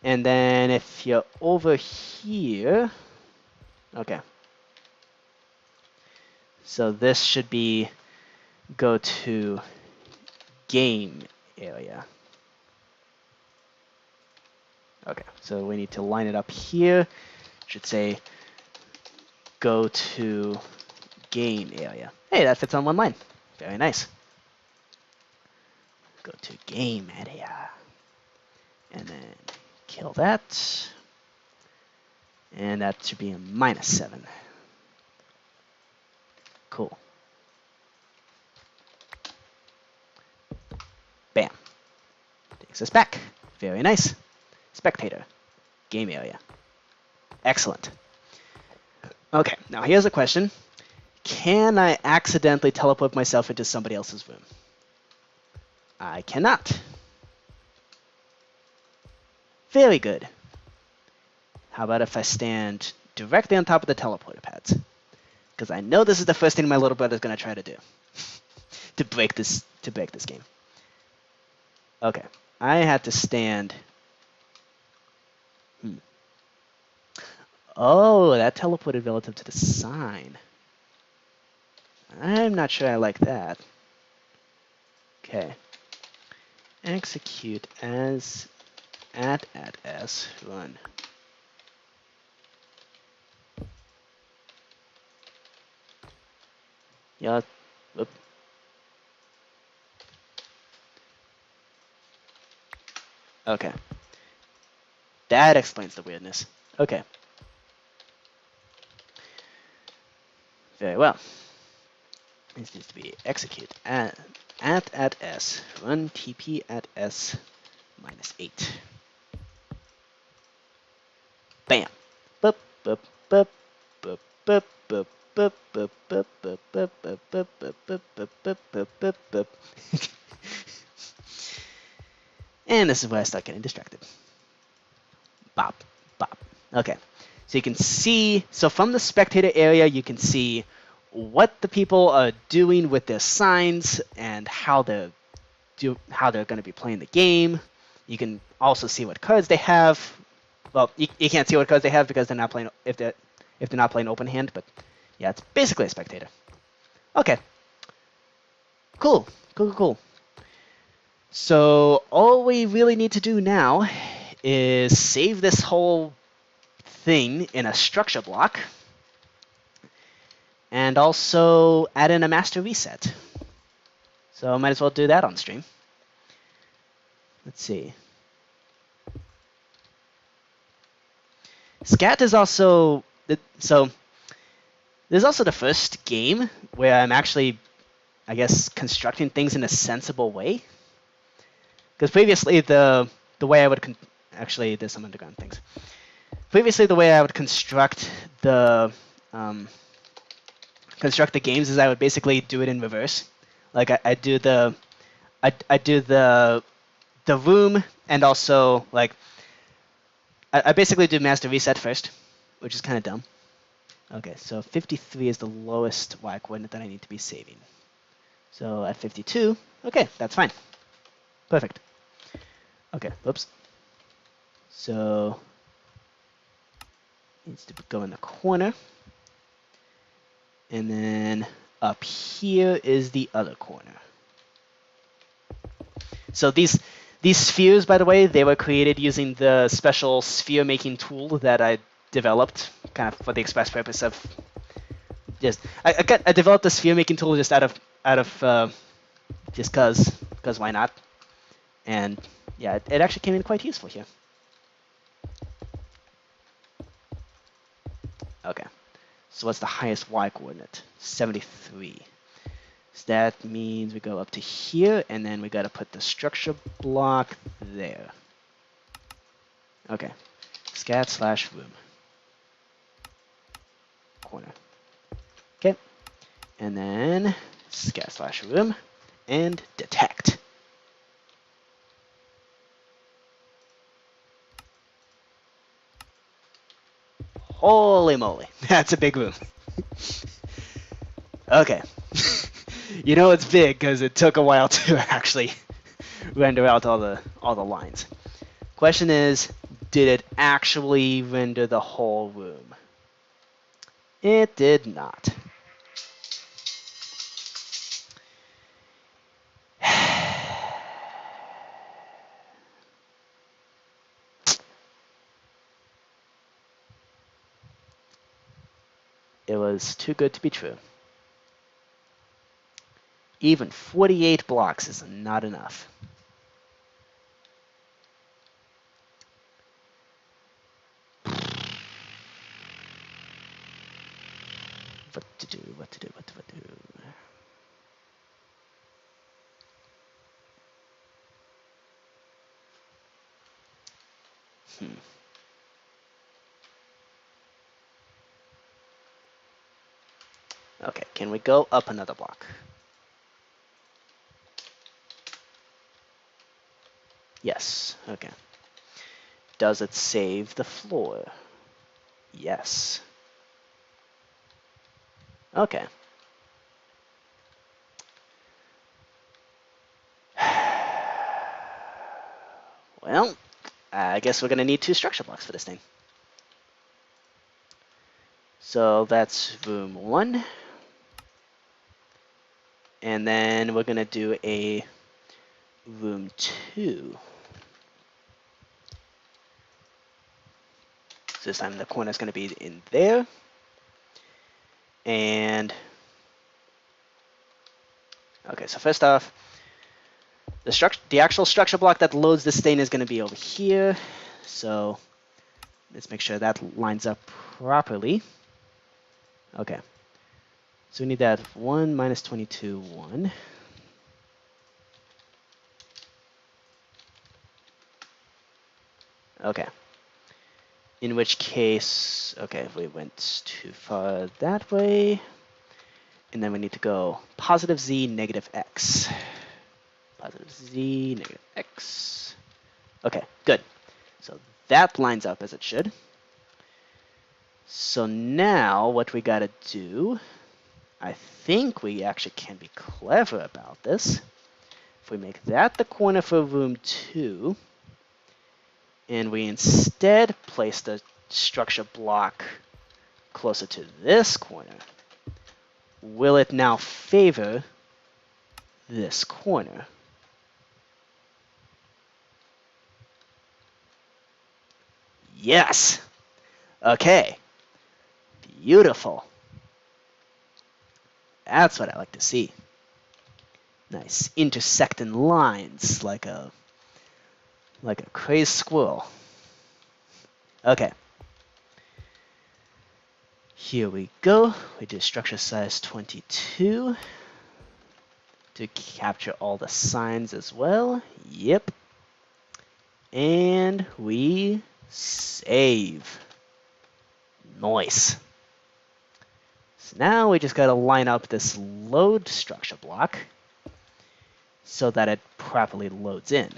And then if you're over here, okay. So this should be go to game area. Okay, so we need to line it up here. Should say go to game area. Hey, that fits on one line. Very nice. Go to game area. And then kill that. And that should be a -7. Cool. Bam. Takes us back. Very nice. Spectator. Game area. Excellent. Okay, now here's a question. Can I accidentally teleport myself into somebody else's room? I cannot. Very good. How about if I stand directly on top of the teleporter pads? Because I know this is the first thing my little brother's going to try to do. to break this game. Okay. I had to stand. Oh, that teleported relative to the sign. I'm not sure I like that. Okay. Execute as at s run. Yeah. Whoop. Okay. That explains the weirdness. Okay. Very well. This needs to be execute at s run tp at s -8. Bam. Boop boop boop boop boop boop boop boop boop boop boop boop boop boop boop boop boop boop. And this is where I start getting distracted. Bop, bop. Okay. So you can see, so from the spectator area, you can see what the people are doing with their signs and how they're going to be playing the game. You can also see what cards they have. Well, you can't see what cards they have because they're not playing if they're not playing open hand. But yeah, it's basically a spectator. Okay. Cool. So all we really need to do now is save this whole thing in a structure block and also add in a master reset. So I might as well do that on stream. Let's see. Skat is also so this is also the first game where I'm actually, I guess, constructing things in a sensible way. Because previously the way I would actually there's some underground things. Previously the way I would construct the games is I would basically do it in reverse. Like I do the room and also like I basically do master reset first, which is kind of dumb. Okay, so 53 is the lowest Y coordinate that I need to be saving. So at 52, okay, that's fine. Perfect. Okay, whoops. So needs to go in the corner. And then up here is the other corner. So these spheres, by the way, they were created using the special sphere making tool that I developed, kind of for the express purpose of just I developed the sphere making tool just out of just cause why not? And yeah, it actually came in quite useful here. Okay, so what's the highest Y coordinate? 73. So that means we go up to here, and then we got to put the structure block there. Okay, skat/room. Corner. Okay, and then skat/room and detect. Holy moly, that's a big room. Okay. You know it's big because it took a while to actually render out all the lines. Question is, did it actually render the whole room? It did not. It was too good to be true. Even 48 blocks is not enough. What to do, what to do, what to do. Okay, can we go up another block? Yes, okay. Does it save the floor? Yes. Okay. Well, I guess we're going to need 2 structure blocks for this thing. So that's room 1. And then we're going to do a room 2. So this time the corner is going to be in there. And okay, so first off, the actual structure block that loads this thing is going to be over here. So let's make sure that lines up properly. Okay. So we need that 1 minus 22, 1. Okay. In which case, okay, we went too far that way. And then we need to go positive z, negative x. Positive z, negative x. Okay, good. So that lines up as it should. So now what we gotta do, I think we actually can be clever about this. If we make that the corner for room 2, and we instead place the structure block closer to this corner, will it now favor this corner? Yes! Okay. Beautiful. That's what I like to see. Nice intersecting lines like a crazed squirrel. Okay. Here we go. We do structure size 22 to capture all the signs as well. Yep. And we save. Nice. So now we just got to line up this load structure block so that it properly loads in.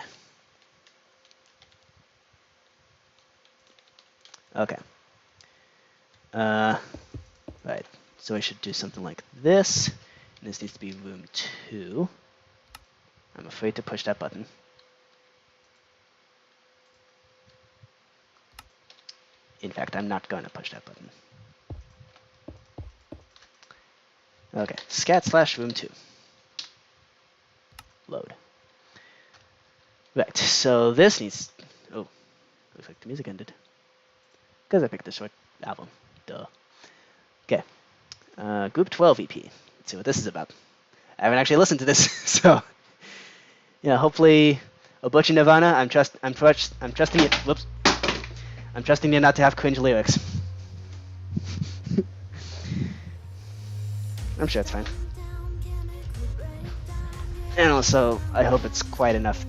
Okay. Right. So I should do something like this. And this needs to be room 2. I'm afraid to push that button. In fact, I'm not going to push that button. Okay, scat / room 2. Load. Right, so this needs... Oh, looks like the music ended. Because I picked the short album. Duh. Okay, group 12 EP. Let's see what this is about. I haven't actually listened to this, so... Yeah, hopefully... Obuchi Nirvana, I'm trusting you... Whoops. I'm trusting you not to have cringe lyrics. I'm sure it's fine. And also, I hope it's quite enough.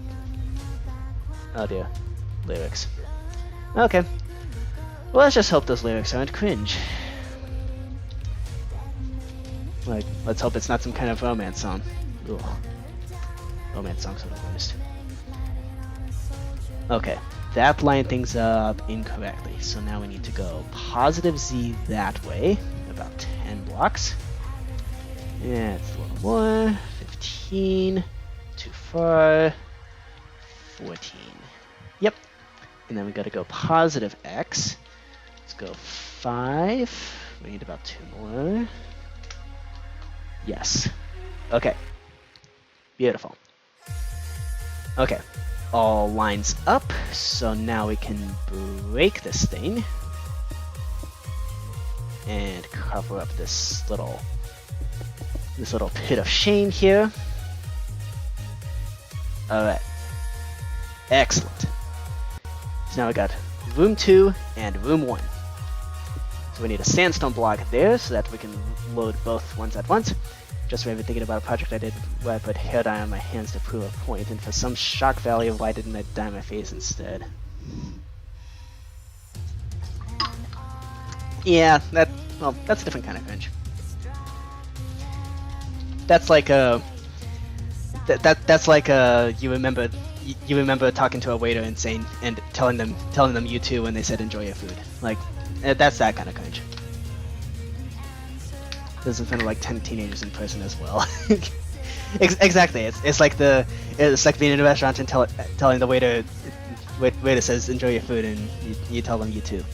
Oh dear. Lyrics. Okay. Well, let's just hope those lyrics aren't cringe. Like, let's hope it's not some kind of romance song. Ugh. Romance songs are the worst. Okay. That lined things up incorrectly. So now we need to go positive z that way, about 10 blocks. Yeah, it's a little more. 15. Too far. 14. Yep. And then we gotta go positive x. Let's go 5. We need about 2 more. Yes. Okay. Beautiful. Okay. All lines up. So now we can break this thing. And cover up this little pit of shame here. Alright. Excellent. So now we got room 2 and room 1. So we need a sandstone block there so that we can load both ones at once. Just remember thinking about a project I did where I put hair dye on my hands to prove a point, and for some shock value, why didn't I dye my face instead? Yeah, that's a different kind of cringe. That's like you remember talking to a waiter and saying and telling them you too when they said enjoy your food. Like that's that kind of cringe. This is kind of like 10 teenagers in person as well. Exactly. It's like being in a restaurant and telling the waiter says enjoy your food and you tell them you too.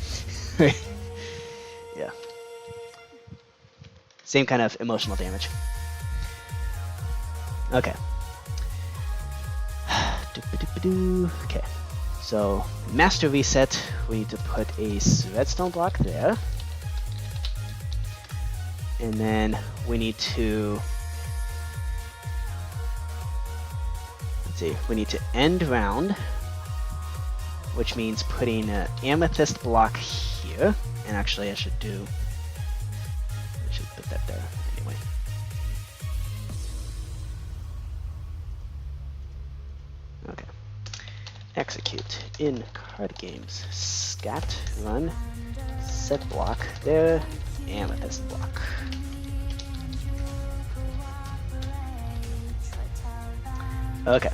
Yeah. Same kind of emotional damage. Okay. Okay. So master reset. We need to put a redstone block there. And then we need to, we need to end round, which means putting an amethyst block here. And actually I should put that there anyway. Okay. Execute in card games. Skat, run, set block there. Amethyst block. Okay.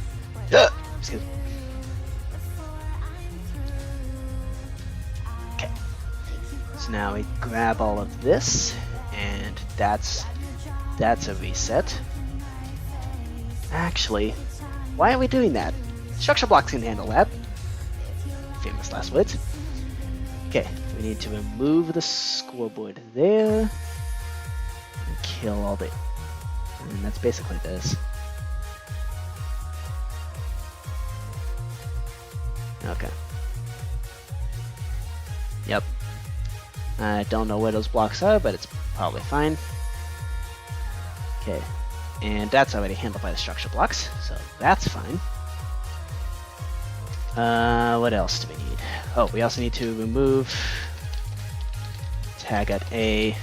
Excuse me. Okay. So now we grab all of this, and that's a reset. Actually, why are we doing that? Structure blocks can handle that. Famous last words. Okay. We need to remove the scoreboard there and kill all the, and that's basically this. Okay. Yep. I don't know where those blocks are, but it's probably fine. Okay. And that's already handled by the structure blocks, so that's fine. What else do we need? Oh, we also need to remove tag at A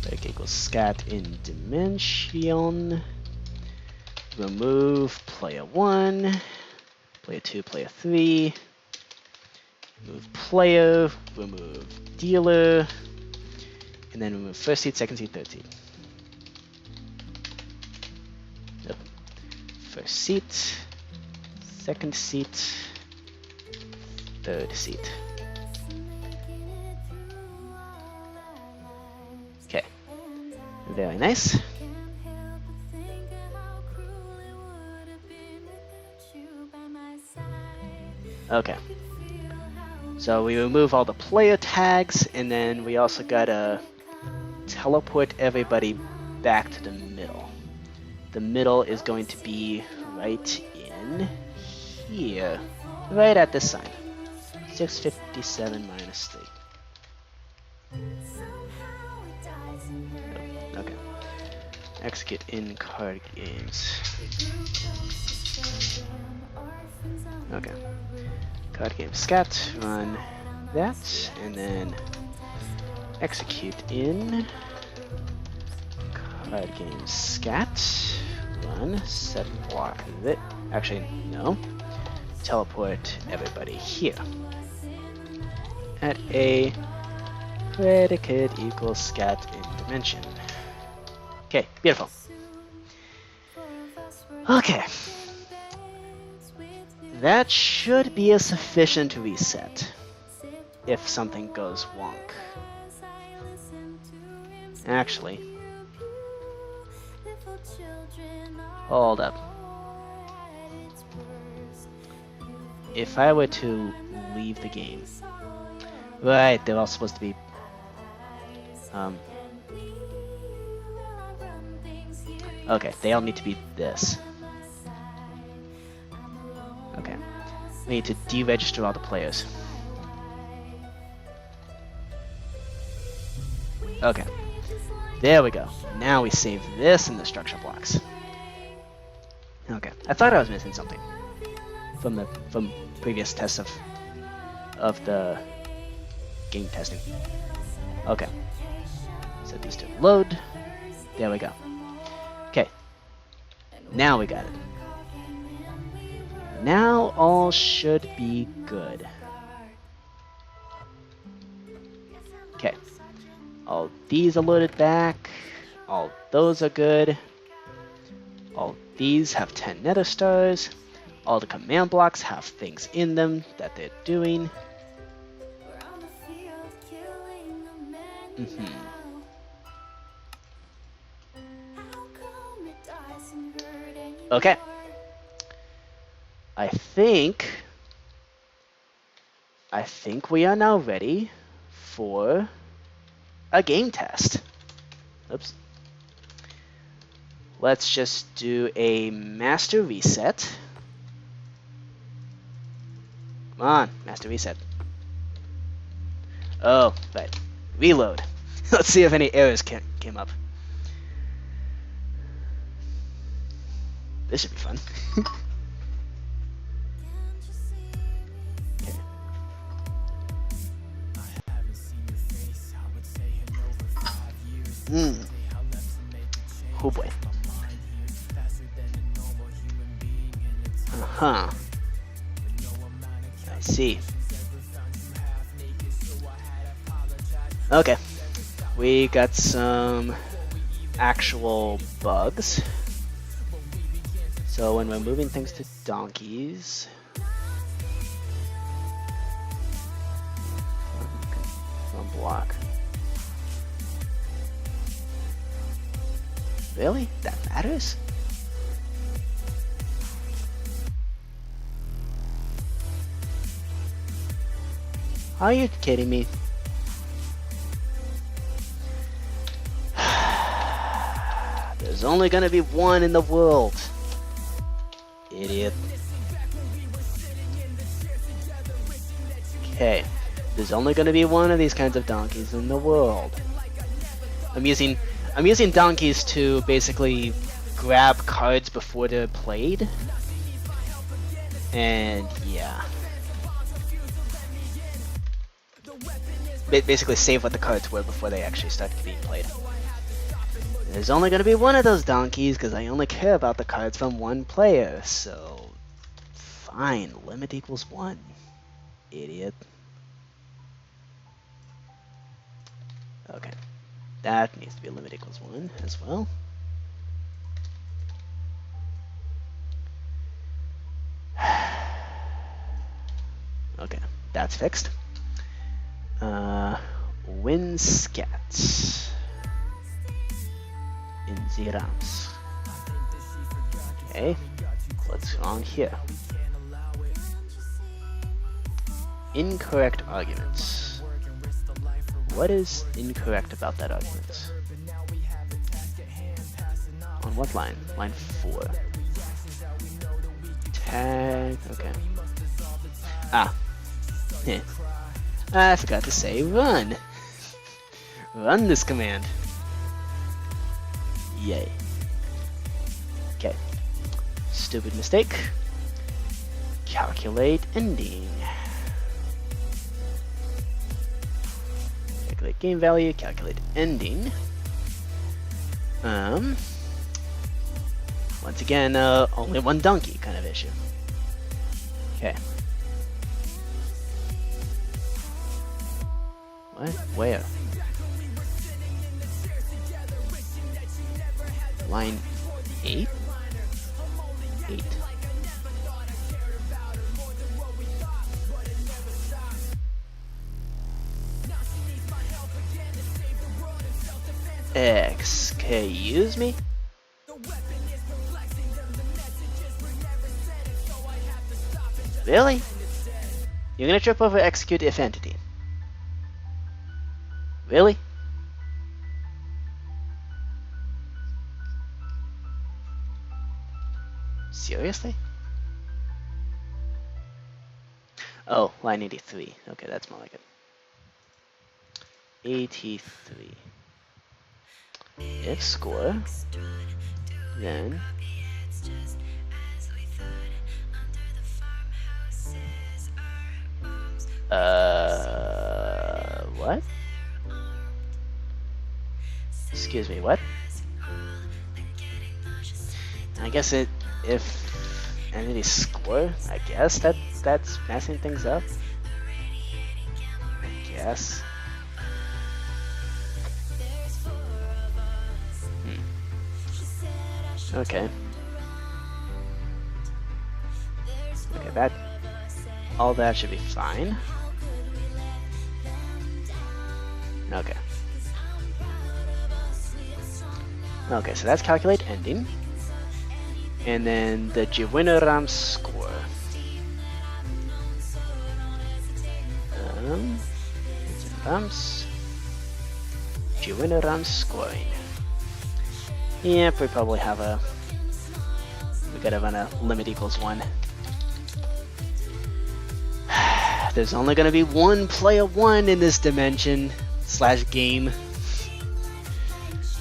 break equals scat in dimension. Remove player 1, player 2, player 3. Remove player, remove dealer, and then remove first seed, second seed, third seed. Yep. First seat, second seat, third seat. Okay, very nice. Okay, so we remove all the player tags, and then we also gotta teleport everybody back to the middle. The middle is going to be right in here, right at this sign. 657 minus 3. Oh, okay. Execute in card games. Okay. Card game scat, run that, and then execute in card game scat, run, set block that. Actually, no. Teleport everybody here. At A predicate equals scat in dimension. Okay, beautiful. Okay. That should be a sufficient reset if something goes wonk. Actually, Hold up. If I were to leave the game... Right, they're all supposed to be... Okay, they all need to be this. Okay. We need to deregister all the players. Okay. There we go. Now we save this in the structure blocks. Okay. I thought I was missing something from previous tests of the game testing. Okay. Set these to load. There we go. Okay. Now we got it. Now all should be good. Okay. All these are loaded back. All those are good. All these have 10 nether stars. All the command blocks have things in them that they're doing. Okay. I think we are now ready for a game test. Oops. Let's just do a master reset. Come on, master reset. Oh, right. Reload. Let's see if any errors came up. This should be fun. Oh boy. Uh-huh. I see. Okay. We got some actual bugs. So when we're moving things to donkeys... From block. Really? That matters? Are you kidding me? There's only gonna be one in the world. Idiot. Okay. There's only gonna be one of these kinds of donkeys in the world. I'm using donkeys to basically grab cards before they're played. And yeah. Basically save what the cards were before they actually start being played. There's only going to be one of those donkeys because I only care about the cards from one player, so fine, limit equals 1. Idiot. Okay. That needs to be limit equals 1 as well. Okay, that's fixed. Win Skat in the rams. Okay, what's on here? Incorrect arguments. What is incorrect about that argument? On what line? Line 4. Tag, okay. Ah. Heh. I forgot to say run. Run this command. Yay. Okay. Stupid mistake. Calculate ending. Calculate game value, calculate ending. Once again, only one donkey kind of issue. Okay. What? Where? Line 8? 8. Excuse me? Really? You're gonna trip over execute if entity. Really? Seriously? Oh, line 83. Okay, that's more like it. 83. If score, then what? Excuse me, what? I guess if entity score, I guess that's messing things up. I guess. Okay. Okay, all that should be fine. Okay. Okay, so that's calculate ending. And then the Javamonk score. Bumps. Javamonk scoring. Yep, we probably have we gotta run a limit equals 1. There's only gonna be one player 1 in this dimension / game.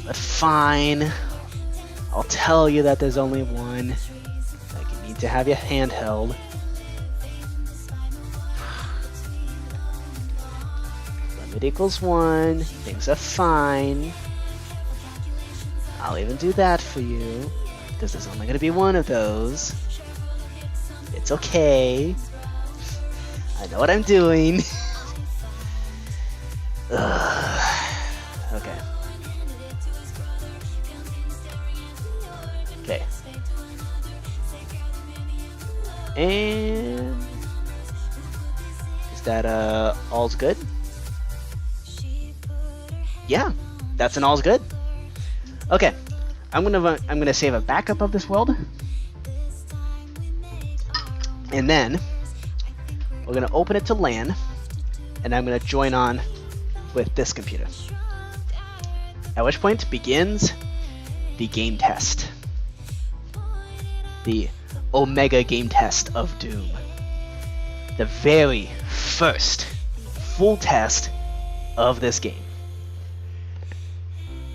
But fine. I'll tell you that there's only one. Like, you need to have your hand held. Limit equals 1. Things are fine. I'll even do that for you, because there's only going to be one of those. It's okay. I know what I'm doing. Okay. Okay. And is that all's good? Yeah, that's an all's good. Okay, I'm gonna save a backup of this world, and then we're gonna open it to LAN, and I'm gonna join on with this computer. At which point begins the game test, the Omega game test of Doom, the very first full test of this game.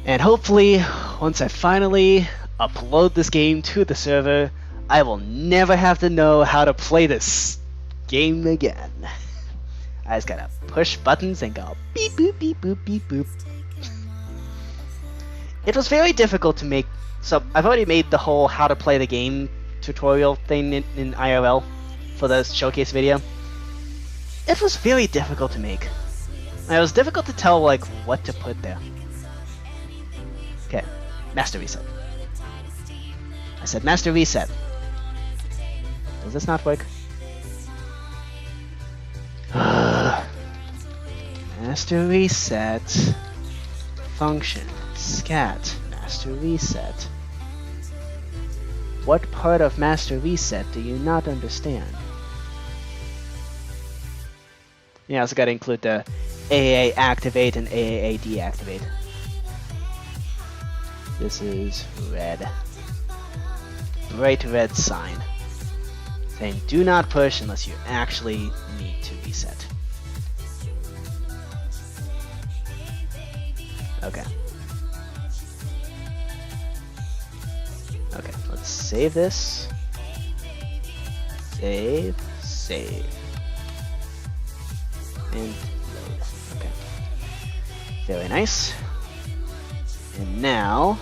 And hopefully, once I finally upload this game to the server, I will never have to know how to play this game again. I just gotta push buttons and go beep boop beep boop beep boop. It was very difficult to make, so I've already made the whole how to play the game tutorial thing in IRL for the showcase video. It was very difficult to make. It was difficult to tell like what to put there. Okay, master reset. I said master reset. Does this not work? Master reset function scat master reset. What part of master reset do you not understand? Yeah, I also got to include the AAA activate and AAA deactivate. This is red. Bright red sign. Saying do not push unless you actually need to reset. Okay. Okay, let's save this. Save. And load. Okay. Very nice. And now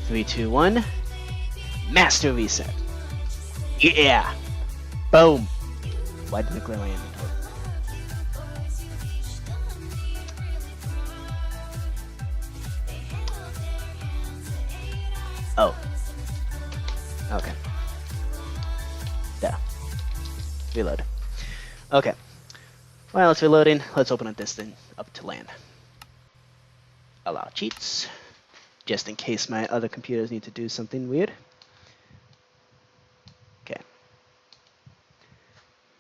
3, 2, 1. Master reset. Yeah. Boom. Why didn't it clear my inventory? Oh. Okay. There. Reload. Okay. While it's reloading, let's open up this thing up to LAN. Allow cheats, just in case my other computers need to do something weird. Okay.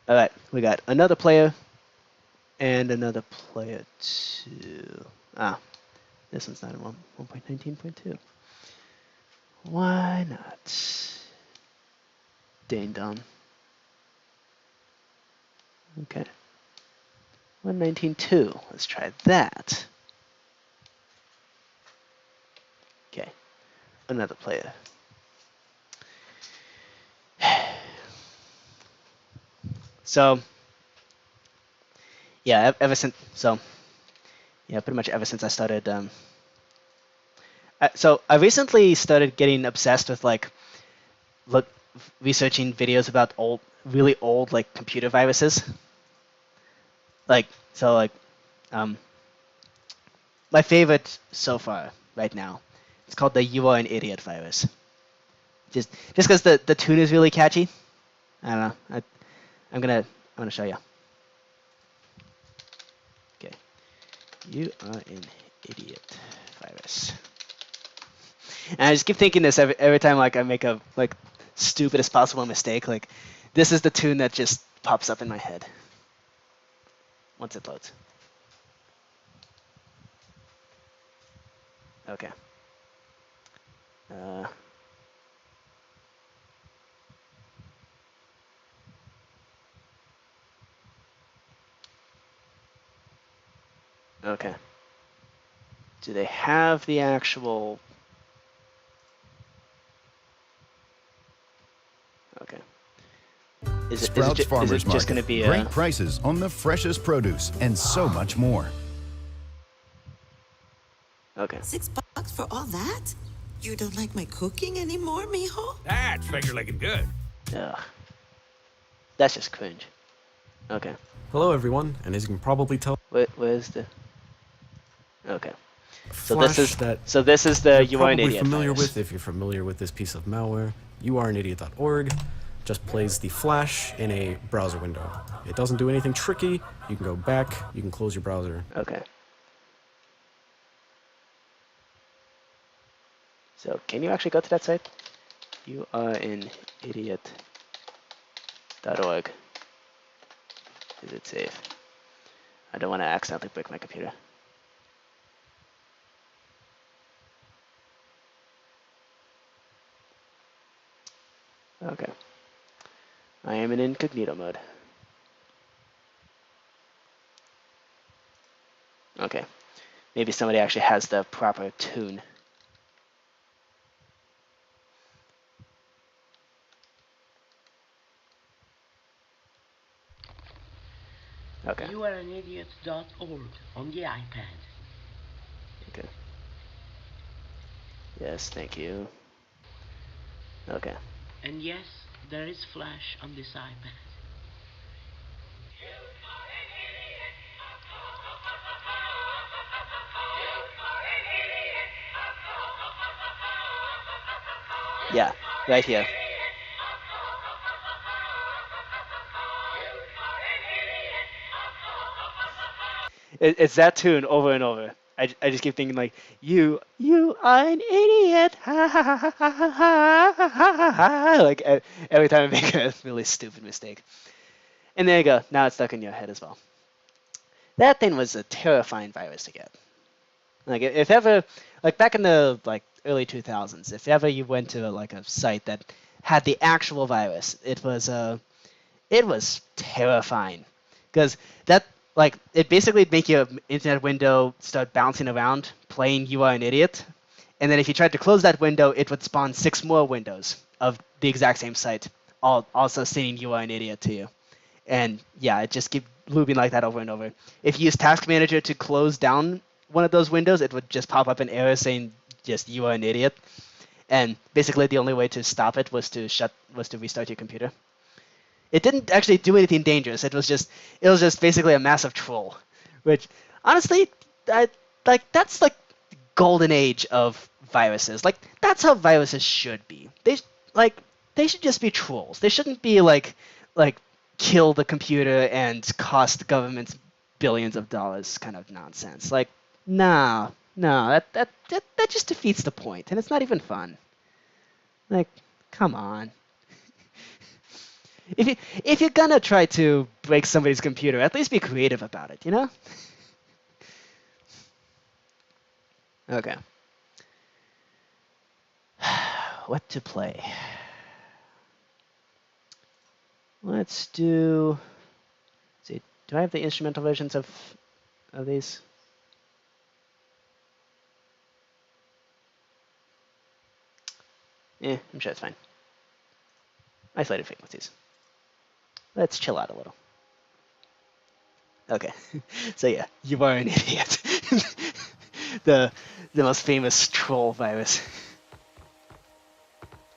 All right, we got another player and another player too. Ah, this one's not in 1.19.2. Why not? Ding dong. Okay. 119.2. Let's try that. Okay. Another player. So, yeah, ever since, pretty much ever since I started, so I recently started getting obsessed with researching videos about really old like computer viruses. Um, my favorite so far right now, it's called the "You Are an Idiot" virus. Just because the tune is really catchy. I don't know. I'm gonna show you. Okay, "You Are an Idiot" virus. And I just keep thinking this every time like I make a stupidest possible mistake. Like, this is the tune that just pops up in my head once it loads. Okay. Okay. Do they have the actual? Okay. Is it just going to be great prices on the freshest produce and so much more? Okay. $6 for all that? You don't like my cooking anymore, mijo? That's finger licking good. Ugh. That's just cringe. Okay. Hello everyone, and as you can probably tell, Where's the? Okay. Flash this is the you're You Are an probably Idiot familiar virus. with if you're familiar with this piece of malware. YouAreAnIdiot.org just plays the Flash in a browser window. It doesn't do anything tricky. You can go back. You can close your browser. Okay. So can you actually go to that site? YouAreAnIdiot.org. Is it safe? I don't want to accidentally break my computer. Okay. I am in incognito mode. Okay. Maybe somebody actually has the proper tune. Okay. YouAreAnIdiot.org on the iPad. Okay. Yes, thank you. Okay. And yes, there is Flash on this iPad. Yeah, right here. It's that tune over and over. I just keep thinking like, you are an idiot, ha ha ha ha ha ha ha ha, like every time I make a really stupid mistake. And there you go. Now it's stuck in your head as well. That thing was a terrifying virus to get. Like if ever, like back in the early 2000s, if ever you went to a site that had the actual virus, it was terrifying, because that it basically make your internet window start bouncing around, playing "You Are an Idiot," and then if you tried to close that window, it would spawn 6 more windows of the exact same site, all also saying "You Are an Idiot" to you. And yeah, it just keep looping like that over and over. If you use Task Manager to close down one of those windows, it would just pop up an error saying just "You are an idiot." And basically the only way to stop it was to restart your computer. It didn't actually do anything dangerous. It was just basically a massive troll, which honestly, that's the golden age of viruses. Like, that's how viruses should be. They should just be trolls. They shouldn't be like kill the computer and cost governments billions of dollars kind of nonsense. Like, no, that just defeats the point, and it's not even fun. Like, come on. if you're gonna try to break somebody's computer, at least be creative about it, you know? Okay. What to play? Let's do. Let's see, do I have the instrumental versions of these? I'm sure it's fine. Isolated frequencies. Let's chill out a little. Okay, so yeah, you are an idiot. the most famous troll virus.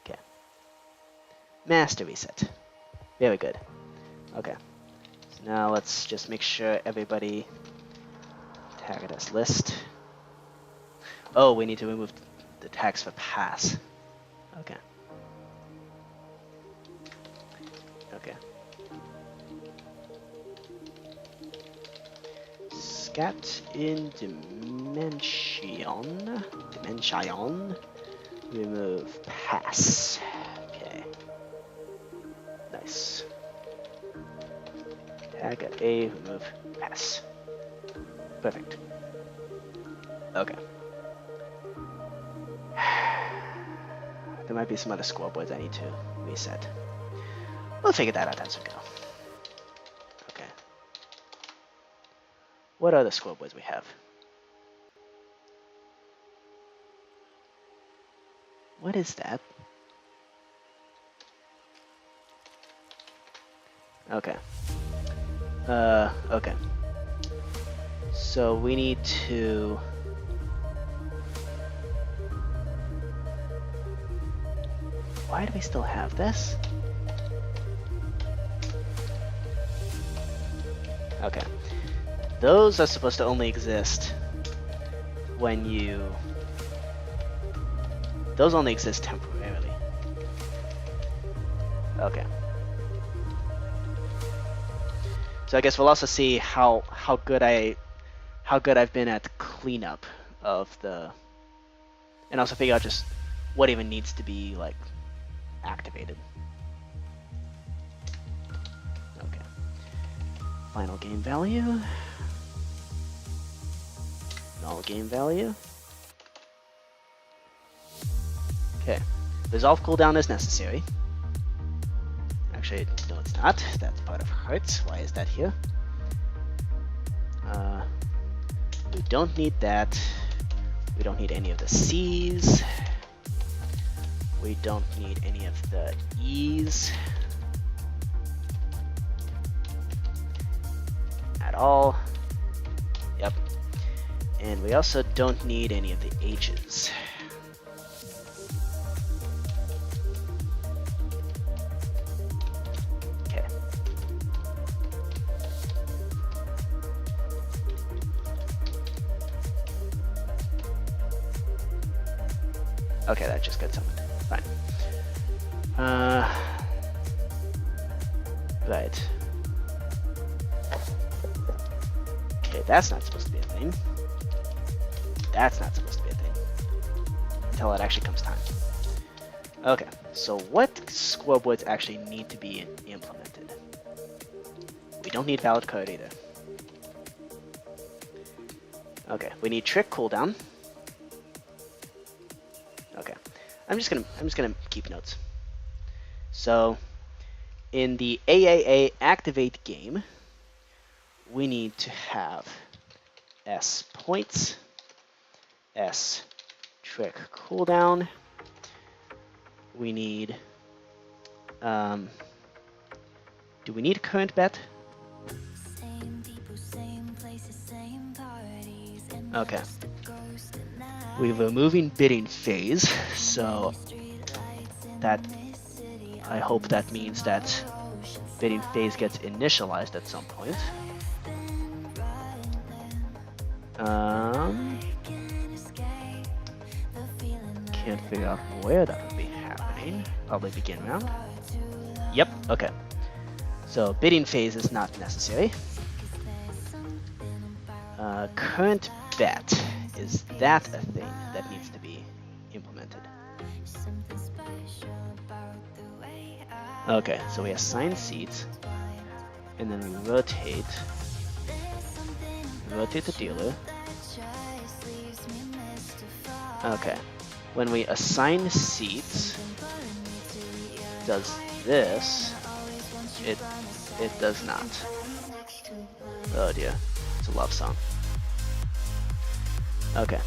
Okay. Master reset. Very good. Okay. So now let's just make sure everybody tagged as list. Oh, we need to remove the tags for pass. Okay. Okay. Skat in dimension. Remove pass. Okay. Nice. Tag at A, remove pass. Perfect. Okay. There might be some other scoreboards I need to reset. We'll figure that out as we go. Okay. What other scoreboards we have? What is that? Okay. Okay. So we need to... Why do we still have this? Okay. Those are supposed to only exist when you... Those only exist temporarily. Okay. So I guess we'll also see how good I've been at cleanup of the... And also figure out just what even needs to be, like, activated. Okay. Final game value. Null game value. Okay. Resolve cooldown is necessary. Actually, no it's not. That's part of hearts. Why is that here? We don't need that. We don't need any of the C's. We don't need any of the E's. At all. Yep. And we also don't need any of the H's. Okay. Okay, that just got summoned. Fine. Right. Okay, that's not supposed to be a thing. That's not supposed to be a thing. Until it actually comes time. Okay, so what scoreboards actually need to be implemented? We don't need valid code either. Okay, we need trick cooldown. Okay. I'm just gonna keep notes. So in the AAA activate game, we need to have S points, S trick cooldown. We need do we need current bet? Okay. We're removing bidding phase, so that I hope that means that bidding phase gets initialized at some point. Can't figure out where that would be happening. Probably begin round. Yep, okay. So bidding phase is not necessary. Current bet. Is that a thing that needs to be implemented? Okay, so we assign seats, and then we rotate the dealer. Okay, when we assign seats, does this? It does not. Oh dear, it's a love song. Okay,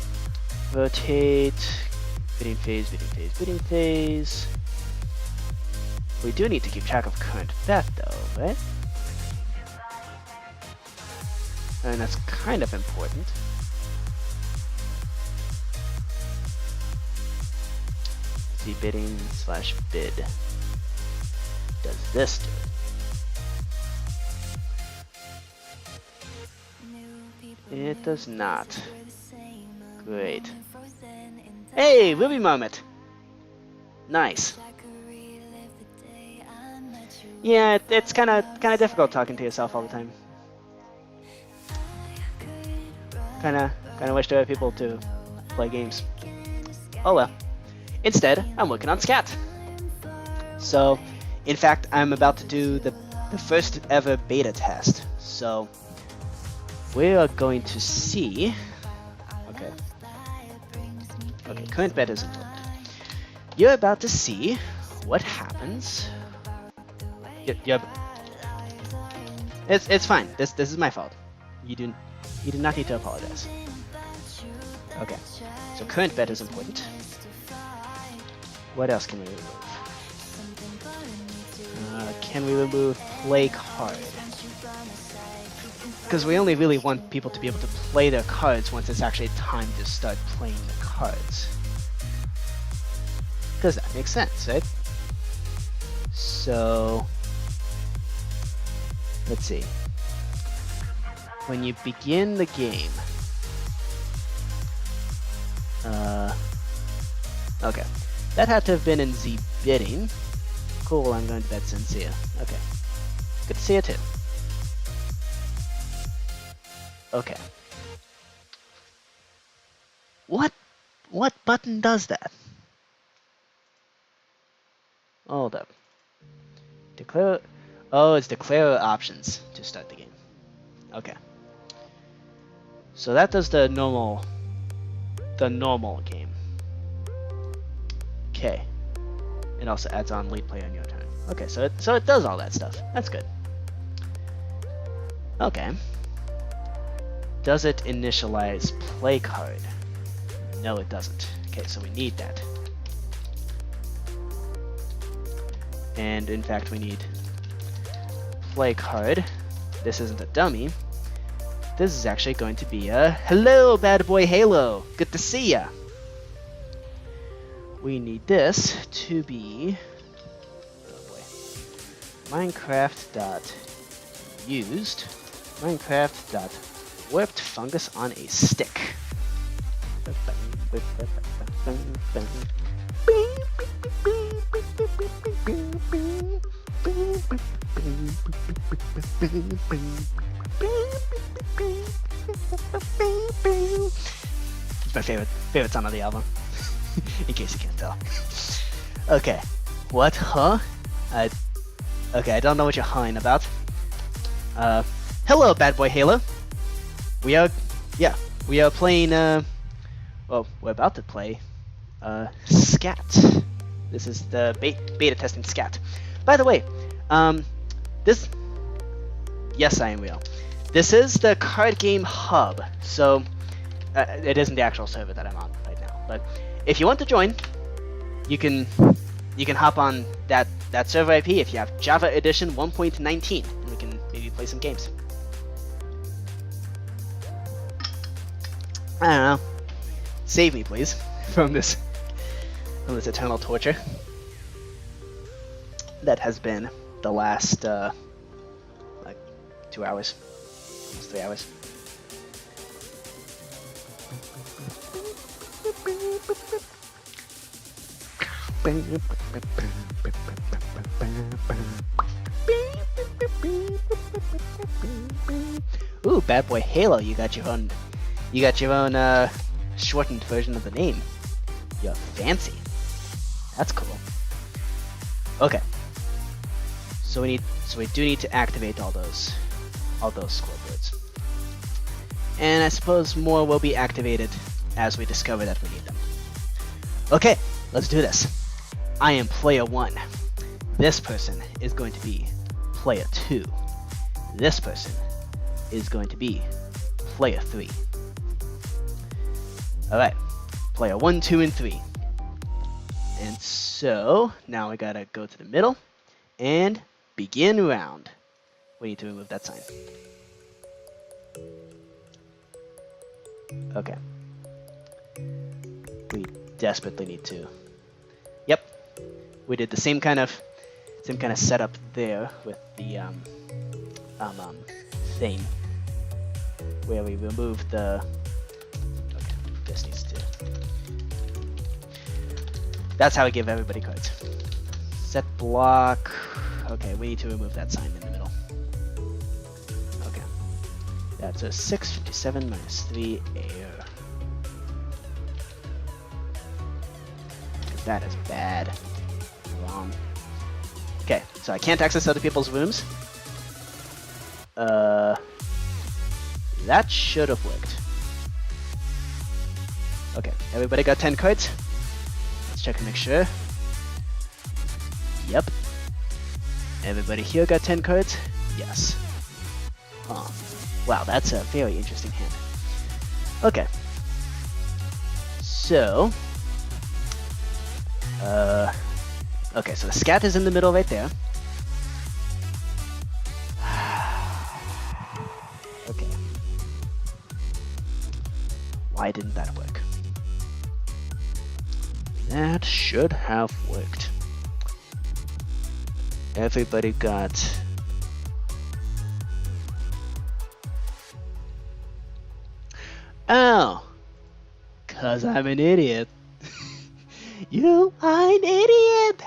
rotate, bidding phase, bidding phase, bidding phase. We do need to keep track of current bet though, right? And that's kind of important. See, bidding slash bid. Does this do it? It does not. Great. Hey, Ruby Moment! Nice. Yeah, it's kind of difficult talking to yourself all the time. Kind of wish there were people to play games. Oh well. Instead, I'm working on Skat. So, in fact, I'm about to do the first ever beta test. So, we are going to see. Okay, current bet isn't loaded. You're about to see what happens. It's fine. This is my fault. You do not need to apologize. Okay, so current bet is important. What else can we remove? Can we remove play card? Because we only really want people to be able to play their cards once it's actually time to start playing the cards. Because that makes sense, right? So, let's see. When you begin the game, okay, that had to have been in the bidding. Cool, I'm going to bet Sincere. Okay, good to see you too. Okay. What button does that? Hold up. Declare. Oh, it's declare options to start the game. Okay. So that does the normal game. Okay. It also adds on lead play on your turn. Okay, so it does all that stuff. That's good. Okay. Does it initialize play card? No, it doesn't. Okay, so we need that. And in fact, we need play card. This isn't a dummy. This is actually going to be a hello, bad boy Halo. Good to see ya. We need this to be Minecraft.used Minecraft.warped fungus on a stick. It's my favorite song on the album. In case you can't tell. Okay. What? Huh? Okay, I don't know what you're hawing about. Hello, bad boy Halo. We are playing, well, we're about to play, Skat. This is the beta testing Skat. By the way, yes, I am real. This is the card game hub, so it isn't the actual server that I'm on right now. But if you want to join, you can hop on that server IP if you have Java Edition 1.19, and we can maybe play some games. I don't know. Save me, please, from this eternal torture that has been the last like 2 hours, almost 3 hours. Ooh, bad boy Halo, you got your own shortened version of the name. You're fancy. That's cool. Okay. So we do need to activate all those scoreboards. And I suppose more will be activated as we discover that we need them. Okay, let's do this. I am player 1. This person is going to be player 2. This person is going to be player 3. Alright, player 1, 2, and 3. And so, now we gotta go to the middle and begin round. We need to remove that sign. Okay. We desperately need to. Yep. We did the same kind of setup there with the thing where we removed the. Okay, this needs to. That's how we give everybody cards. Set block. Okay, we need to remove that sign in the middle. Okay. That's a 657 minus 3 air. That is bad. Wrong. Okay, so I can't access other people's rooms. That should have worked. Okay, everybody got 10 cards? Let's check and make sure. Yep. Everybody here got 10 cards? Yes. Oh, wow, that's a very interesting hand. Okay. So... okay, so the Skat is in the middle right there. Okay. Why didn't that work? That should have worked. Everybody got... Oh! 'Cause I'm an idiot. You are an idiot!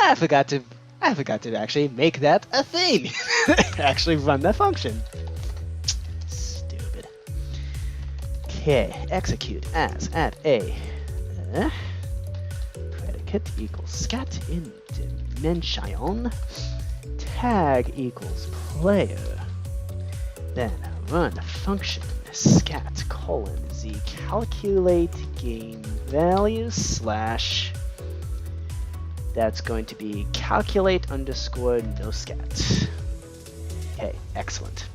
I forgot to actually make that a thing. Actually run that function. Stupid. Okay, execute as at a predicate equals scat in dimension. Tag equals player. Then run function scat colon z calculate game value slash. That's going to be calculate underscore no scat. Okay, excellent.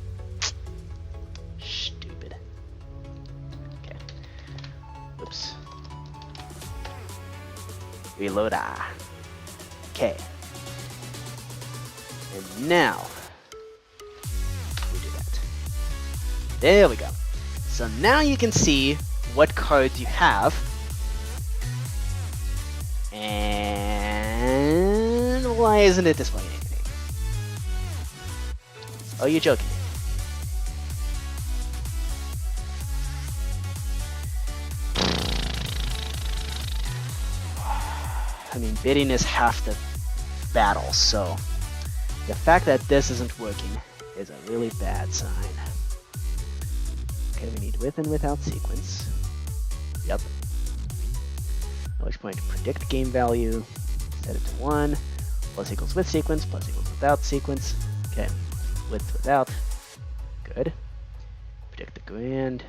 Stupid. Okay. Oops. Reload. Okay. And now we do that. There we go. So now you can see what cards you have. And why isn't it displaying anything? Oh, you're joking. I mean, bidding is half the battle, so the fact that this isn't working is a really bad sign. Okay, we need with and without sequence. Yep. At which point, predict game value, set it to 1, plus equals with sequence, plus equals without sequence. Okay, with, without. Good. Predict the grand.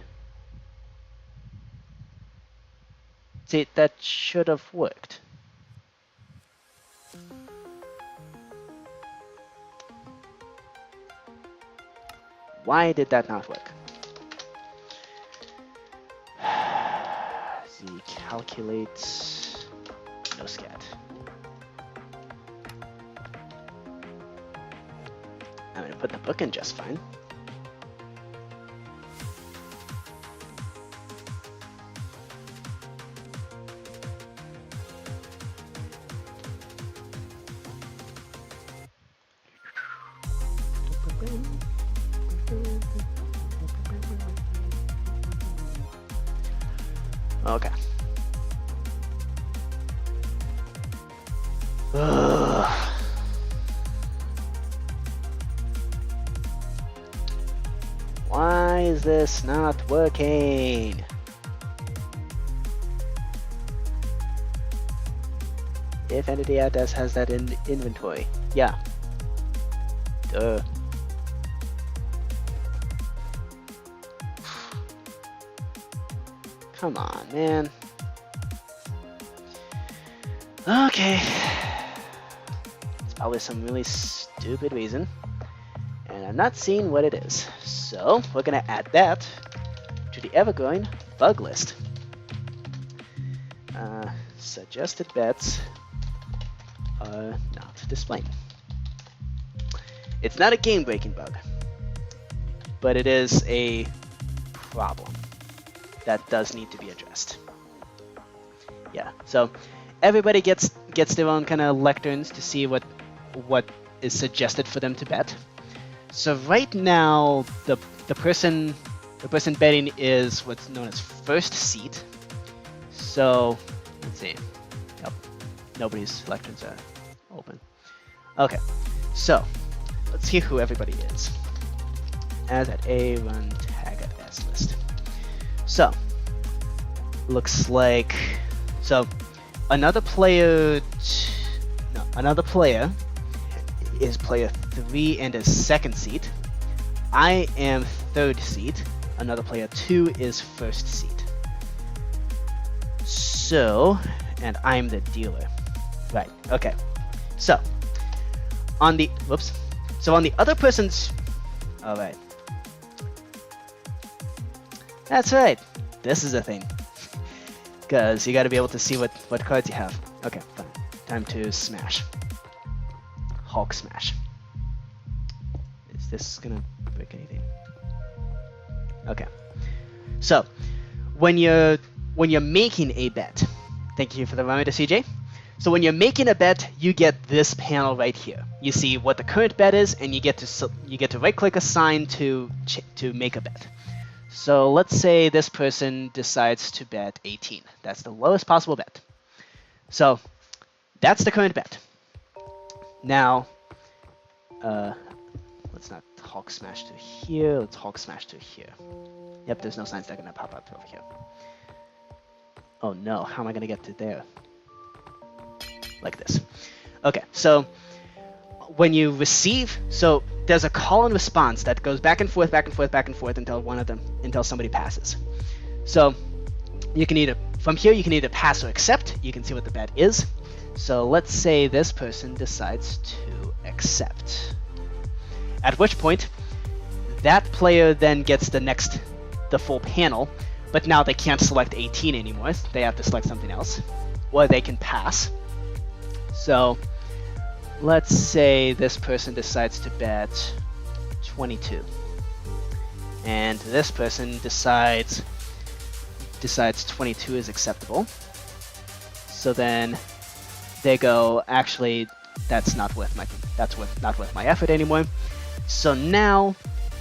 See, that should have worked. Why did that not work? Z calculates no scat. I'm gonna put the book in just fine. Okay. Ugh. Why is this not working? If entity does has that in inventory. Yeah. Duh. Come on, man. Okay. It's probably some really stupid reason. And I'm not seeing what it is. So, we're gonna add that to the ever-growing bug list. Suggested bets are not displaying. It's not a game-breaking bug, but it is a problem that does need to be addressed. Yeah, so everybody gets their own kind of lecterns to see what is suggested for them to bet. So right now, the person betting is what's known as first seat. So let's see. Yep, nobody's lecterns are open. Okay, so let's see who everybody is. As at A, run tag at S list. So looks like another player is player 3 and is second seat. I am third seat. Another player 2 is first seat. So, and I'm the dealer. Right, okay. So, on the other person's, alright. That's right, this is a thing. Because you gotta be able to see what cards you have. Okay, fine. Time to smash. Hulk smash. Is this gonna break anything? Okay. So, when you're making a bet, thank you for the reminder, CJ. So when you're making a bet, you get this panel right here. You see what the current bet is, and you get to right-click assign to make a bet. So let's say this person decides to bet 18. That's the lowest possible bet. So that's the current bet. Now, let's not Hulk smash to here. Let's Hulk smash to here. Yep, there's no signs that are gonna pop up over here. Oh no, how am I gonna get to there? Like this. Okay, so when you receive, so there's a call and response that goes back and forth, back and forth, back and forth until somebody passes. So you can either, from here you can either pass or accept. You can see what the bet is. So let's say this person decides to accept. At which point, that player then gets the full panel, but now they can't select 18 anymore. They have to select something else, or they can pass. So let's say this person decides to bet 22, and this person decides 22 is acceptable. So then they go, actually, that's not worth my effort anymore. So now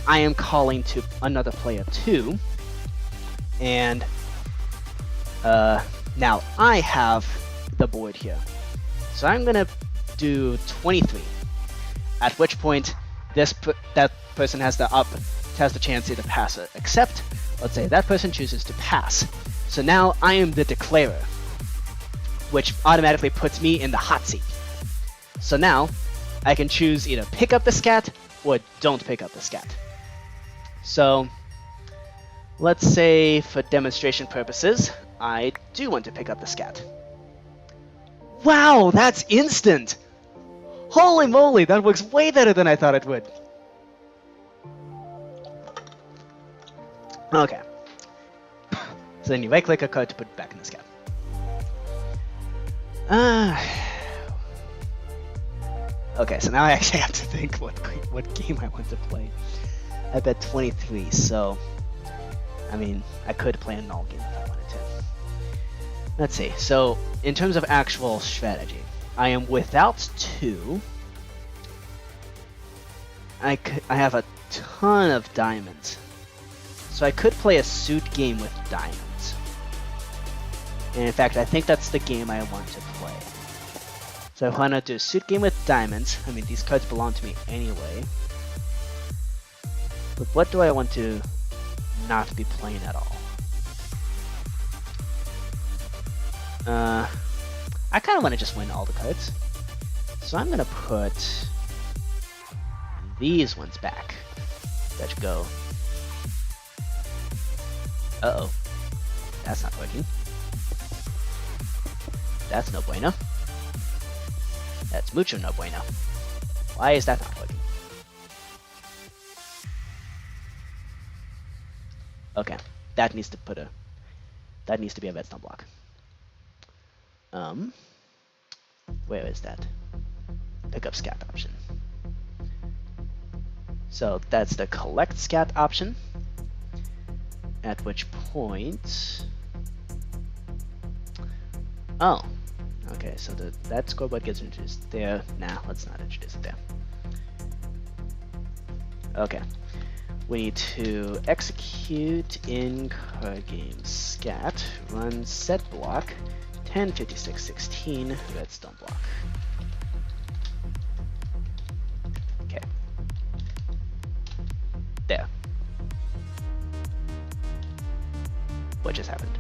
I am calling to another player 2, and now I have the board here. So I'm gonna do 23. At which point, that person has the chance either pass or accept. Let's say that person chooses to pass. So now I am the declarer, which automatically puts me in the hot seat. So now I can choose either pick up the scat or don't pick up the scat. So let's say for demonstration purposes, I do want to pick up the scat. Wow, that's instant! Holy moly, that works way better than I thought it would. Okay. So then you right-click a card to put it back in the scat. Okay, so now I actually have to think what game I want to play. I bet 23, so I mean, I could play a null game if I wanted to. Let's see. So, in terms of actual strategy, I am without 2. I have a ton of diamonds. So I could play a suit game with diamonds. And in fact, I think that's the game I want to play. So if I want to do a suit game with diamonds, I mean, these cards belong to me anyway. But what do I want to not be playing at all? I kind of want to just win all the cards. So I'm going to put these ones back. That should go. Uh-oh. That's not working. That's no bueno. That's mucho no bueno. Why is that not working? Okay, that needs to be a redstone block. Where is that? Pick up scat option. So that's the collect scat option. At which point, oh, okay. So that scoreboard gets introduced there. Nah, let's not introduce it there. Okay. We need to execute in card game scat, run set block, 105616 redstone block. Okay. There. What just happened?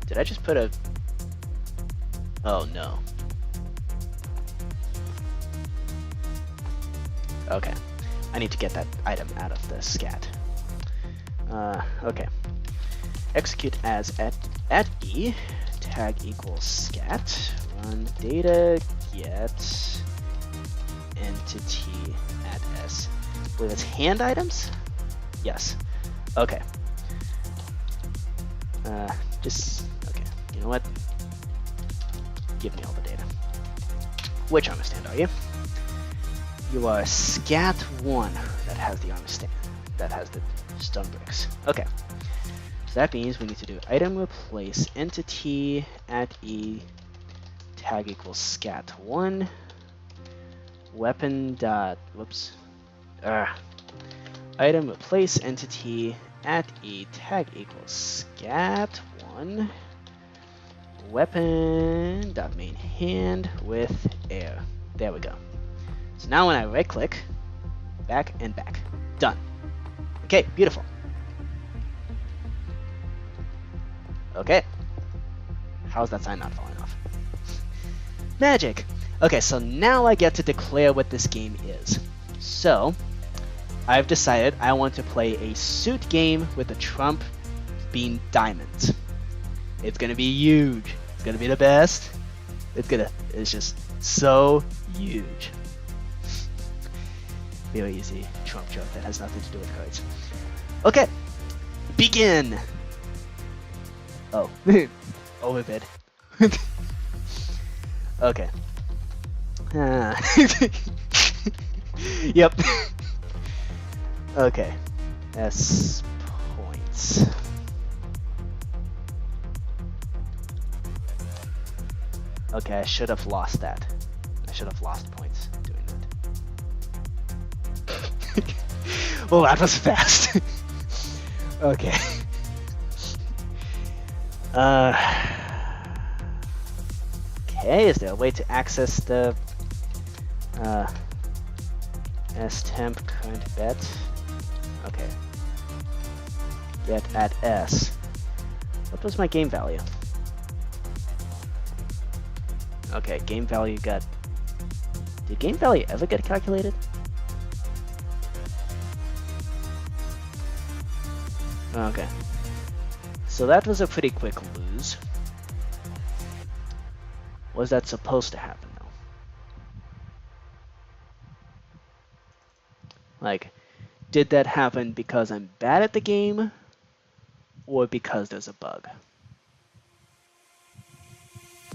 Did I just put a... Oh no. Okay, I need to get that item out of the scat. Okay. Execute as at E, tag equals scat, run data get entity at S. Wait, it's hand items? Yes. Okay. Okay, you know what? Give me all the data. Which armor stand are you? You are Skat 1 that has the armor stand, that has the stone bricks. Okay, so that means we need to do item replace entity at E tag equals Skat 1 weapon dot whoops item replace entity at E tag equals Skat 1 weapon dot main hand with air. There we go. So now when I right click, back and back. Done. Okay, beautiful. Okay. How's that sign not falling off? Magic! Okay, so now I get to declare what this game is. So, I've decided I want to play a suit game with the trump being diamonds. It's gonna be huge. It's gonna be the best. It's just so huge. Very easy Trump joke that has nothing to do with cards. Okay, begin. Oh, overbid. Okay. Yep. Okay. S points. Okay, I should have lost that. I should have lost points doing that. Well, that was fast. Okay. Okay, is there a way to access the S-temp current bet? Okay. Get at S. What was my game value? Okay, game value got... Did game value ever get calculated? Okay. So that was a pretty quick lose. Was that supposed to happen, though? Like, did that happen because I'm bad at the game? Or because there's a bug?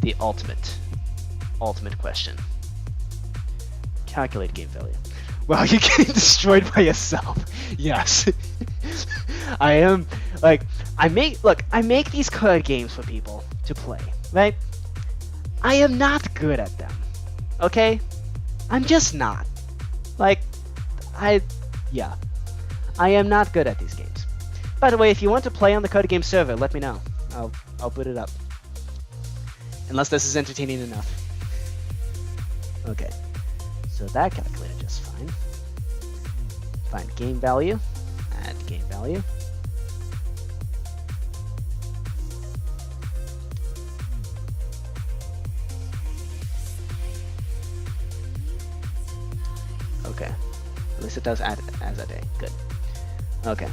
The ultimate question. Calculate game value. Wow, you're getting destroyed by yourself. Yes. I am, like, I make these card games for people to play, right? I am not good at them, okay? I'm just not. Like, I am not good at these games. By the way, if you want to play on the card game server, let me know. I'll put it up. Unless this is entertaining enough. Okay, so that calculated just fine. Find game value, add game value. Okay. At least it does add as a day. Good. Okay.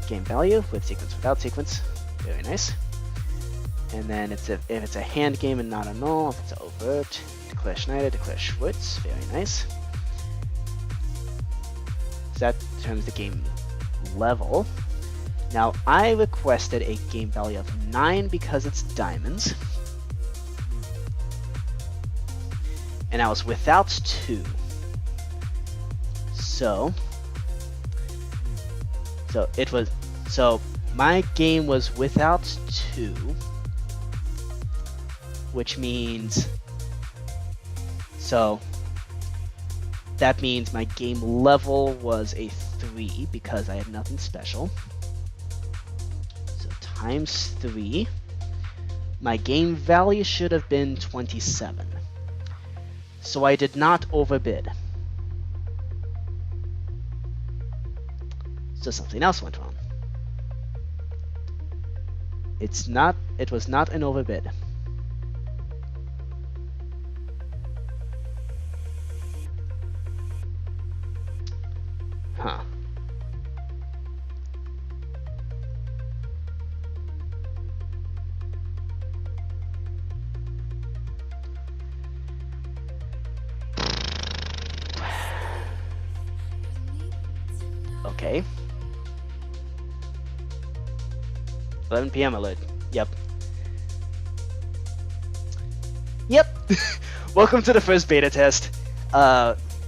Game value with sequence without sequence. Very nice. And then if it's a hand game and not a null, if it's overt, declare Schneider, declare Schwartz. Very nice. So that determines the game level. Now I requested a game value of 9 because it's diamonds. And I was without 2. So my game was without 2, which means, so that means my game level was a 3 because I had nothing special. So times 3, my game value should have been 27. So I did not overbid. So something else went wrong. It was not an overbid. Huh. Okay. 11 p.m. alert. Yep. Welcome to the first beta test.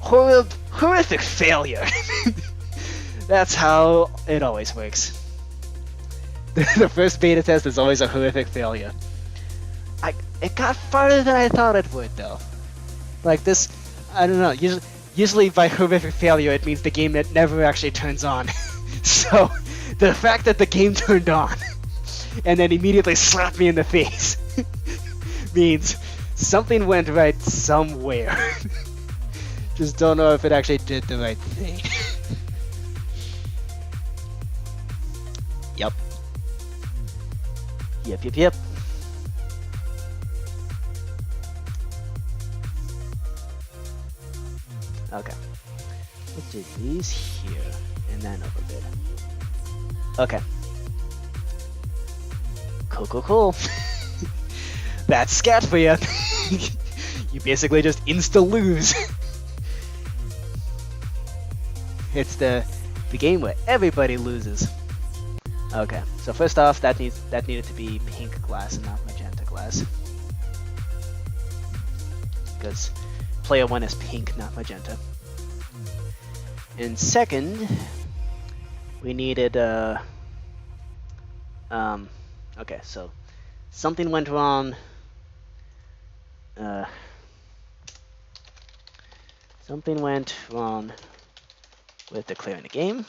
Horrific failure. That's how it always works. The first beta test is always a horrific failure. It got farther than I thought it would, though. Like this, I don't know. Usually by horrific failure, it means the game that never actually turns on. So the fact that the game turned on and then immediately slapped me in the face means something went right somewhere. Just don't know if it actually did the right thing. Yep. Yep. Okay. Let's do these here and then overbid. Okay. Cool. That's Skat for you. You basically just insta-lose. It's the game where everybody loses. Okay, so first off, that needed to be pink glass and not magenta glass. Because player 1 is pink, not magenta. And second, we needed okay, so something went wrong. Something went wrong with declaring the game.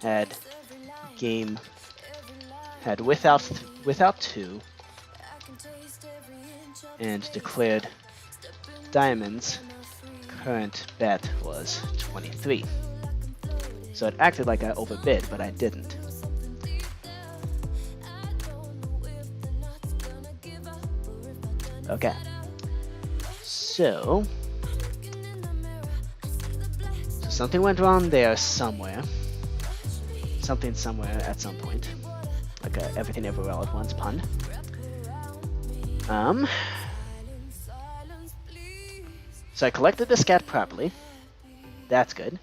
Had without 2 and declared diamonds. Current bet was 23. So it acted like I overbid, but I didn't. Okay. So something went wrong there somewhere. Something somewhere at some point. Like a everything everywhere all at once pun. So I collected the scat properly. That's good.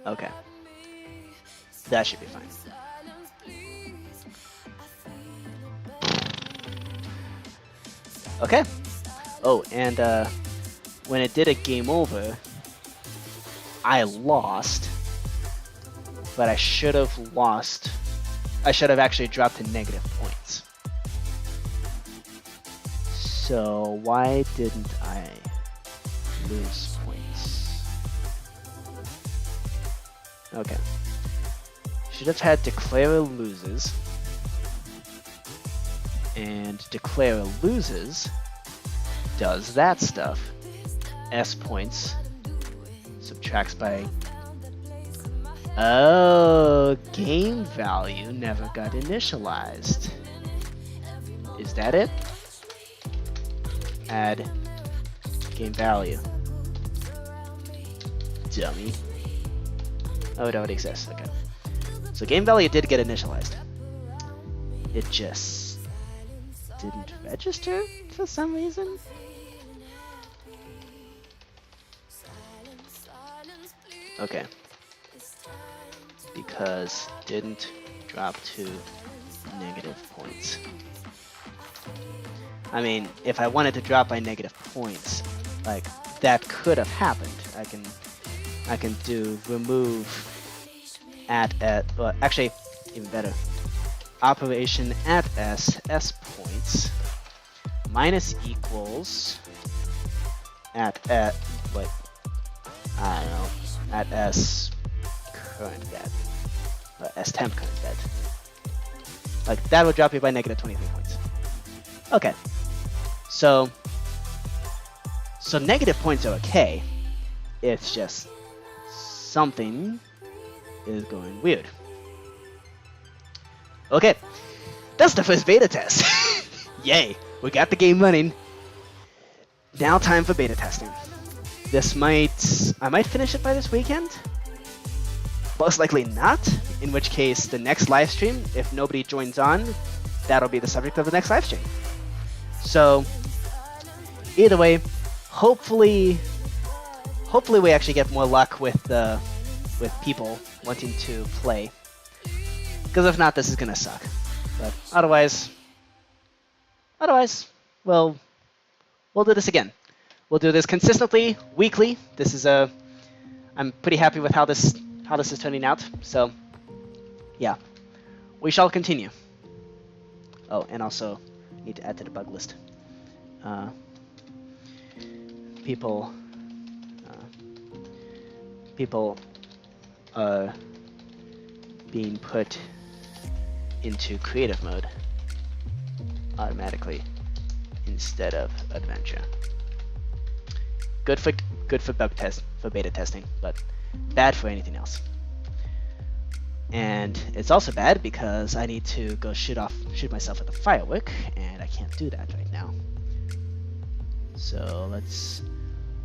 Okay. That should be fine. Okay. Oh, and when it did a game over, I lost, but I should have lost. I should have actually dropped to negative points. So why didn't I lose points? Okay. Should have had declare loses. And declare loses does that stuff. S points subtracts by... Oh, game value never got initialized. Is that it? Add game value. Dummy. Oh, it already exists. Okay. So game value did get initialized. It just didn't register for some reason. Okay. Because didn't drop to negative points. I mean, if I wanted to drop by negative points, like that could have happened. I can do remove at well, actually even better. Operation at s points minus equals at what, I don't know, at s current bet, s temp current bet. Like that would drop you by negative 23 points. Okay, so negative points are okay. It's just something is going weird. Okay, that's the first beta test. Yay, we got the game running. Now time for beta testing. I might finish it by this weekend. Most likely not, in which case the next live stream, if nobody joins on, that'll be the subject of the next live stream. So either way, hopefully we actually get more luck with people wanting to play. Because if not, this is gonna suck. But otherwise, we'll do this again. We'll do this consistently, weekly. I'm pretty happy with how this is turning out. So, yeah, we shall continue. Oh, and also need to add to the bug list. People are being put into creative mode automatically instead of adventure. Good for beta testing, but bad for anything else. And it's also bad because I need to go shoot myself with a firework, and I can't do that right now. So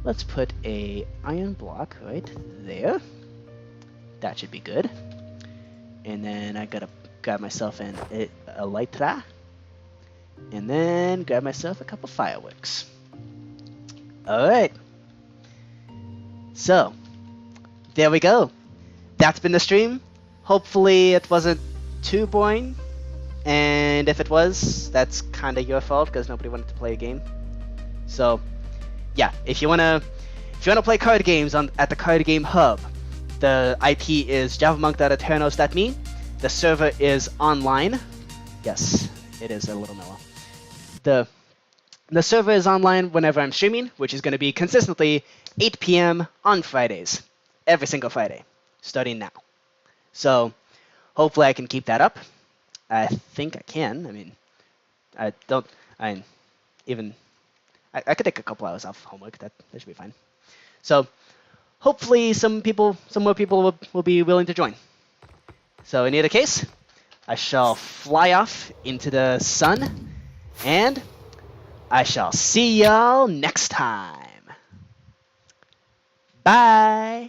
let's put a iron block right there. That should be good. And then I gotta grab myself a elytra, and then grab myself a couple fireworks. Alright. So, there we go. That's been the stream. Hopefully it wasn't too boring. And if it was, that's kind of your fault because nobody wanted to play a game. So, yeah, if you wanna play card games at the Card Game Hub, the IP is javamonk.eternos.me. The server is online. Yes, it is a little mellow. The server is online whenever I'm streaming, which is going to be consistently 8 p.m. on Fridays. Every single Friday, starting now. So, hopefully I can keep that up. I think I can. I mean, I could take a couple hours off homework. That should be fine. So, hopefully some more people will be willing to join. So in either case, I shall fly off into the sun, and I shall see y'all next time. Bye!